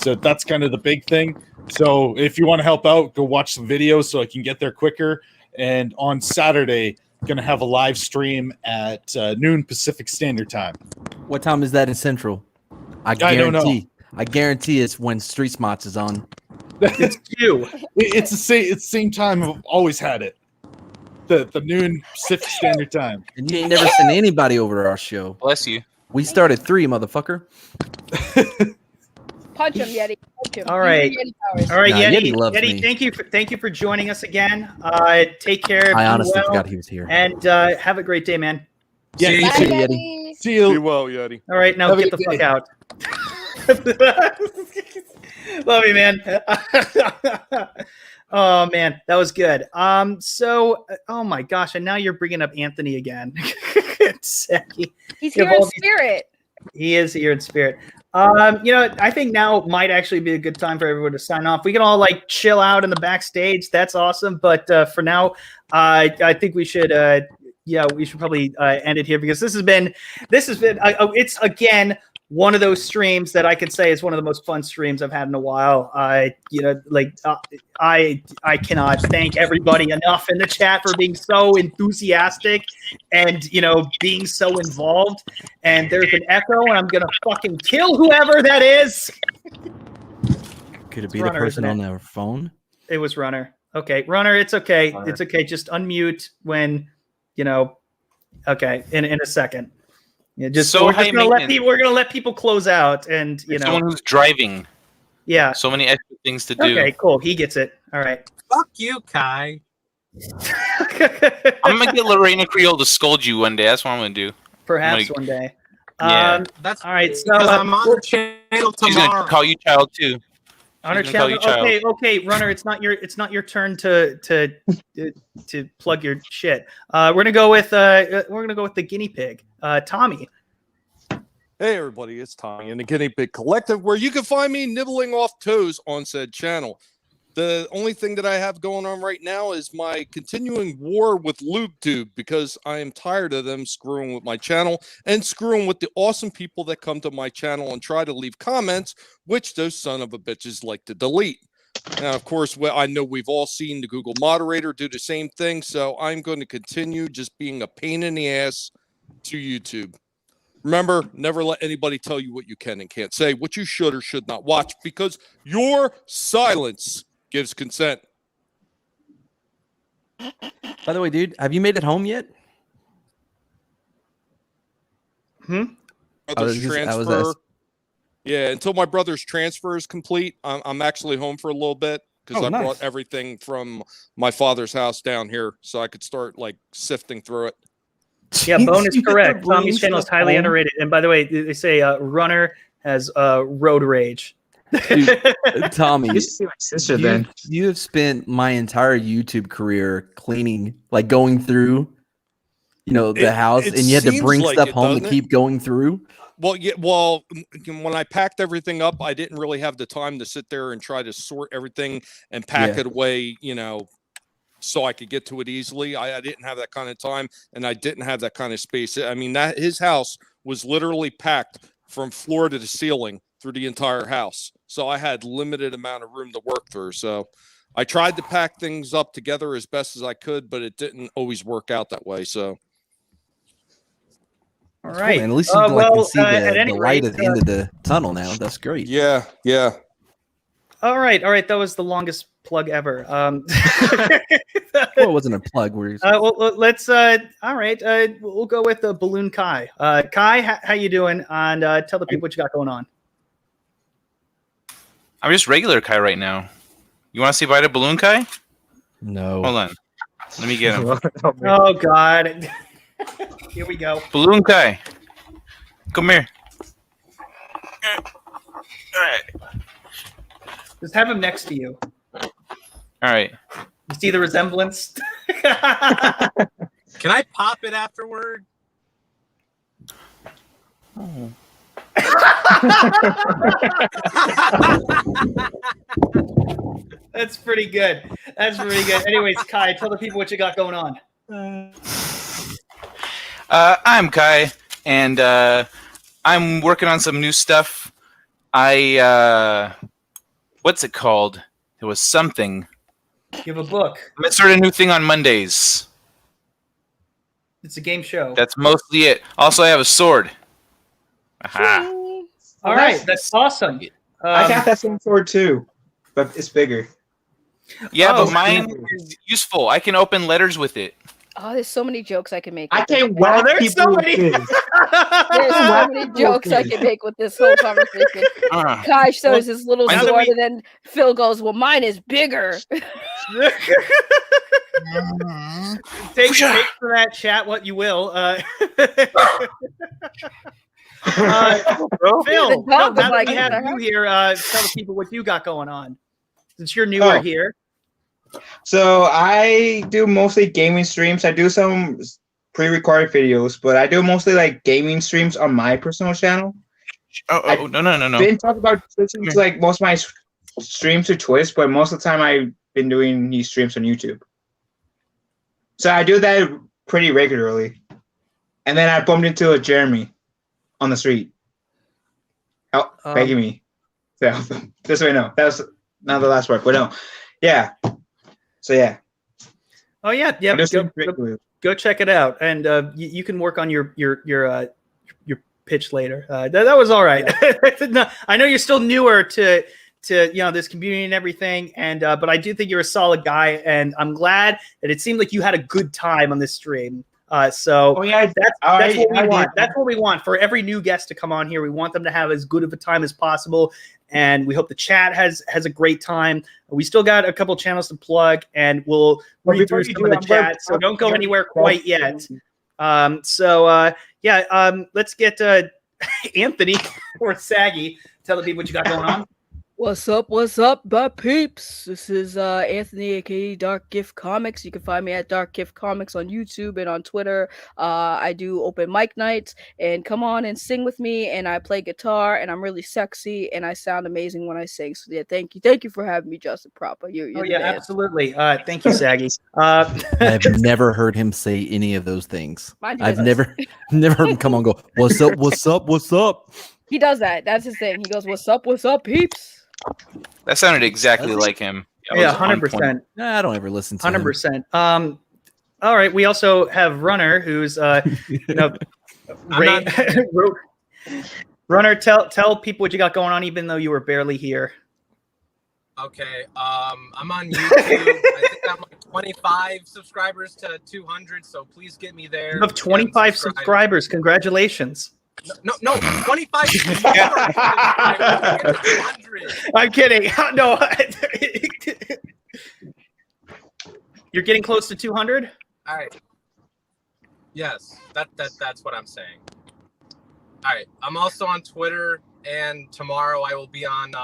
So that's kind of the big thing. So if you want to help out, go watch some videos so I can get there quicker. And on Saturday, going to have a live stream at noon Pacific Standard Time. What time is that in Central? I don't know. I guarantee it's when Street Smarts is on. It's you. It's the same time I've always had it. The noon Pacific Standard Time. And you ain't never sent anybody over to our show. Bless you. We start at 3, motherfucker. Punch him, Yeti. Punch him. All right. Use your Yeti powers. All right, Nah, Yeti. Yeti loves Yeti, me. thank you for joining us again. Take care. I be honestly well, forgot he was here. And have a a great day, man. Yeah, you Bye, too, Yeti. Yeti. See you. Be well, Yeti. All right, now Have a get the good fuck day. out. Love you, man. Oh man, that was good. Oh my gosh, and now you're bringing up Anthony again. Saggy. He's You here have in all these- spirit. He is here in spirit. I think now might actually be a good time for everyone to sign off. We can all like chill out in the backstage. That's awesome. But for now, I think we should we should probably end it here because this has been it's again one of those streams that I could say is one of the most fun streams I've had in a while. I cannot thank everybody enough in the chat for being so enthusiastic and being so involved. And there's an echo, and I'm gonna fucking kill whoever that is. Could it be Runner, the person isn't on it? their phone? It was Runner. Okay, Runner. It's okay. Runner. It's okay. Just unmute when Okay, in a second. Yeah, just So we're high just gonna let maintenance. people. We're gonna let people close out, and Someone who's driving. Yeah. So many extra things to do. Okay, cool. He gets it. All right. Fuck you, Kai. I'm gonna get Reina Creole to scold you one day. That's what I'm gonna do. Perhaps I'm one day. Yeah. That's all right. So because I'm on the channel She's tomorrow. gonna call you child too. Honor She's gonna call challenge. you child. Okay, Runner. It's not your turn to plug your shit. We're gonna go with the guinea pig, Tommy. Hey everybody, it's Tommy in the Guinea Pig Collective, where you can find me nibbling off toes on said channel. The only thing that I have going on right now is my continuing war with LubeTube, because I am tired of them screwing with my channel and screwing with the awesome people that come to my channel and try to leave comments, which those son of a bitches like to delete. Now, of course, I know we've all seen the Google moderator do the same thing, so I'm going to continue just being a pain in the ass to YouTube. Remember, never let anybody tell you what you can and can't say, what you should or should not watch, because your silence gives consent. By the way, dude, have you made it home yet? Brother's transfer. Yeah, until my brother's transfer is complete, I'm actually home for a little bit because I brought everything from my father's house down here so I could start like sifting through it. Yeah, Bone is correct. Tommy's channel is highly underrated. And by the way, they say Runner has road rage. Dude, Tommy, You see my sister then. you have spent my entire YouTube career cleaning, like going through, the house, it and you had to seems bring like stuff it, home to doesn't it? keep going through. Well, yeah. Well, when I packed everything up, I didn't really have the time to sit there and try to sort everything and pack it away, so I could get to it easily. I didn't have that kind of time, and I didn't have that kind of space. I mean, that his house was literally packed from floor to the ceiling through the entire house. So I had limited amount of room to work through. So I tried to pack things up together as best as I could, but it didn't always work out that way. So. All right. And at least you can see the light at the end of the tunnel now. That's great. Yeah. All right. That was the longest plug ever. Well, it wasn't a plug. Let's. All right. We'll go with Balloon Kai. Kai, how you doing? And tell the people what you got going on. I'm just regular Kai right now. You want to say bye to Balloon Kai? No. Hold on. Let me get him. Oh God. Here we go. Balloon Kai. Come here. All right. Just have him next to you. All right. You see the resemblance? Can I pop it afterward? Oh. That's pretty good. That's pretty good. Anyways, Kai, tell the people what you got going on. I'm Kai, and I'm working on some new stuff. What's it called? It was something. You have a book. I'm gonna start a new thing on Mondays. It's a game show. That's mostly it. Also, I have a sword. Aha. All right, that's awesome. I got that same sword too, but it's bigger. Yeah, but mine is useful. I can open letters with it. Oh, there's so many jokes I can make. I can't Well, there's so many. There's so many jokes I can make with this whole conversation. Kai shows his little sword, and then Phil goes, "Well, mine is bigger." Take for that, chat what you will. Phil, now that we have you here, tell the people what you got going on. Since you're newer here. So I do mostly gaming streams. I do some pre-recorded videos, but I do mostly like gaming streams on my personal channel. No. I've been talking about switching to like most of my streams to Twitch, but most of the time I've been doing these streams on YouTube. So I do that pretty regularly. And then I bumped into a Jeremy on the street. Begging me. So this way, no. That was not the last part, but no. Yeah. So yeah. Oh yeah. Go check it out, and you can work on your pitch later. That was all right. No, I know you're still newer to this community and everything, and but I do think you're a solid guy, and I'm glad that it seemed like you had a good time on this stream. That's what we want. That's what we want for every new guest to come on here. We want them to have as good of a time as possible, and we hope the chat has a great time. We still got a couple channels to plug, and we'll read through some of the chat. So don't go anywhere quite yet. Let's get Anthony or Saggy. Tell the people what you got going on. What's up, my peeps? This is Anthony, aka Dark Gift Comics. You can find me at Dark Gift Comics on YouTube and on Twitter. I do open mic nights, and come on and sing with me, and I play guitar, and I'm really sexy, and I sound amazing when I sing. So yeah, thank you for having me, Justin Proper. You're the man. Absolutely. Thank you, Saggy. I've never heard him say any of those things. I've never heard him come on and go, what's up? He does that. That's his thing. He goes, what's up, peeps? That sounded exactly like him. Yeah, 100%. I don't ever listen to 100%. All right. We also have Runner, who's Runner. Tell people what you got going on, even though you were barely here. Okay. I'm on YouTube. I think I'm like 25 subscribers to 200. So please get me there. You have 25 subscribers. Congratulations. No, 25. I'm kidding. No, you're getting close to 200. All right. Yes, that's what I'm saying. All right. I'm also on Twitter, and tomorrow I will be on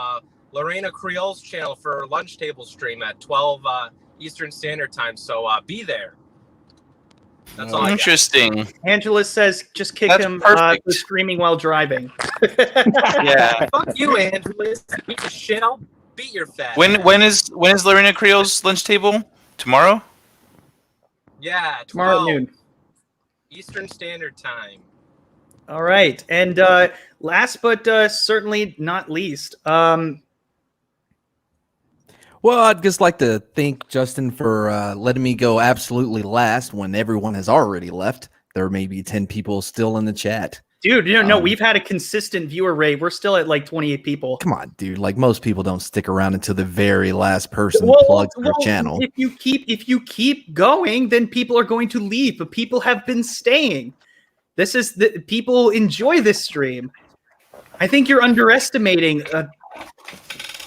Reina Creole's channel for lunch table stream at 12 Eastern Standard Time. So be there. That's all. Interesting. Angela says just kick him for screaming while driving. Yeah. Fuck you, Angela. Piece of shit. I'll beat your fat. When is Reina Creole's lunch table? Tomorrow? Yeah, tomorrow at noon. Eastern Standard Time. All right. And last but certainly not least, well, I'd just like to thank Justin for letting me go absolutely last when everyone has already left. There may be 10 people still in the chat. Dude, no, we've had a consistent viewer rate. We're still at like 28 people. Come on, dude. Like most people don't stick around until the very last person plugs their channel. If you keep going, then people are going to leave. But people have been staying. People enjoy this stream. I think you're underestimating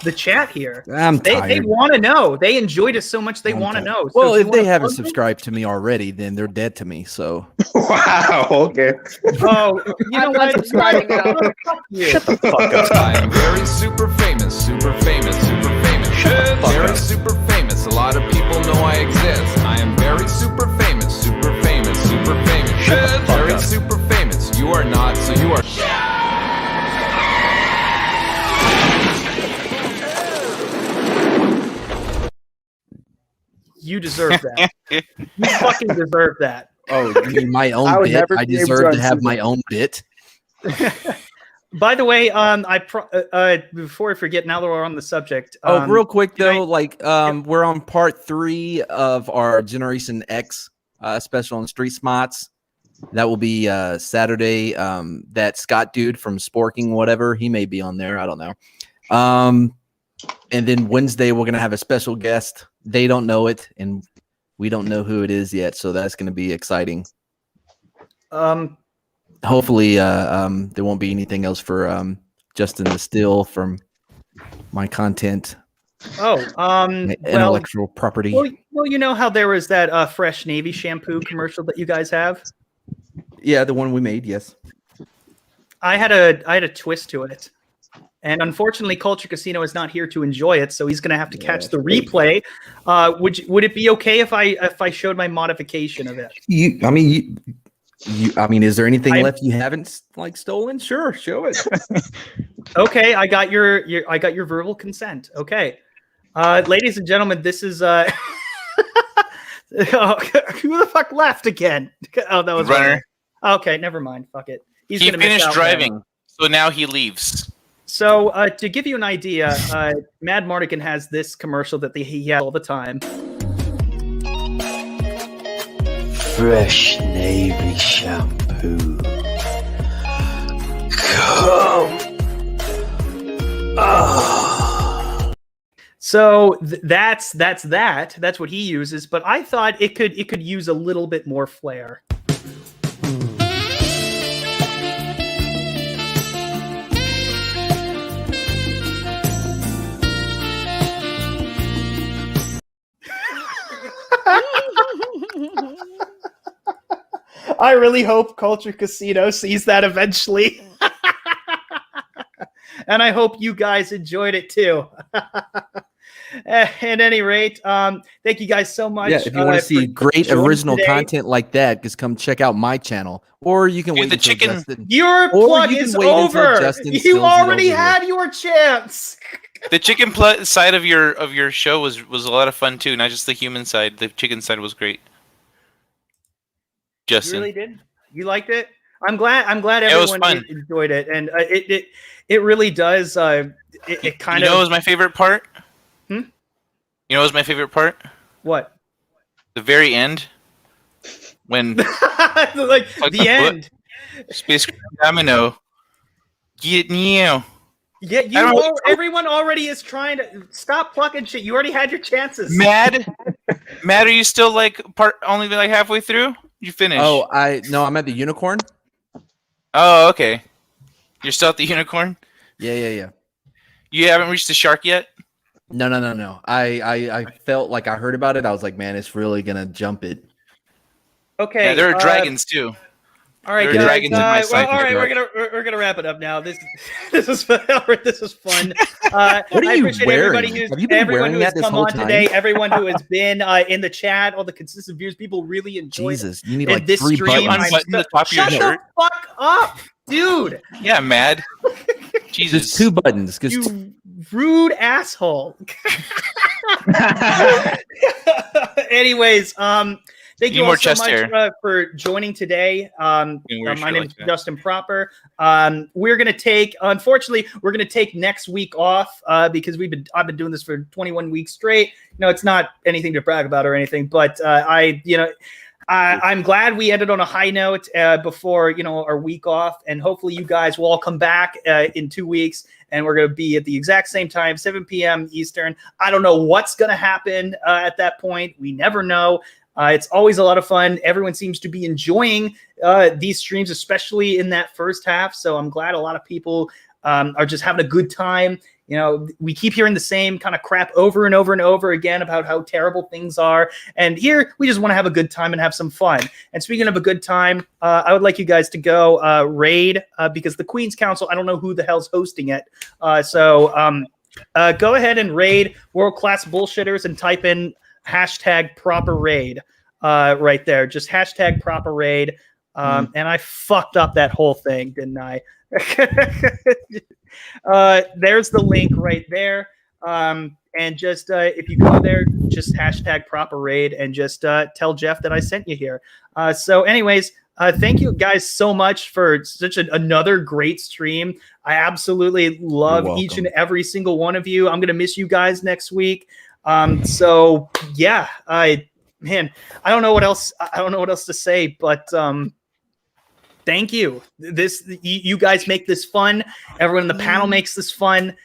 the chat here. They want to know. They enjoyed us so much. They want to know. Well, so if they haven't subscribed to me already, then they're dead to me. So wow. Okay. Oh, you know what? Subscribing now. Shut the fuck up. I am very super famous. Very super famous. A lot of people know I exist. I am very super famous. Very super famous. You are not, so you are. You deserve that. You fucking deserve that. Oh, you mean my own I would bit? never I be able deserve to to have unsee my that. own bit. By the way, before I forget, now that we're on the subject. Real quick though, we're on part 3 of our Generation X special on Street Smarts. That will be Saturday. That Scott dude from Sporking, whatever, he may be on there. I don't know. And then Wednesday we're gonna have a special guest. They don't know it, and we don't know who it is yet, so that's gonna be exciting. Hopefully, there won't be anything else for Justin to steal from my content. My intellectual property. Well, you know how there was that Fresh Navy shampoo commercial that you guys have? Yeah, the one we made. Yes. I had a twist to it, and unfortunately, Culture Casino is not here to enjoy it, so he's going to have to catch the replay. Would it be okay if I showed my modification of it? I mean, is there anything left you haven't stolen? Sure, show it. Okay, I got your verbal consent. Okay, ladies and gentlemen, this is who the fuck left again? Oh, that was Runner. Okay, never mind. Fuck it. He's He gonna miss finished out driving, now. so now he leaves. So to give you an idea, Madmartigan has this commercial that he has all the time. Fresh Navy shampoo. Come. So that's that. That's what he uses. But I thought it could use a little bit more flair. I really hope Culture Casino sees that eventually. And I hope you guys enjoyed it too. At any rate, thank you guys so much. Yeah, if you want to see great original content like that, just come check out my channel. Or you can wait until Justin. Your plug is over. You already had your chance. The chicken side of your show was a lot of fun too, not just the human side. The chicken side was great. Justin, you really did. You liked it. I'm glad everyone enjoyed it, and it really does. It kind of. You know, what was my favorite part. Hmm? You know, what was my favorite part. What? The very end, when like the end. Space Domino. Get new. Yeah, everyone already is trying to stop plucking shit. You already had your chances. Matt, are you still only halfway through? You finished? Oh, I'm at the unicorn. Oh, okay. You're still at the unicorn? Yeah. You haven't reached the shark yet? No. I felt like I heard about it. I was like, man, it's really gonna jump it. Okay. Yeah, there are dragons too. All right, there are dragons in my side. All right, we're gonna wrap it up now. This is fun. This is fun. I appreciate everybody who has come on today. Everyone who has been in the chat, all the consistent viewers. People really enjoy. Jesus, you need this 3 stream. Unbutton the top of your shirt. The fuck up, dude. Yeah, mad. Jesus, just 2 buttons. You rude asshole. Anyways, thank you all so much for joining today. My name is Justin Proper. We're gonna take next week off because I've been doing this for 21 weeks straight. No, it's not anything to brag about or anything, but I'm glad we ended on a high note before our week off, and hopefully you guys will all come back in 2 weeks, and we're going to be at the exact same time, 7 p.m. Eastern. I don't know what's going to happen at that point. We never know. It's always a lot of fun. Everyone seems to be enjoying these streams, especially in that first half. So I'm glad a lot of people are just having a good time. We keep hearing the same kind of crap over and over and over again about how terrible things are. And here we just want to have a good time and have some fun. And speaking of a good time, I would like you guys to go raid because the Queen's Council, I don't know who the hell's hosting it. So go ahead and raid World Class Bullshitters and type in #proper_raid right there. Just #proper_raid. And I fucked up that whole thing, didn't I? There's the link right there. And just if you go there, just hashtag proper raid and just tell Jeff that I sent you here. So anyways, thank you guys so much for such another great stream. I absolutely love each and every single one of you. I'm going to miss you guys next week. So yeah, I don't know what else. I don't know what else to say, but thank you. You guys make this fun. Everyone in the panel makes this fun.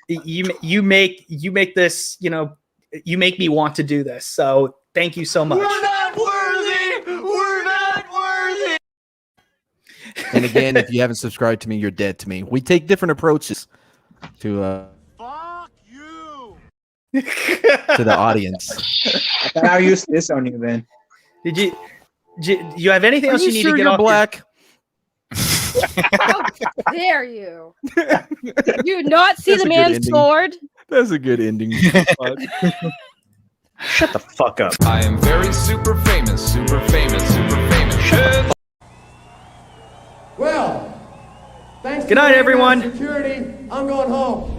You make this, you make me want to do this. So thank you so much. We're not worthy. We're not worthy. And again, if you haven't subscribed to me, you're dead to me. We take different approaches to to the audience. I'll use this on you then. Did you have anything else you need to get you're off black? How dare you? You not see That's the a good man's ending. sword? That's a good ending. Shut the fuck up. I am very super famous, super famous, super famous. Well, thanks. Good night, everyone. Security. I'm going home.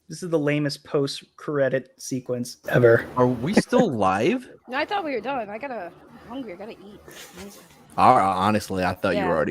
This is the lamest post-credit sequence ever. Are we still live? No, I thought we were done. I'm hungry. I gotta eat. Honestly, I thought you Yeah. were already